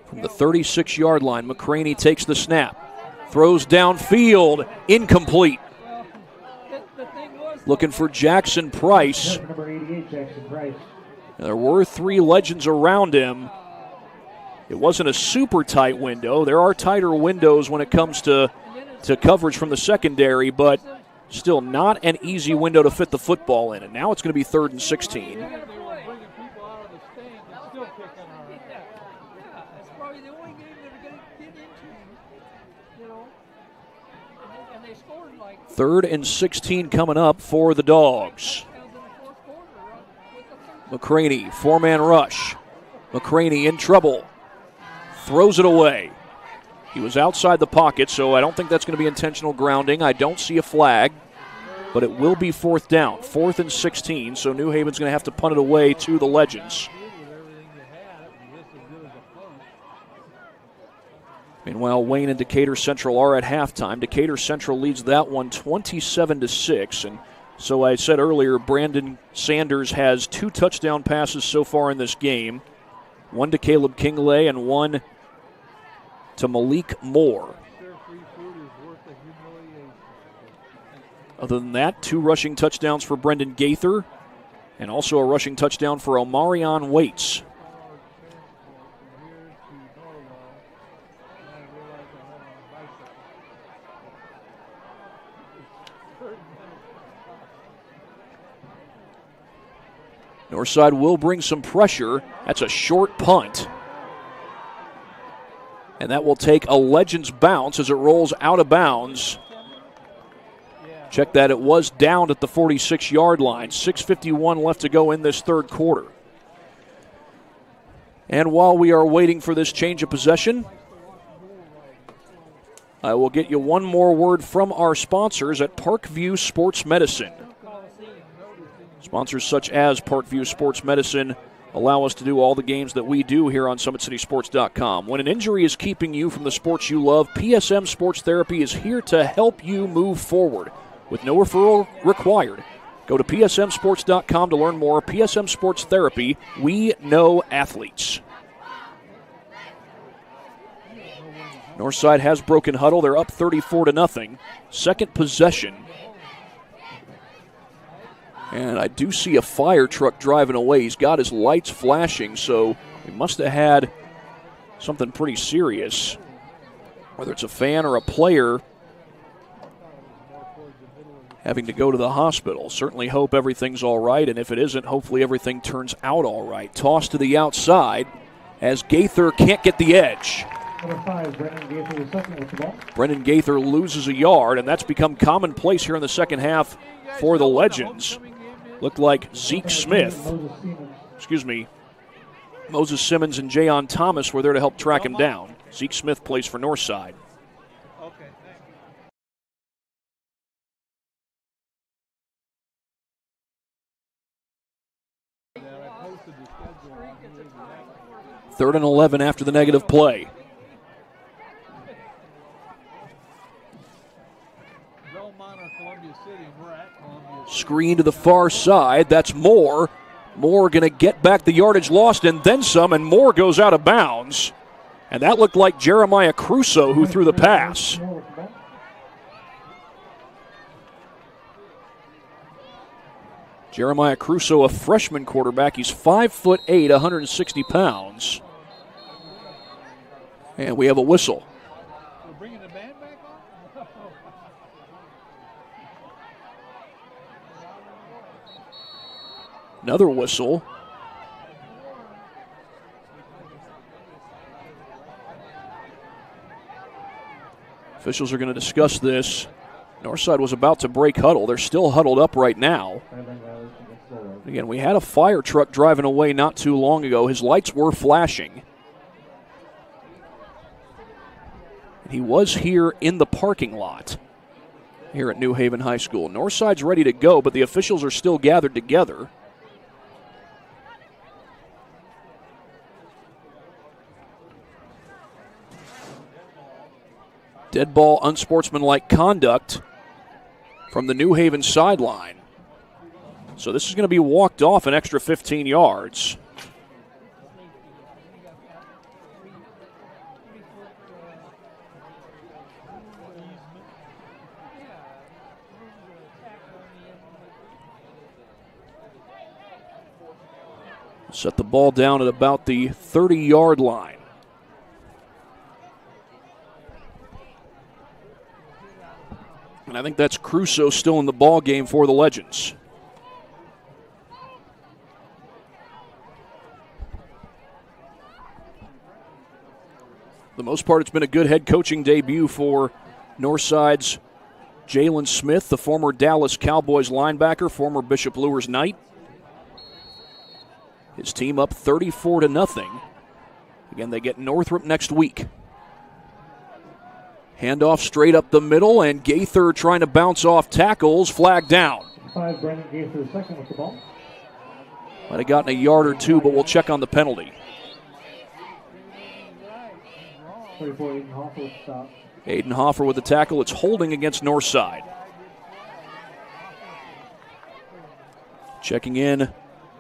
From the 36-yard line, McCraney takes the snap. Throws downfield, incomplete. Looking for Jackson Price. Number 88, Jackson Price. There were 3 legends around him. It wasn't a super tight window. There are tighter windows when it comes to coverage from the secondary, but still not an easy window to fit the football in. And now it's going to be 3rd and 16. Third and 16 coming up for the Dogs. McCraney, 4-man rush. McCraney in trouble. Throws it away. He was outside the pocket, so I don't think that's going to be intentional grounding. I don't see a flag, but it will be 4th down. 4th and 16, so New Haven's going to have to punt it away to the Legends. Meanwhile, Wayne and Decatur Central are at halftime. Decatur Central leads that one 27-6. And so I said earlier, Brandon Sanders has 2 touchdown passes so far in this game. 1 to Caleb Kingley and 1 to Malik Moore. Other than that, 2 rushing touchdowns for Brendan Gaither and also a rushing touchdown for Omarion Waits. Northside will bring some pressure. That's a short punt. And that will take a Legends bounce as it rolls out of bounds. Check that, it was down at the 46-yard line. 6:51 left to go in this 3rd quarter. And while we are waiting for this change of possession, I will get you one more word from our sponsors at Parkview Sports Medicine. Sponsors such as Parkview Sports Medicine allow us to do all the games that we do here on SummitCitySports.com. When an injury is keeping you from the sports you love, PSM Sports Therapy is here to help you move forward. With no referral required, go to PSMSports.com to learn more. PSM Sports Therapy, we know athletes. Northside has broken huddle. They're up 34-0. 2nd possession. And I do see a fire truck driving away. He's got his lights flashing, so he must have had something pretty serious. Whether it's a fan or a player having to go to the hospital. Certainly hope everything's all right, and if it isn't, hopefully everything turns out all right. Toss to the outside as Gaither can't get the edge. Number 5, Brendan Gaither, the second with the ball. Brendan Gaither loses a yard, and that's become commonplace here in the second half for the Legends. Looked like Zeke Smith, Moses Simmons and Jayon Thomas were there to help track him down. Zeke Smith plays for Northside. Third and 11 after the negative play. Screen to the far side. That's Moore. Moore going to get back the yardage lost and then some, and Moore goes out of bounds. And that looked like Jeremiah Crusoe who threw the pass. Jeremiah Crusoe, a freshman quarterback. He's 5'8", 160 pounds. And we have a whistle. Another whistle. Officials are going to discuss this. Northside was about to break huddle. They're still huddled up right now. Again, we had a fire truck driving away not too long ago. His lights were flashing. He was here in the parking lot. here at New Haven High School. Northside's ready to go, but the officials are still gathered together. Dead ball, unsportsmanlike conduct from the New Haven sideline. So this is going to be walked off an extra 15 yards. Set the ball down at about the 30-yard line. And I think that's Crusoe still in the ball game for the Legends. For the most part, it's been a good head coaching debut for Northside's Jalen Smith, the former Dallas Cowboys linebacker, former Bishop Luers Knight. His team up 34-0. Again, they get Northrop next week. Handoff straight up the middle, and Gaither trying to bounce off tackles, flag down. 5, Brandon Gaither, second with the ball. Might have gotten a yard or two, but we'll check on the penalty. 34, Aiden Hoffer with the stop. Aiden Hoffer with the tackle. It's holding against Northside. Checking in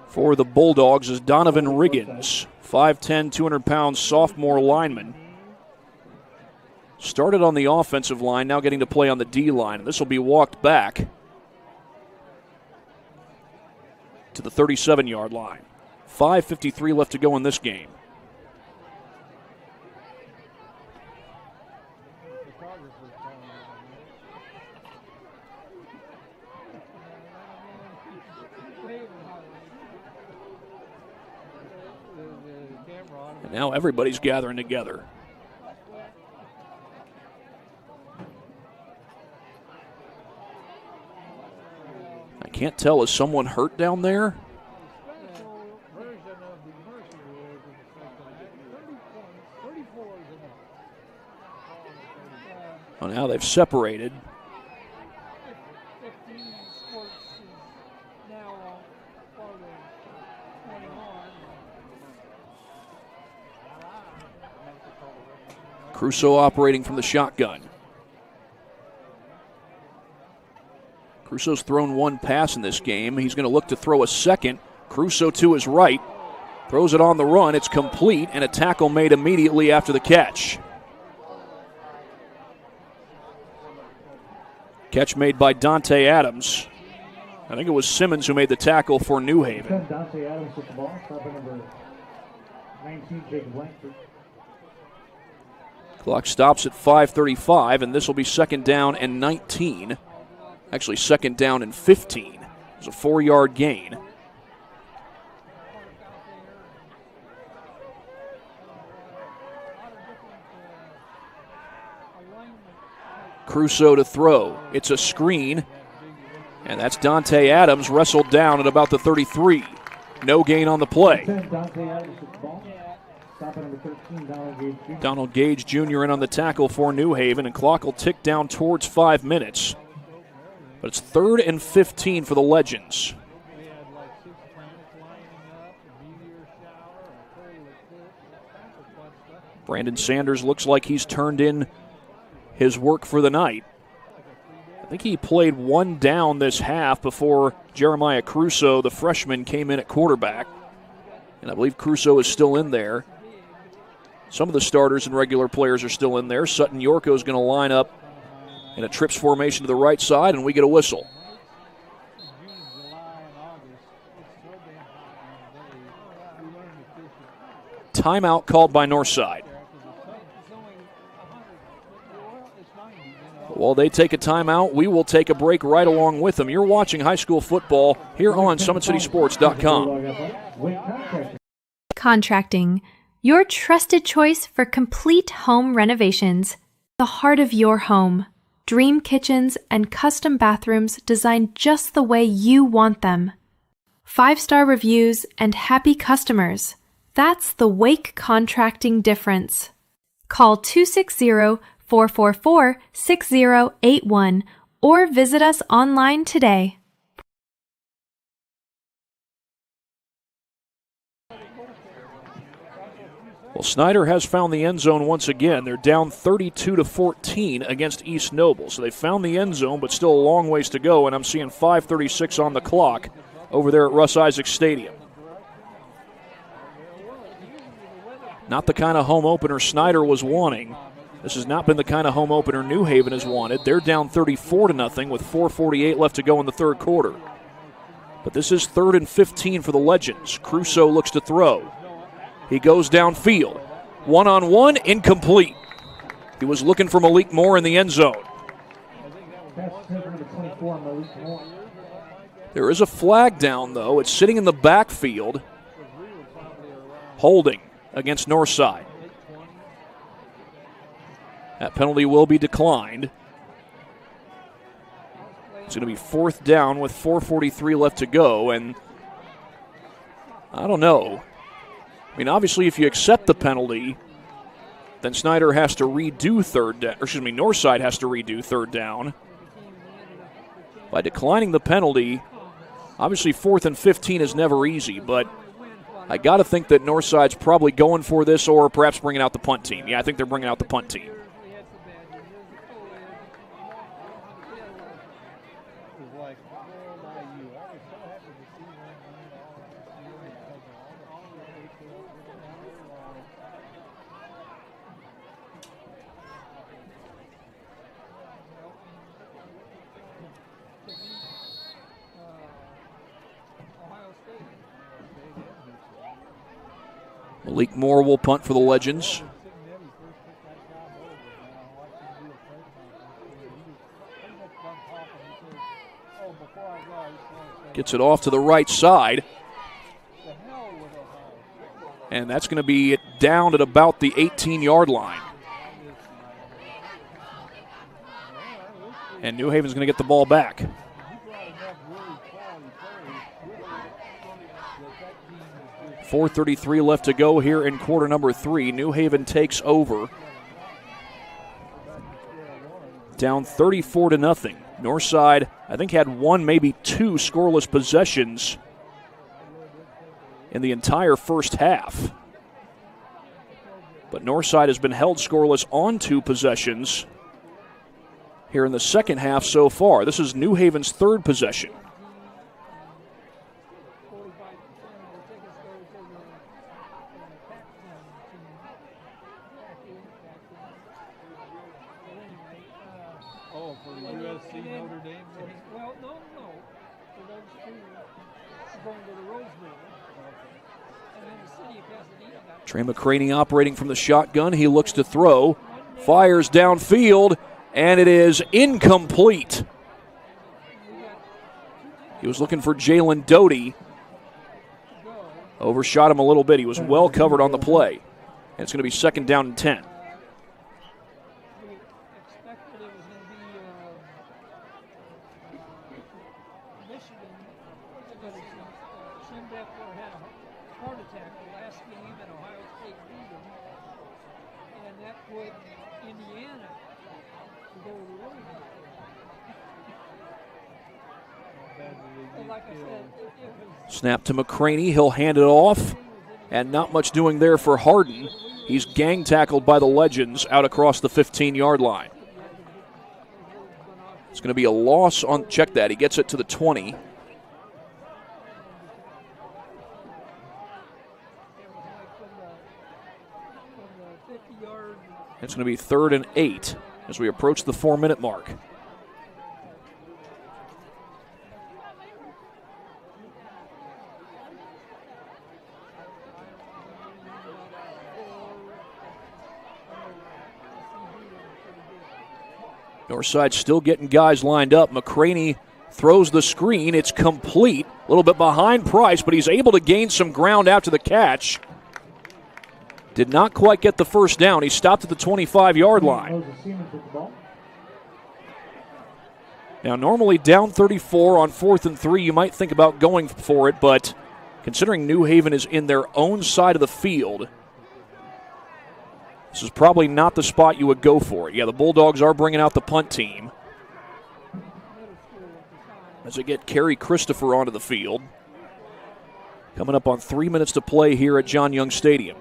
for the Bulldogs is Donovan Riggins, 5'10", 200-pound sophomore lineman. Started on the offensive line, now getting to play on the D-line. And this will be walked back to the 37-yard line. 5:53 left to go in this game. And now everybody's gathering together. I can't tell, is someone hurt down there? Oh, now they've separated. Crusoe operating from the shotgun. Crusoe's thrown one pass in this game. He's going to look to throw a second. Crusoe to his right. Throws it on the run. It's complete, and a tackle made immediately after the catch. Catch made by Dante Adams. I think it was Simmons who made the tackle for New Haven. Dante Adams with the ball. Stopper number 19, Jacob Langford. Clock stops at 5:35, and this will be second down and 19. Actually, second down and 15. It's a 4-yard gain. Crusoe to throw. It's a screen, and that's Dante Adams wrestled down at about the 33. No gain on the play. Donald Gage Jr. in on the tackle for New Haven, and clock will tick down towards 5 minutes. But it's 3rd and 15 for the Legends. Brandon Sanders looks like he's turned in his work for the night. I think he played one down this half before Jeremiah Crusoe, the freshman, came in at quarterback. And I believe Crusoe is still in there. Some of the starters and regular players are still in there. Sutton Yorko is going to line up in a trips formation to the right side, and we get a whistle. Timeout called by Northside. While they take a timeout, we will take a break right along with them. You're watching high school football here on SummitCitySports.com. Contracting, your trusted choice for complete home renovations. The heart of your home. Dream kitchens and custom bathrooms designed just the way you want them. 5-star reviews and happy customers. That's the Wake Contracting difference. Call 260-444-6081 or visit us online today. Well, Snyder has found the end zone once again. They're down 32-14 against East Noble. So they found the end zone, but still a long ways to go, and I'm seeing 5:36 on the clock over there at Russ Isaacs Stadium. Not the kind of home opener Snyder was wanting. This has not been the kind of home opener New Haven has wanted. They're down 34-0 with 4:48 left to go in the third quarter. But this is 3rd and 15 for the Legends. Crusoe looks to throw. He goes downfield. One-on-one, incomplete. He was looking for Malik Moore in the end zone. There is a flag down, though. It's sitting in the backfield. Holding against Northside. That penalty will be declined. It's going to be 4th down with 4:43 left to go, and I don't know. I mean, obviously, if you accept the penalty, then Snyder has to redo Northside has to redo 3rd down. By declining the penalty, obviously 4th and 15 is never easy, but I got to think that Northside's probably going for this or perhaps bringing out the punt team. Yeah, I think they're bringing out the punt team. Malik Moore will punt for the Legends. Gets it off to the right side. And that's going to be down at about the 18-yard line. And New Haven's going to get the ball back. .433 left to go here in quarter number 3. New Haven takes over. Down 34-0. Northside, I think, had 1, maybe 2 scoreless possessions in the entire first half. But Northside has been held scoreless on 2 possessions here in the second half so far. This is New Haven's 3rd possession. Trey McCraney operating from the shotgun. He looks to throw, fires downfield, and it is incomplete. He was looking for Jalen Doty. Overshot him a little bit. He was well covered on the play. And it's going to be 2nd down and 10. Snap to McCraney. He'll hand it off. And not much doing there for Harden. He's gang tackled by the Legends out across the 15-yard line. It's going to be a loss on, check that, he gets it to the 20. It's going to be 3rd and 8 as we approach the 4-minute mark. Northside still getting guys lined up. McCraney throws the screen. It's complete. A little bit behind Price, but he's able to gain some ground after the catch. Did not quite get the first down. He stopped at the 25-yard line. Now, normally down 34 on 4th and 3, you might think about going for it, but considering New Haven is in their own side of the field, this is probably not the spot you would go for it. Yeah, the Bulldogs are bringing out the punt team. as they get Kerry Christopher onto the field. Coming up on 3 minutes to play here at John Young Stadium.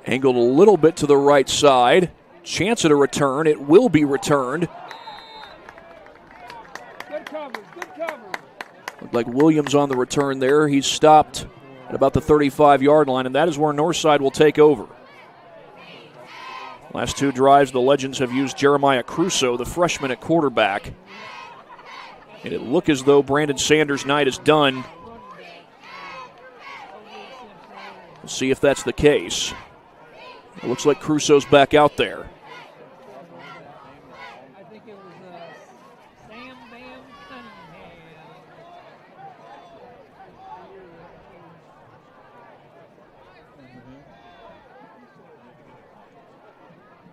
Angled a little bit to the right side. Chance at a return. It will be returned. Good coverage, good coverage. Looked like Williams on the return there. He's stopped at about the 35-yard line, and that is where Northside will take over. Last two drives, the Legends have used Jeremiah Crusoe, the freshman, at quarterback. And it looked as though Brandon Sanders' night is done. We'll see if that's the case. It looks like Crusoe's back out there. I think it was Sam Bam Cunningham.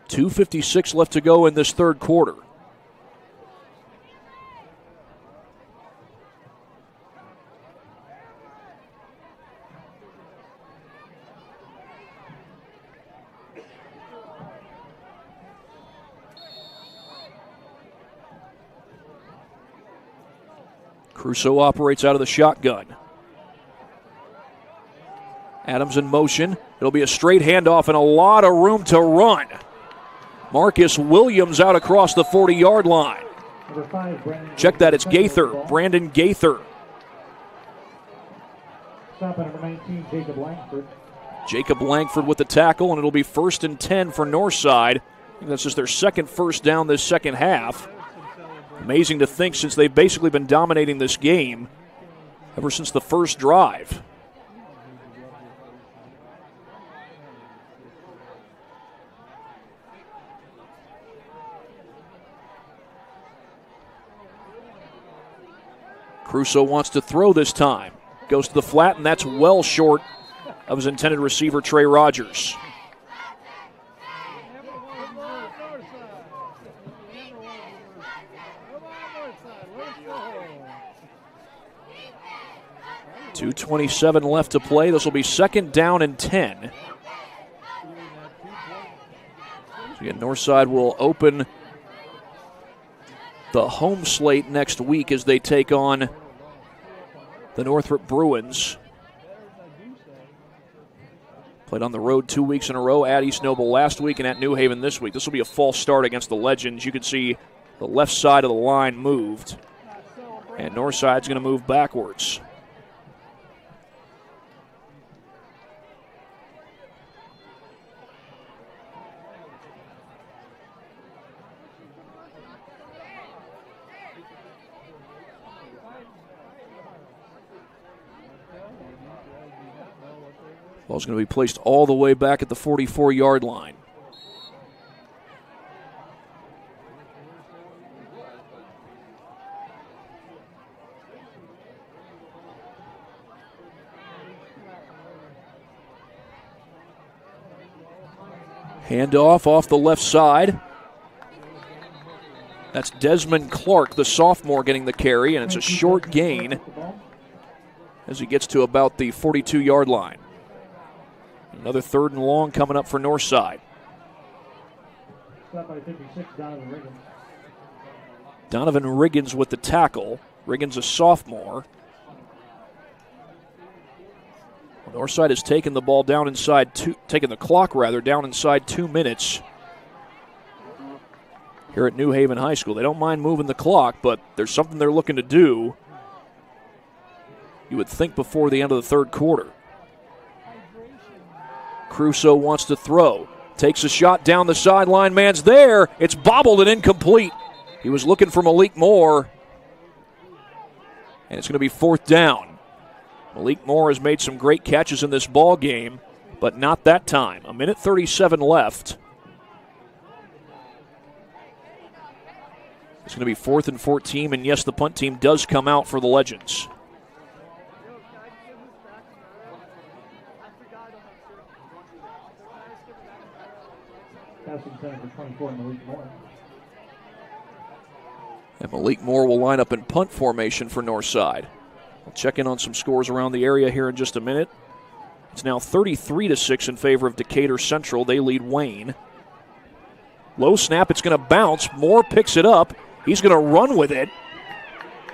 2:56 left to go in this third quarter. Crusoe operates out of the shotgun. Adams in motion. It'll be a straight handoff and a lot of room to run. Marcus Williams out across the 40-yard line. Check that, it's Gaither, Brandon Gaither. Stop at number 19, Jacob Langford. Jacob Langford with the tackle, and it'll be 1st and 10 for Northside. I think that's just their second first down this second half. Amazing to think, since they've basically been dominating this game ever since the first drive. Crusoe wants to throw this time. Goes to the flat, and that's well short of his intended receiver, Trey Rogers. .227 left to play. This will be 2nd down and 10. So again, Northside will open the home slate next week as they take on the Northrop Bruins. Played on the road 2 weeks in a row at East Noble last week and at New Haven this week. This will be a false start against the Legends. You can see the left side of the line moved, and Northside's going to move backwards. Ball's going to be placed all the way back at the 44-yard line. Handoff off the left side. That's Desmond Clark, the sophomore, getting the carry, and it's a short gain as he gets to about the 42-yard line. Another 3rd and long coming up for Northside. Stop by 56, Donovan Riggins. Donovan Riggins with the tackle. Riggins a sophomore. Northside has taken the ball down inside taken the clock down inside 2 minutes here at New Haven High School. They don't mind moving the clock, but there's something they're looking to do, you would think, before the end of the third quarter. Crusoe wants to throw. Takes a shot down the sideline. Man's there. It's bobbled and incomplete. He was looking for Malik Moore. And it's going to be 4th down. Malik Moore has made some great catches in this ball game, but not that time. 1:37 left. It's going to be 4th and 14, and yes, the punt team does come out for the Legends. Passing center for 24, Malik Moore. And Malik Moore will line up in punt formation for Northside. We'll check in on some scores around the area here in just a minute. It's now 33-6 in favor of Decatur Central. They lead Wayne. Low snap, it's going to bounce. Moore picks it up. He's going to run with it.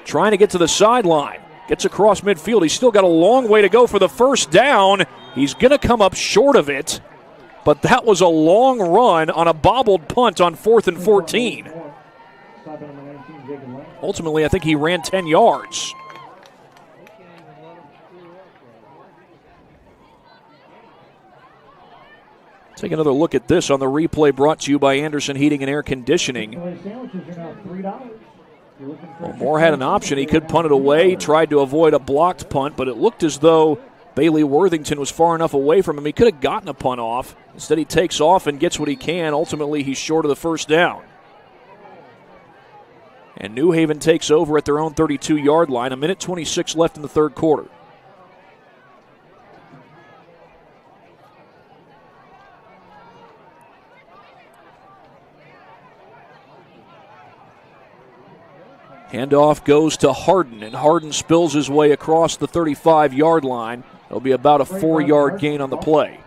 Trying to get to the sideline. Gets across midfield. He's still got a long way to go for the first down. He's going to come up short of it. But that was a long run on a bobbled punt on 4th and 14. Ultimately, I think he ran 10 yards. Take another look at this on the replay brought to you by Anderson Heating and Air Conditioning. Well, Moore had an option. He could punt it away. He tried to avoid a blocked punt, but it looked as though Bailey Worthington was far enough away from him. He could have gotten a punt off. Instead, he takes off and gets what he can. Ultimately, he's short of the first down. And New Haven takes over at their own 32-yard line. 1:26 left in the third quarter. Handoff goes to Harden, and Harden spills his way across the 35-yard line. It'll be about a 4-yard gain on the play.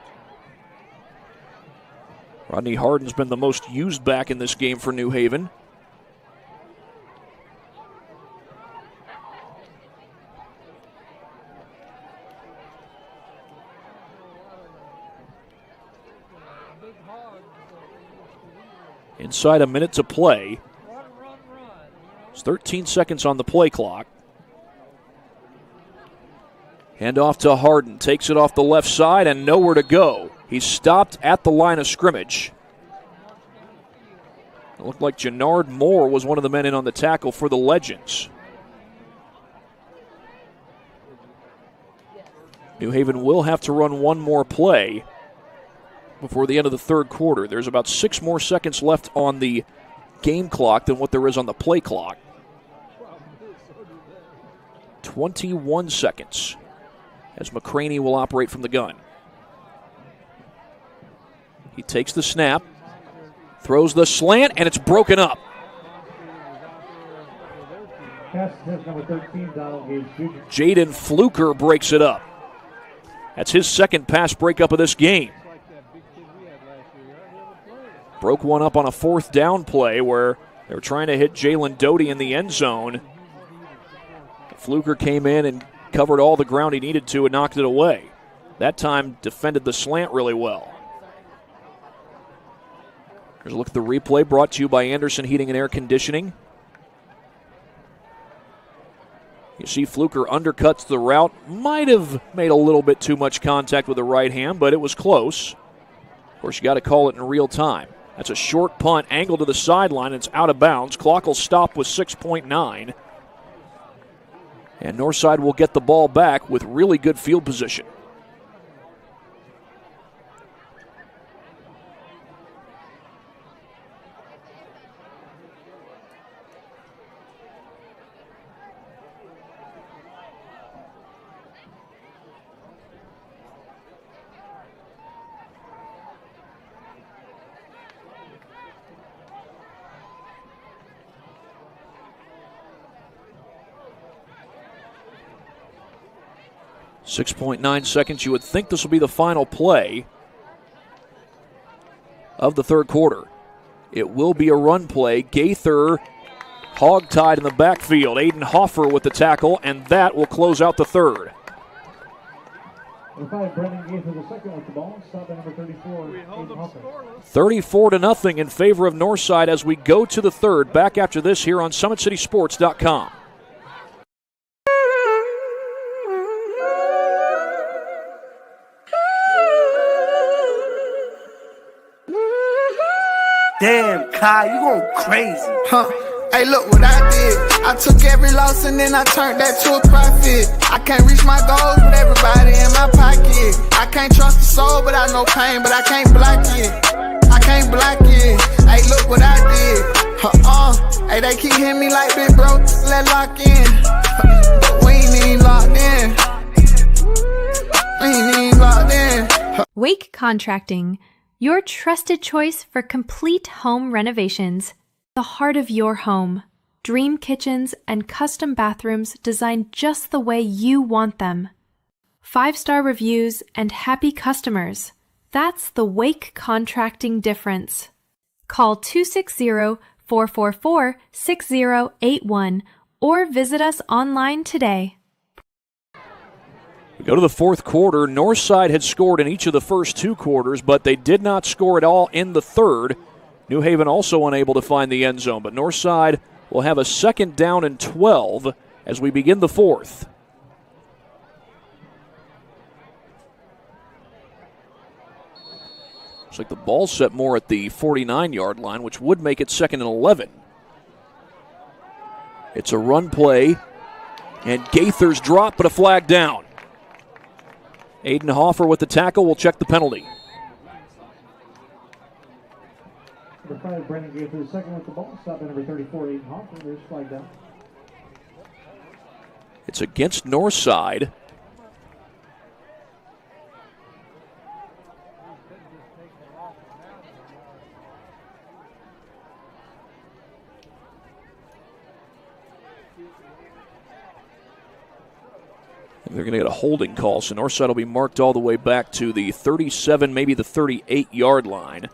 Rodney Harden's been the most used back in this game for New Haven. Inside a minute to play. It's 13 seconds on the play clock. Handoff to Harden. Takes it off the left side and nowhere to go. He's stopped at the line of scrimmage. It looked like Jannard Moore was one of the men in on the tackle for the Legends. New Haven will have to run one more play before the end of the third quarter. There's about 6 more seconds left on the game clock than what there is on the play clock. 21 seconds as McCraney will operate from the gun. He takes the snap, throws the slant, and it's broken up. Jaden Fluker breaks it up. That's his second pass breakup of this game. Broke one up on a 4th down play where they were trying to hit Jalen Doty in the end zone. Fluker came in and covered all the ground he needed to and knocked it away. That time defended the slant really well. Here's a look at the replay brought to you by Anderson Heating and Air Conditioning. You see Fluker undercuts the route. Might have made a little bit too much contact with the right hand, but it was close. Of course, you got to call it in real time. That's a short punt, angled to the sideline. It's out of bounds. Clock will stop with 6.9. And Northside will get the ball back with really good field position. .9 seconds. You would think this will be the final play of the third quarter. It will be a run play. Gaither hogtied in the backfield. Aiden Hoffer with the tackle, and that will close out the third. 34-0 in favor of Northside as we go to the third. Back after this here on SummitCitySports.com. Damn, Kai, you going crazy. Hey, look what I did. I took every loss and then I turned that to a profit. I can't reach my goals with everybody in my pocket. I can't trust the soul, but I know pain, but I can't block it. I can't block it. Hey, look what I did. Hey, they keep hitting me like big bro, let lock in. But we ain't even locked in. We ain't even locked in. Wake Contracting, your trusted choice for complete home renovations. The heart of your home. Dream kitchens and custom bathrooms designed just the way you want them. 5-star reviews and happy customers. That's the Wake Contracting difference. Call 260-444-6081 or visit us online today. We go to the fourth quarter. Northside had scored in each of the first two quarters, but they did not score at all in the third. New Haven also unable to find the end zone, but Northside will have a 2nd down and 12 as we begin the fourth. Looks like the ball's set more at the 49-yard line, which would make it 2nd and 11. It's a run play, and Gaither's dropped, but a flag down. Aiden Hoffer with the tackle will check the penalty. Number 5, Brandon Gaither, second with the ball. Stop at number 34, Aiden Hoffer. There's flag down. It's against Northside. They're going to get a holding call, so Northside will be marked all the way back to the 37, maybe the 38-yard line.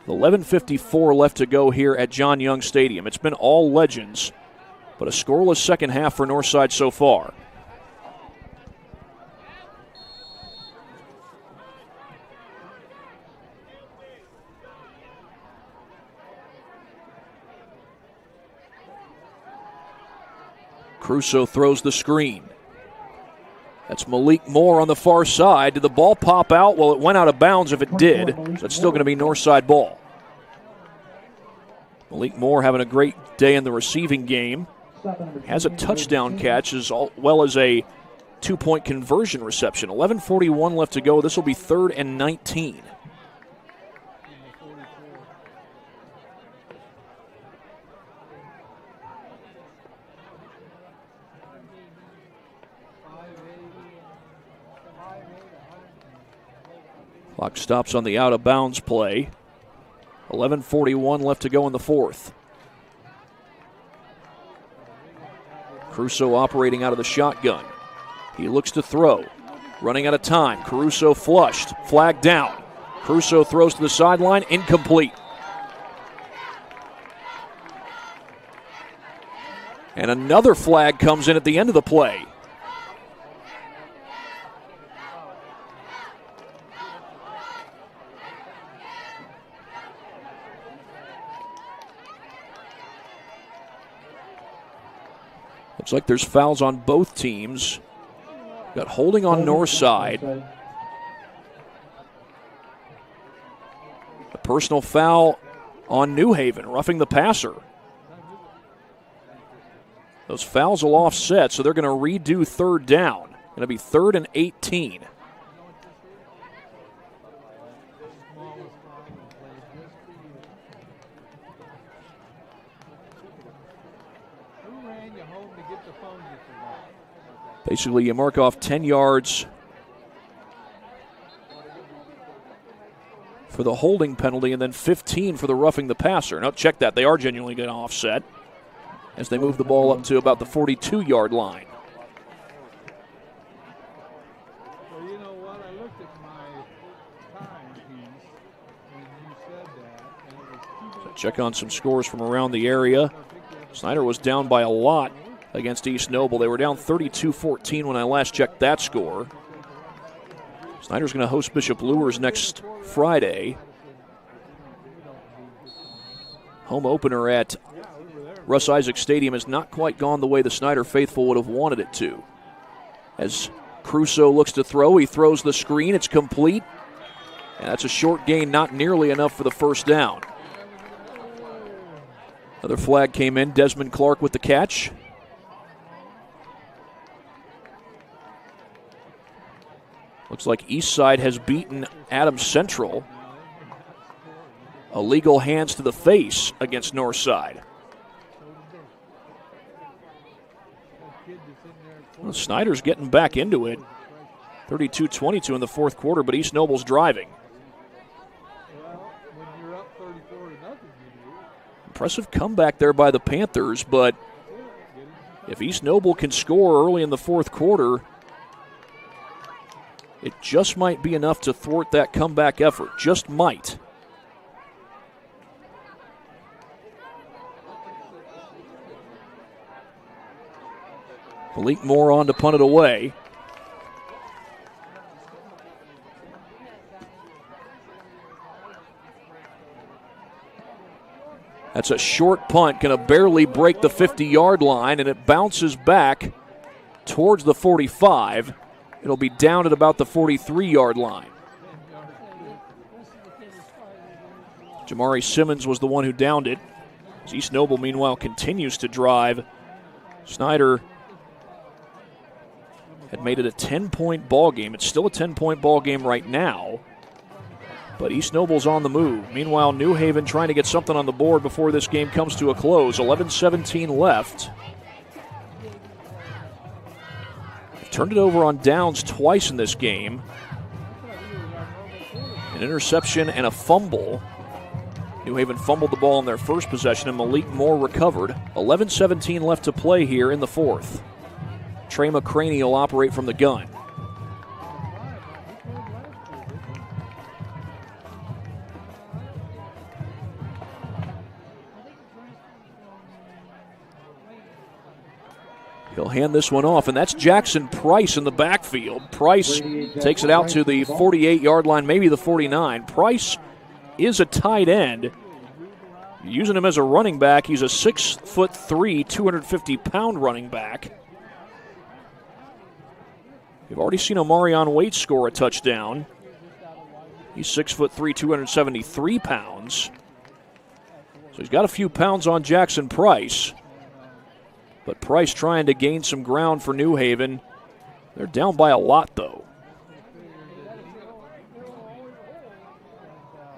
11:54 left to go here at John Young Stadium. It's been all Legends, but a scoreless second half for Northside so far. Crusoe throws the screen. That's Malik Moore on the far side. Did the ball pop out? Well, it went out of bounds if it did. So it's still going to be Northside ball. Malik Moore having a great day in the receiving game. Has a touchdown catch as well as a 2-point conversion reception. 11:41 left to go. This will be 3rd and 19. Clock stops on the out-of-bounds play. 11:41 left to go in the fourth. Crusoe operating out of the shotgun. He looks to throw. Running out of time. Caruso flushed. Flag down. Crusoe throws to the sideline. Incomplete. And another flag comes in at the end of the play. Looks like there's fouls on both teams. Got holding on Northside. A personal foul on New Haven, roughing the passer. Those fouls will offset, so they're going to redo 3rd down. Going to be 3rd and 18. Basically, you mark off 10 yards for the holding penalty and then 15 for the roughing the passer. Now, check that. They are genuinely going to offset as they move the ball up to about the 42-yard line. Well, you know what? I looked at my timepiece when you said that, and it was 2 minutes. Check on some scores from around the area. Snyder was down by a lot against East Noble. They were down 32-14 when I last checked that score. Snyder's going to host Bishop Luers next Friday. Home opener at Russ Isaac Stadium has not quite gone the way the Snyder faithful would have wanted it to. As Crusoe looks to throw, he throws the screen. It's complete. And that's a short gain, not nearly enough for the 1st down. Another flag came in. Desmond Clark with the catch. Looks like Eastside has beaten Adams Central. Illegal hands to the face against Northside. Well, Snyder's getting back into it. 32-22 in the fourth quarter, but East Noble's driving. Impressive comeback there by the Panthers, but if East Noble can score early in the fourth quarter, it just might be enough to thwart that comeback effort. Just might. Malik Moore on to punt it away. That's a short punt, going to barely break the 50-yard line, and it bounces back towards the 45. It'll be down at about the 43-yard line. Jamari Simmons was the one who downed it. As East Noble, meanwhile, continues to drive. Snyder had made it a 10-point ball game. It's still a 10-point ball game right now. But East Noble's on the move. Meanwhile, New Haven trying to get something on the board before this game comes to a close. 11-17 left. They've turned it over on downs twice in this game. An interception and a fumble. New Haven fumbled the ball in their first possession, and Malik Moore recovered. 11-17 left to play here in the fourth. Trey McCraney will operate from the gun. He'll hand this one off, and that's Jackson Price in the backfield. Price takes it out to the 48-yard line, maybe the 49. Price is a tight end. Using him as a running back, he's a 6'3", 250-pound running back. You've already seen Omarion Waite score a touchdown. He's 6'3", 273 pounds. So he's got a few pounds on Jackson Price. But Price trying to gain some ground for New Haven. They're down by a lot, though.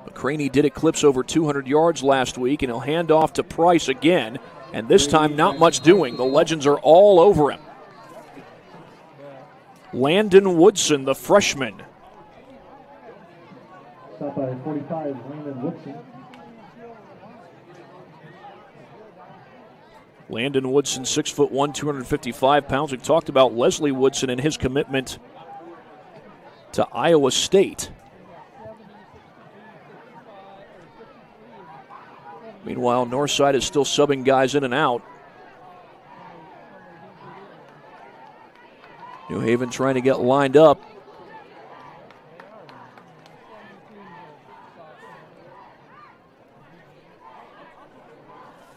McCraney did eclipse over 200 yards last week, and he'll hand off to Price again. And this time, not much doing. The Legends are all over him. Landon Woodson, the freshman. Stop by 45, Landon Woodson. Landon Woodson, 6'1", 255 pounds. We've talked about Leslie Woodson and his commitment to Iowa State. Meanwhile, Northside is still subbing guys in and out. New Haven trying to get lined up.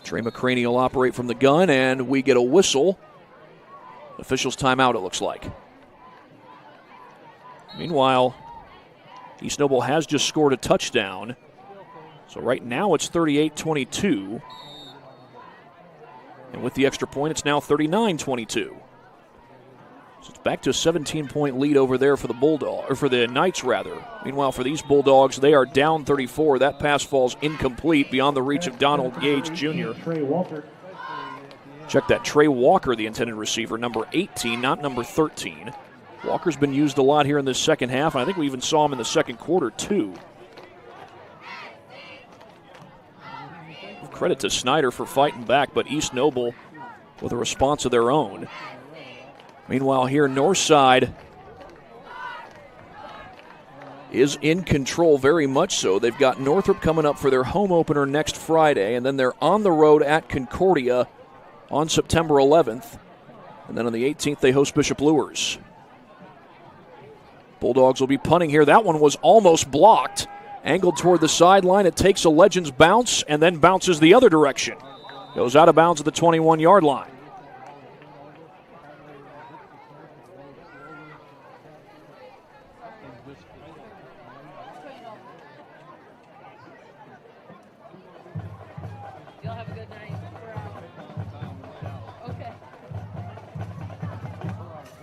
Trey McCraney will operate from the gun, and we get a whistle. Officials timeout, it looks like. Meanwhile, East Noble has just scored a touchdown. So right now it's 38-22. And with the extra point, it's now 39-22. So it's back to a 17-point lead over there for the Bulldogs, or for the Knights, rather. Meanwhile, for these Bulldogs, they are down 34. That pass falls incomplete beyond the reach of Donald Gage Jr. Check that. Trey Walker, the intended receiver, number 18, not number 13. Walker's been used a lot here in this second half, and I think we even saw him in the second quarter, too. Credit to Snyder for fighting back, but East Noble with a response of their own. Meanwhile, here, Northside is in control very much so. They've got Northrop coming up for their home opener next Friday, and then they're on the road at Concordia on September 11th. And then on the 18th, they host Bishop Luers. Bulldogs will be punting here. That one was almost blocked. Angled toward the sideline. It takes a Legends bounce and then bounces the other direction. Goes out of bounds at the 21-yard line.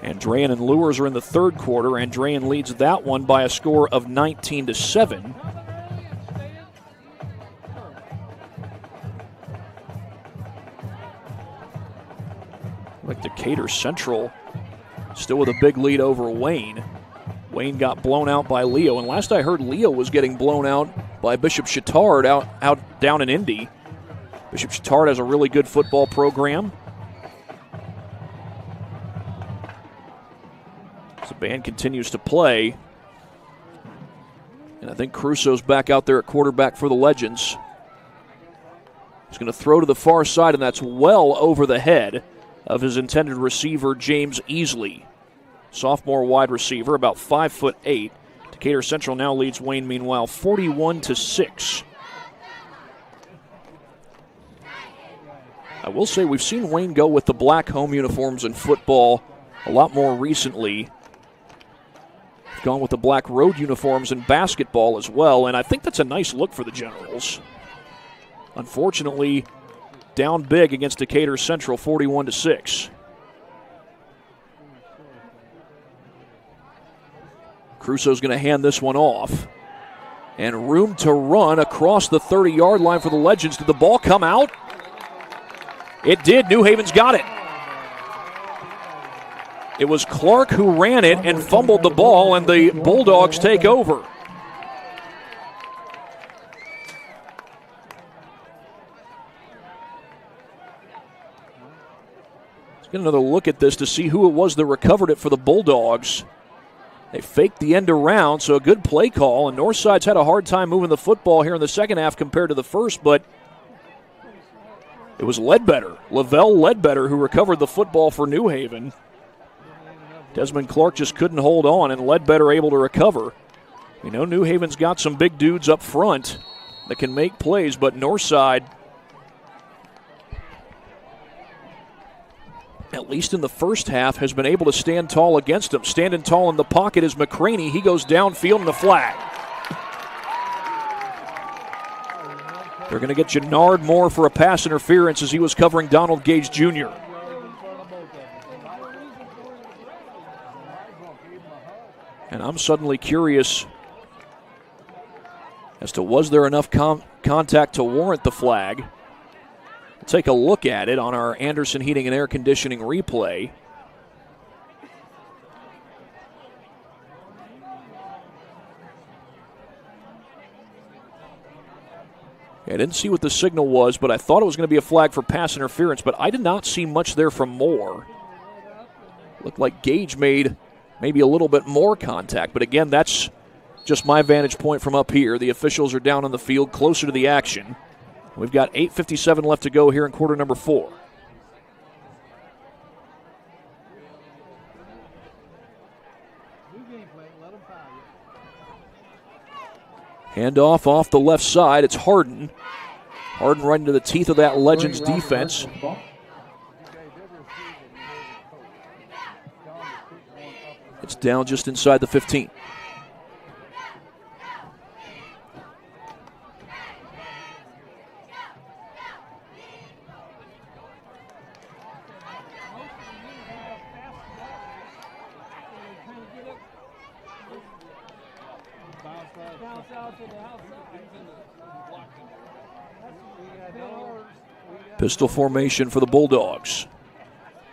Andrean and Luers are in the third quarter. Andrean leads that one by a score of 19-7. Like Decatur Central still with a big lead over Wayne. Wayne got blown out by Leo, and last I heard Leo was getting blown out by Bishop Chittard out down in Indy. Bishop Chittard has a really good football program. The band continues to play. And I think Crusoe's back out there at quarterback for the Legends. He's going to throw to the far side, and that's well over the head of his intended receiver, James Easley. Sophomore wide receiver, about 5'8". Decatur Central now leads Wayne, meanwhile, 41-6. I will say we've seen Wayne go with the black home uniforms in football a lot more recently. We've gone with the black road uniforms in basketball as well, and I think that's a nice look for the Generals. Unfortunately, down big against Decatur Central, 41-6. Crusoe's going to hand this one off. And room to run across the 30-yard line for the Legends. Did the ball come out? It did. New Haven's got it. It was Clark who ran it and fumbled the ball, and the Bulldogs take over. Let's get another look at this to see who it was that recovered it for the Bulldogs. They faked the end around, so a good play call, and Northside's had a hard time moving the football here in the second half compared to the first, but it was Lavelle Ledbetter, who recovered the football for New Haven. Desmond Clark just couldn't hold on, and Ledbetter able to recover. We know New Haven's got some big dudes up front that can make plays, but Northside, at least in the first half, has been able to stand tall against them. Standing tall in the pocket is McCraney. He goes downfield in the flag. They're going to get Jannard Moore for a pass interference as he was covering Donald Gage Jr. And I'm suddenly curious as to was there enough contact to warrant the flag. We'll take a look at it on our Anderson Heating and Air Conditioning replay. I didn't see what the signal was, but I thought it was going to be a flag for pass interference, but I did not see much there from Moore. Looked like Gage made maybe a little bit more contact, but again, that's just my vantage point from up here. The officials are down on the field, closer to the action. We've got 8:57 left to go here in quarter number 4. Handoff off the left side. It's Harden. Harden right into the teeth of that Legends defense. It's down just inside the 15. Pistol formation for the Bulldogs.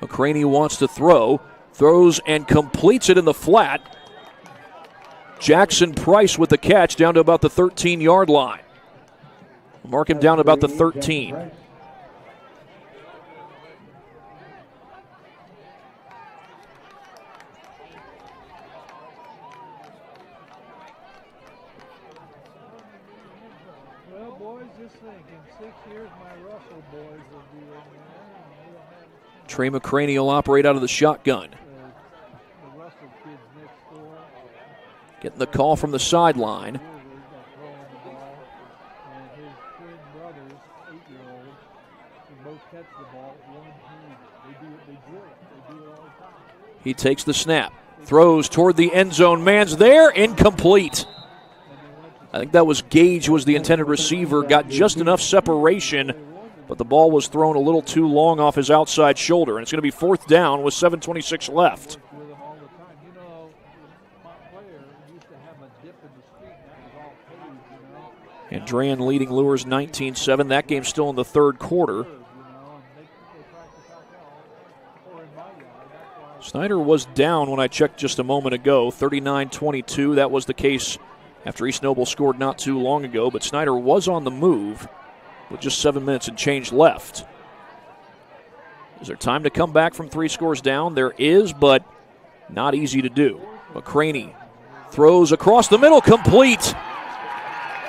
McCraney wants to throw. Throws and completes it in the flat. Jackson Price with the catch down to about the 13-yard line. Mark him down about the 13. Well, boys, just think, in 6 years, my Russell boys will be in there. Trey McCraney will operate out of the shotgun. Getting the call from the sideline. He takes the snap, throws toward the end zone. Man's there, incomplete. I think that was Gage, who was the intended receiver, got just enough separation, but the ball was thrown a little too long off his outside shoulder, and it's going to be 4th down with 7:26 left. Andrean leading Lures 19-7. That game's still in the third quarter. Snyder was down when I checked just a moment ago, 39-22. That was the case after East Noble scored not too long ago, but Snyder was on the move with just 7 minutes and change left. Is there time to come back from 3 scores down? There is, but not easy to do. McCraney throws across the middle, complete.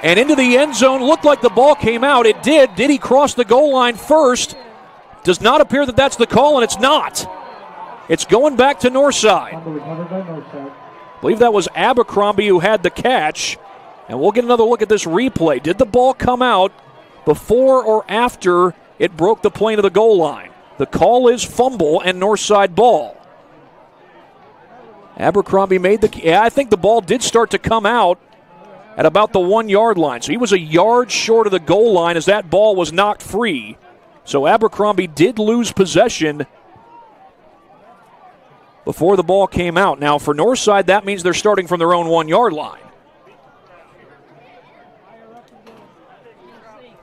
And into the end zone. Looked like the ball came out. It did. Did he cross the goal line first? Does not appear that that's the call, and it's not. It's going back to Northside. I believe that was Abercrombie who had the catch. And we'll get another look at this replay. Did the ball come out before or after it broke the plane of the goal line? The call is fumble and Northside ball. Abercrombie made I think the ball did start to come out at about the 1 yard line. So he was a yard short of the goal line as that ball was knocked free. So Abercrombie did lose possession before the ball came out. Now for Northside, that means they're starting from their own 1 yard line.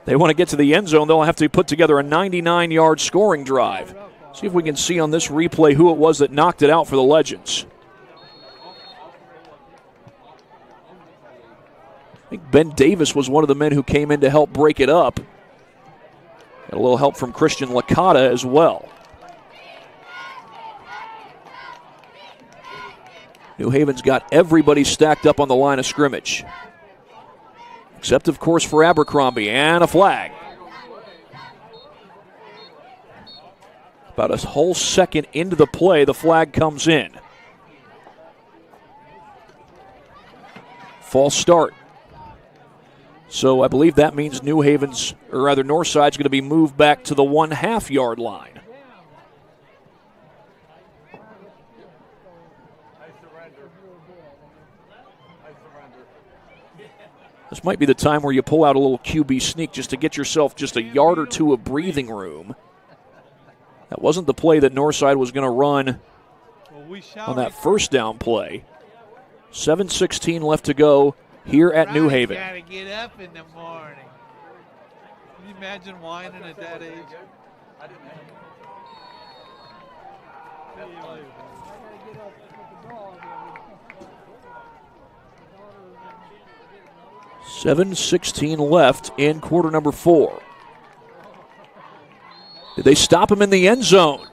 They want to get to the end zone, they'll have to put together a 99-yard scoring drive. See if we can see on this replay who it was that knocked it out for the Legends. I think Ben Davis was one of the men who came in to help break it up. Got a little help from Christian Licata as well. New Haven's got everybody stacked up on the line of scrimmage. Except, of course, for Abercrombie, and a flag. About a whole second into the play, the flag comes in. False start. So I believe that means New Haven's, or rather Northside's going to be moved back to the 1/2 yard line. This might be the time where you pull out a little QB sneak just to get yourself just a yard or two of breathing room. That wasn't the play that Northside was going to run on that first down play. 7:16 left to go here at New Haven. Got to get up in the morning. Can you imagine whining at that age? 7:16 left in quarter number 4. Did they stop him in the end zone?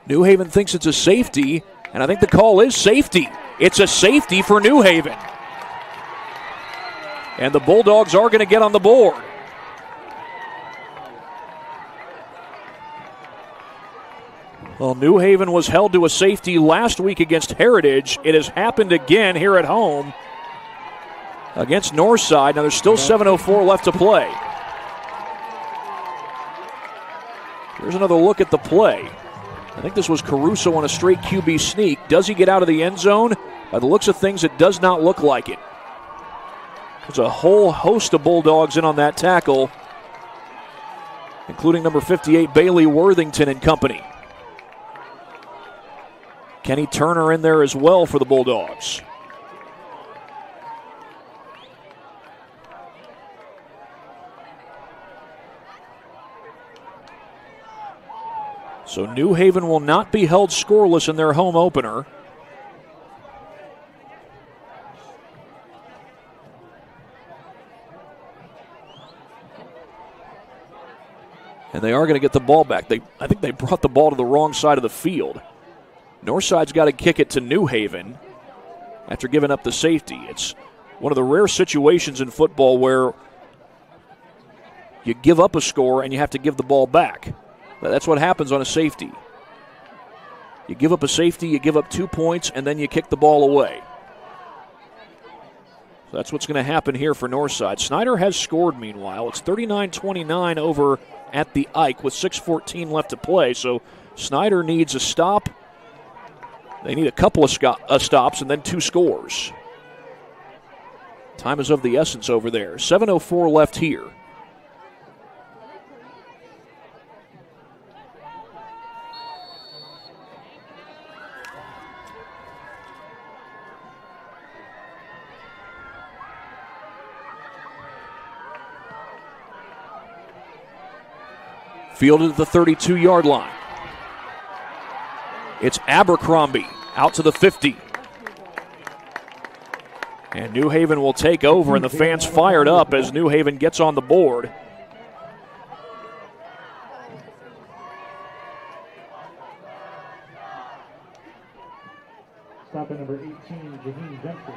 New Haven thinks it's a safety, and I think the call is safety. It's a safety for New Haven. And the Bulldogs are going to get on the board. Well, New Haven was held to a safety last week against Heritage. It has happened again here at home against Northside. Now there's still 7:04 left to play. Here's another look at the play. I think this was Caruso on a straight QB sneak. Does he get out of the end zone? By the looks of things, it does not look like it. There's a whole host of Bulldogs in on that tackle, including number 58, Bailey Worthington and company. Kenny Turner in there as well for the Bulldogs. So New Haven will not be held scoreless in their home opener. And they are going to get the ball back. I think they brought the ball to the wrong side of the field. Northside's got to kick it to New Haven after giving up the safety. It's one of the rare situations in football where you give up a score and you have to give the ball back. That's what happens on a safety. You give up a safety, you give up 2 points, and then you kick the ball away. So that's what's going to happen here for Northside. Snyder has scored, meanwhile. It's 39-29 over at the Ike with 6:14 left to play. So Snyder needs a stop. They need a couple of stops and then 2 scores. Time is of the essence over there. 7:04 left here. Fielded at the 32-yard line. It's Abercrombie out to the 50. And New Haven will take over, and the fans fired up as New Haven gets on the board. Stop at number 18, Janine Dempsey.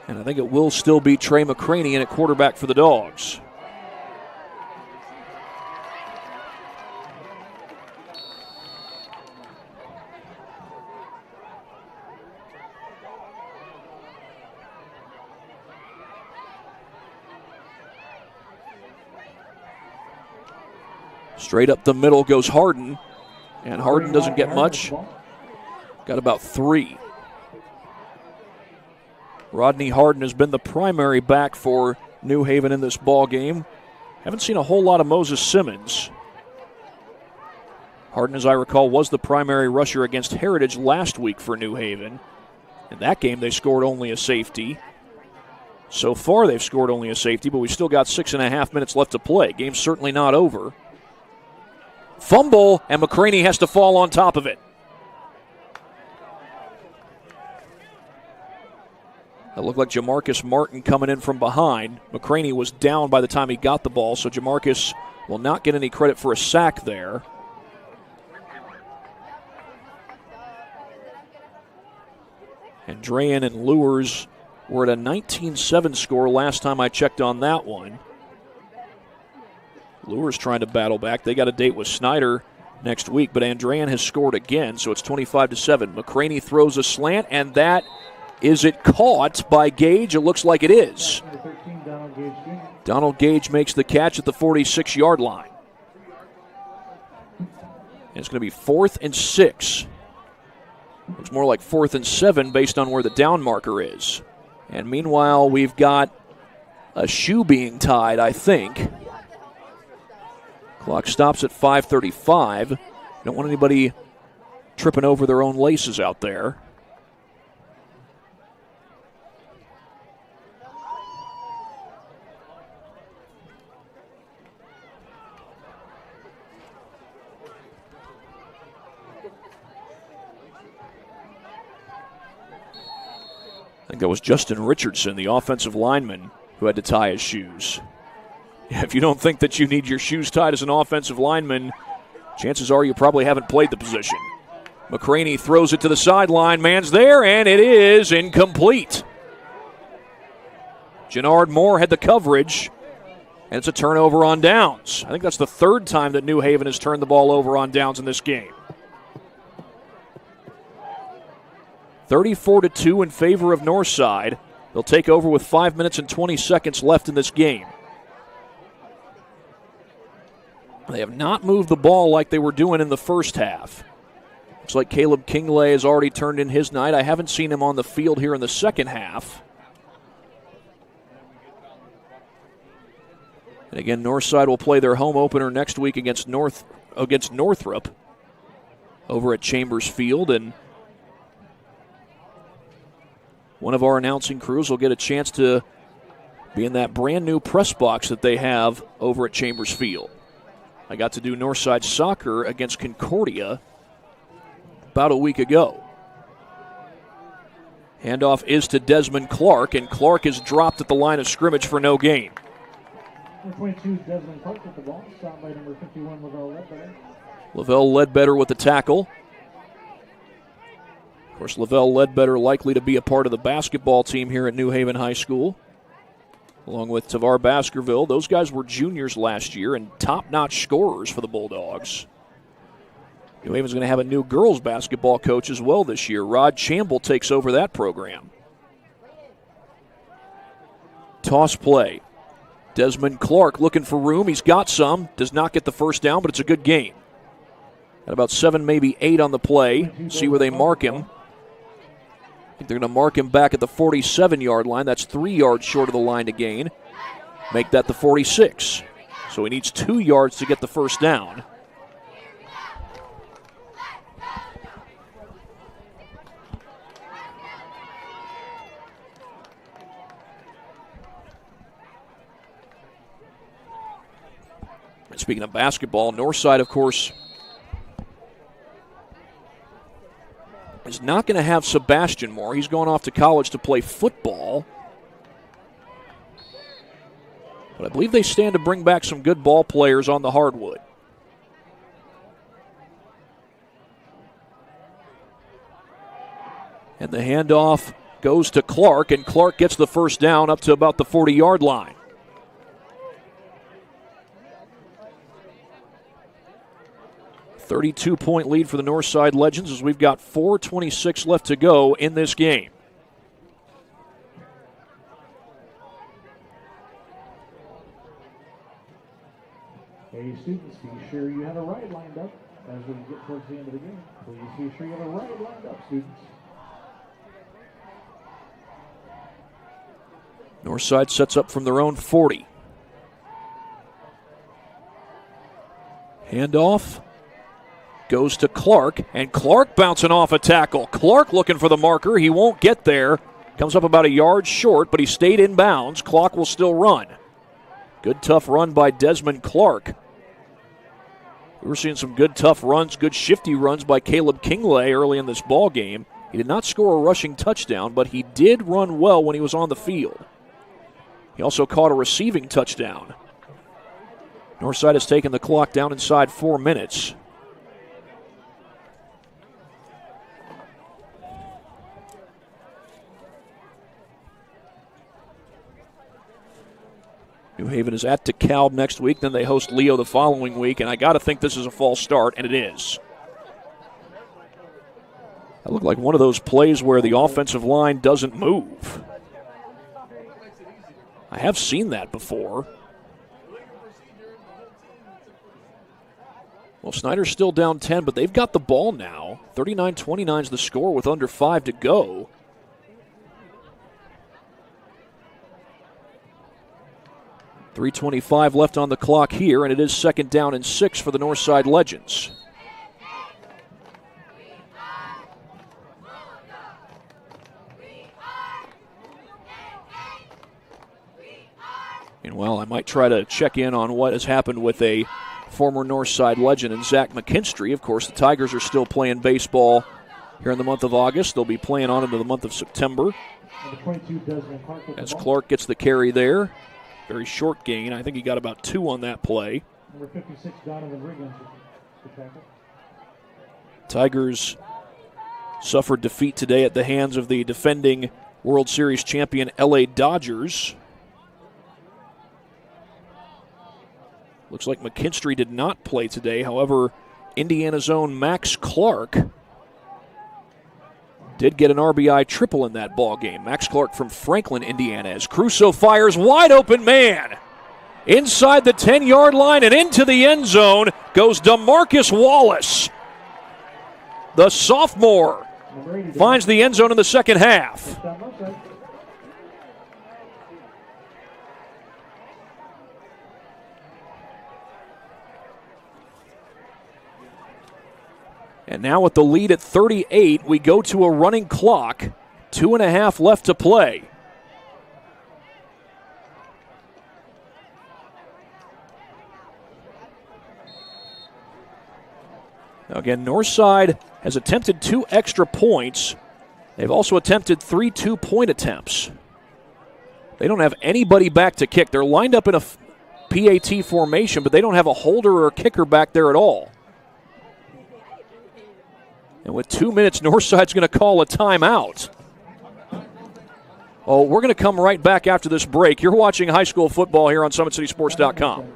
And I think it will still be Trey McCraney in at quarterback for the Dogs. Straight up the middle goes Harden, and Harden doesn't get much. Got about 3. Rodney Harden has been the primary back for New Haven in this ball game. Haven't seen a whole lot of Moses Simmons. Harden, as I recall, was the primary rusher against Heritage last week for New Haven. In that game, they scored only a safety. So far, they've scored only a safety, but we've still got 6.5 minutes left to play. Game's certainly not over. Fumble, and McCraney has to fall on top of it. That looked like Jamarcus Martin coming in from behind. McCraney was down by the time he got the ball, so Jamarcus will not get any credit for a sack there. And Drayen and Lures were at a 19-7 score last time I checked on that one. Lures trying to battle back. They got a date with Snyder next week, but Andrayan has scored again, so it's 25-7. McCraney throws a slant, and that is it caught by Gage? It looks like it is. Donald Gage makes the catch at the 46-yard line. And it's going to be 4th and 6. Looks more like 4th and 7 based on where the down marker is. And meanwhile, we've got a shoe being tied, I think. Clock stops at 5:35. Don't want anybody tripping over their own laces out there. I think that was Justin Richardson, the offensive lineman, who had to tie his shoes. If you don't think that you need your shoes tied as an offensive lineman, chances are you probably haven't played the position. McCraney throws it to the sideline. Man's there, and it is incomplete. Jannard Moore had the coverage, and it's a turnover on downs. I think that's the 3rd time that New Haven has turned the ball over on downs in this game. 34-2 in favor of Northside. They'll take over with 5 minutes and 20 seconds left in this game. They have not moved the ball like they were doing in the first half. Looks like Caleb Kingley has already turned in his night. I haven't seen him on the field here in the second half. And again, Northside will play their home opener next week against Northrop over at Chambers Field, and one of our announcing crews will get a chance to be in that brand new press box that they have over at Chambers Field. I got to do Northside soccer against Concordia about a week ago. Handoff is to Desmond Clark, and Clark is dropped at the line of scrimmage for no gain. Number 22, Desmond Clark with the ball, stopped by number 51, Lavelle Ledbetter. Lavelle Ledbetter with the tackle. Of course, Lavelle Ledbetter likely to be a part of the basketball team here at New Haven High School, along with Tavar Baskerville. Those guys were juniors last year and top-notch scorers for the Bulldogs. New Haven's going to have a new girls basketball coach as well this year. Rod Chamble takes over that program. Toss play. Desmond Clark looking for room. He's got some. Does not get the first down, but it's a good gain. At about 7, maybe 8 on the play. See where they mark him. I think they're going to mark him back at the 47-yard line. That's 3 yards short of the line to gain. Make that the 46. So he needs 2 yards to get the first down. And speaking of basketball, Northside, of course, is not going to have Sebastian Moore. He's going off to college to play football. But I believe they stand to bring back some good ball players on the hardwood. And the handoff goes to Clark, and Clark gets the first down up to about the 40-yard line. A 32-point lead for the Northside Legends as we've got 4:26 left to go in this game. Hey, students, be sure you have a ride lined up as we get towards the end of the game. Please be sure you have a ride lined up, students. Northside sets up from their own 40. Handoff goes to Clark, and Clark bouncing off a tackle. Clark looking for the marker. He won't get there. Comes up about a yard short, but he stayed in bounds. Clock will still run. Good tough run by Desmond Clark. We were seeing some good tough runs, good shifty runs by Caleb Kingley early in this ball game. He did not score a rushing touchdown, but he did run well when he was on the field. He also caught a receiving touchdown. Northside has taken the clock down inside 4 minutes. New Haven is at DeKalb next week, then they host Leo the following week, and I got to think this is a false start, and it is. That looked like one of those plays where the offensive line doesn't move. I have seen that before. Well, Snyder's still down 10, but they've got the ball now. 39-29 is the score with under 5 to go. .325 left on the clock here, and it is 2nd down and 6 for the Northside Legends. And well, I might try to check in on what has happened with a former Northside legend and Zach McKinstry. Of course, the Tigers are still playing baseball here in the month of August. They'll be playing on into the month of September. As Clark gets the carry there. Very short gain. I think he got about 2 on that play. Number 56, Donovan Riggins, the tackle. Tigers suffered defeat today at the hands of the defending World Series champion LA Dodgers. Looks like McKinstry did not play today. However, Indiana's own Max Clark did get an RBI triple in that ball game. Max Clark from Franklin, Indiana, as Crusoe fires wide open man. Inside the 10-yard line and into the end zone goes DeMarcus Wallace. The sophomore finds the end zone in the second half. And now with the lead at 38, we go to a running clock. 2.5 left to play. Now again, Northside has attempted 2 extra points. They've also attempted 3 two-point attempts. They don't have anybody back to kick. They're lined up in a PAT formation, but they don't have a holder or a kicker back there at all. And with 2 minutes, Northside's going to call a timeout. Oh, we're going to come right back after this break. You're watching high school football here on SummitCitySports.com.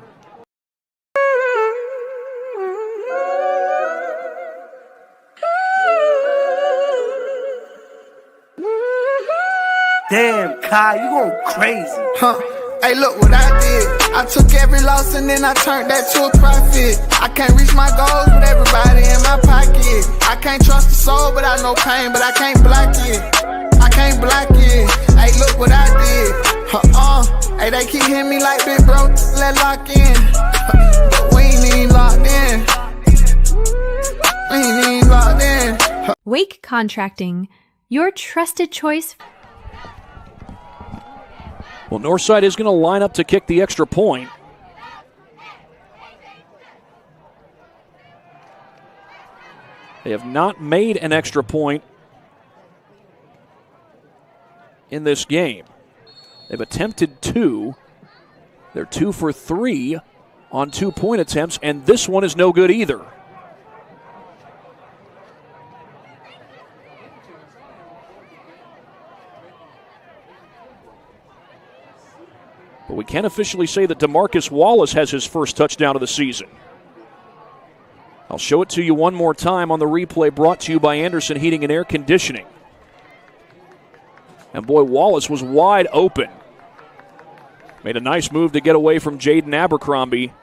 Damn, Kai, you going crazy. Hey, look what I did. I took every loss and then I turned that to a profit. I can't reach my goals with everybody in my pocket. I can't trust the soul, but I know pain, but I can't block it. I can't block it. Hey, look what I did. Hey, they keep hitting me like big bro, let lock in. But we ain't even locked in. We ain't even locked in. Wake Contracting, your trusted choice. Well, Northside is going to line up to kick the extra point. They have not made an extra point in this game. They've attempted 2. They're 2 for 3 on 2-point attempts, and this one is no good either. But we can officially say that DeMarcus Wallace has his first touchdown of the season. I'll show it to you one more time on the replay brought to you by Anderson Heating and Air Conditioning. And boy, Wallace was wide open. Made a nice move to get away from Jaden Abercrombie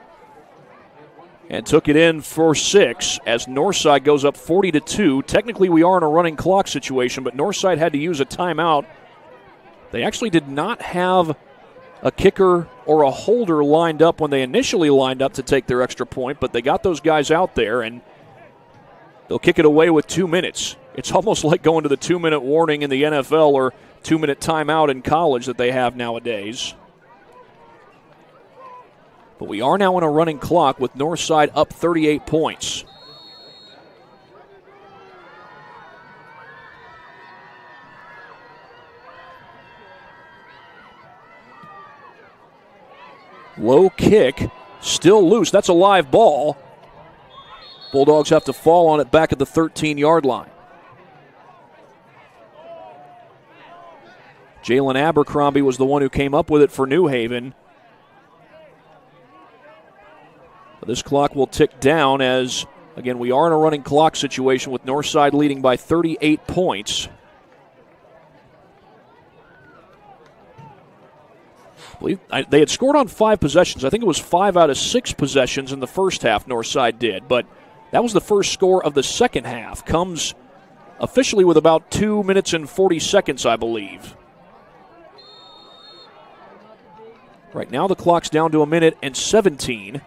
and took it in for 6 as Northside goes up 40-2. Technically, we are in a running clock situation, but Northside had to use a timeout. They actually did not have a kicker or a holder lined up when they initially lined up to take their extra point, but they got those guys out there, and they'll kick it away with 2 minutes. It's almost like going to the 2-minute warning in the NFL or 2-minute timeout in college that they have nowadays. But we are now in a running clock with Northside up 38 points. Low kick, still loose. That's a live ball. Bulldogs have to fall on it back at the 13-yard line. Jalen Abercrombie was the one who came up with it for New Haven. This clock will tick down as, again, we are in a running clock situation with Northside leading by 38 points. They had scored on 5 possessions. I think it was 5 out of 6 possessions in the first half Northside did, but that was the first score of the second half. Comes officially with about 2 minutes and 40 seconds, I believe. Right now the clock's down to 1 minute and 17.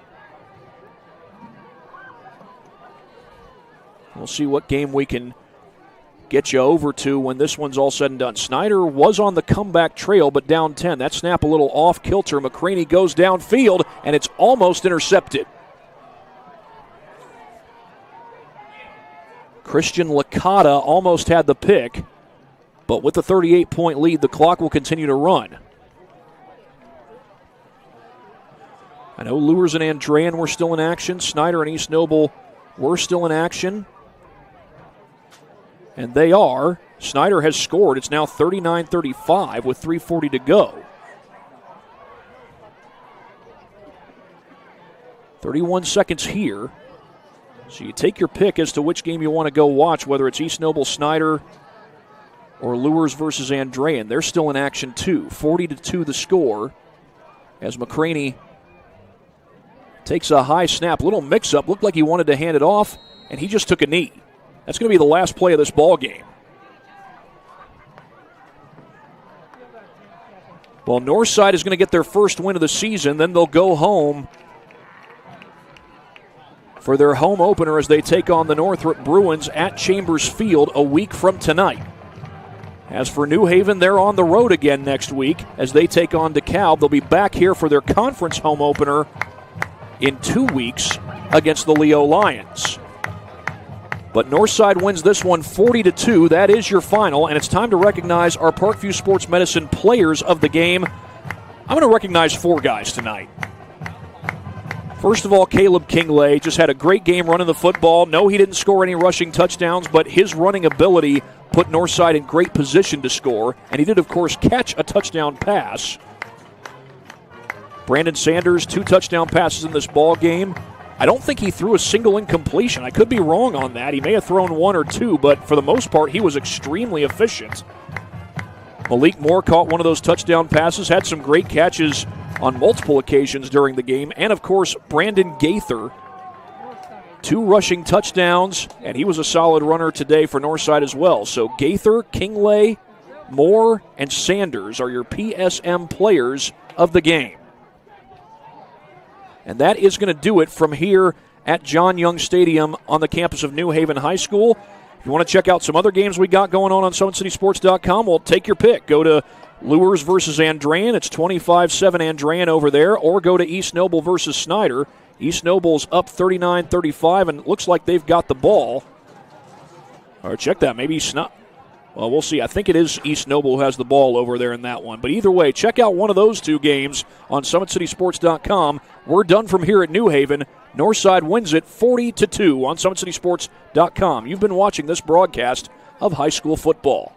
We'll see what game we can get you over to when this one's all said and done. Snyder was on the comeback trail, but down 10. That snap a little off kilter. McCraney goes downfield, and it's almost intercepted. Christian Licata almost had the pick, but with the 38-point lead, the clock will continue to run. I know Lures and Andrean were still in action. Snyder and East Noble were still in action. And they are. Snyder has scored. It's now 39-35 with 3:40 to go. 31 seconds here. So you take your pick as to which game you want to go watch, whether it's East Noble, Snyder, or Lures versus Andrean. They're still in action too. 40-2 the score as McCraney takes a high snap. Little mix-up. Looked like he wanted to hand it off, and he just took a knee. That's going to be the last play of this ball game. Well, Northside is going to get their first win of the season. Then they'll go home for their home opener as they take on the Northrop Bruins at Chambers Field a week from tonight. As for New Haven, they're on the road again next week as they take on DeKalb. They'll be back here for their conference home opener in 2 weeks against the Leo Lions. But Northside wins this one 40-2. That is your final, and it's time to recognize our Parkview Sports Medicine players of the game. I'm going to recognize 4 guys tonight. First of all, Caleb Kingley just had a great game running the football. No, he didn't score any rushing touchdowns, but his running ability put Northside in great position to score, and he did, of course, catch a touchdown pass. Brandon Sanders, 2 touchdown passes in this ball game. I don't think he threw a single incompletion. I could be wrong on that. He may have thrown 1 or 2, but for the most part, he was extremely efficient. Malik Moore caught one of those touchdown passes, had some great catches on multiple occasions during the game. And, of course, Brandon Gaither, 2 rushing touchdowns, and he was a solid runner today for Northside as well. So Gaither, Kingley, Moore, and Sanders are your PSM players of the game. And that is going to do it from here at John Young Stadium on the campus of New Haven High School. If you want to check out some other games we got going on SummitCitySports.com, well, take your pick. Go to Lures versus Andrean. It's 25-7 Andrean over there. Or go to East Noble versus Snyder. East Noble's up 39-35, and it looks like they've got the ball. All right, check that. Maybe well, we'll see. I think it is East Noble who has the ball over there in that one. But either way, check out one of those 2 games on SummitCitySports.com. We're done from here at New Haven. Northside wins it 40-2 on SummitCitySports.com. You've been watching this broadcast of high school football.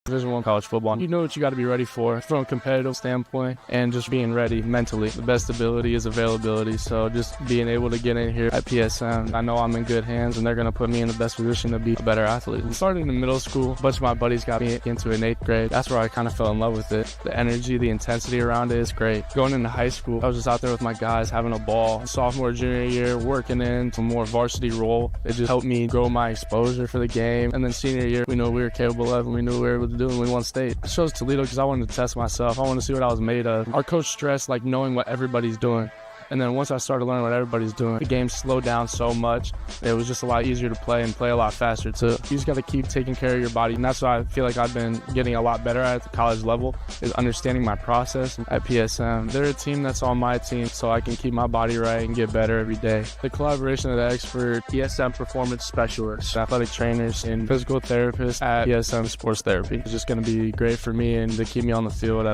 Division I college football. You know what you got to be ready for from a competitive standpoint and just being ready mentally. The best ability is availability, so just being able to get in here at PSM, I know I'm in good hands and they're going to put me in the best position to be a better athlete. Starting in middle school, a bunch of my buddies got me into an 8th grade. That's where I kind of fell in love with it. The energy, the intensity around it is great. Going into high school, I was just out there with my guys having a ball. Sophomore, junior year, working into a more varsity role. It just helped me grow my exposure for the game. And then senior year, we knew we were capable of and we knew we were able to do, and we won state. I chose Toledo because I wanted to test myself. I wanted to see what I was made of. Our coach stressed like knowing what everybody's doing. And then once I started learning what everybody's doing, the game slowed down so much. It was just a lot easier to play and play a lot faster too. You just got to keep taking care of your body. And that's what I feel like I've been getting a lot better at the college level, is understanding my process at PSM. They're a team that's on my team, so I can keep my body right and get better every day. The collaboration of the expert PSM performance specialists, athletic trainers, and physical therapists at PSM Sports Therapy is just going to be great for me and to keep me on the field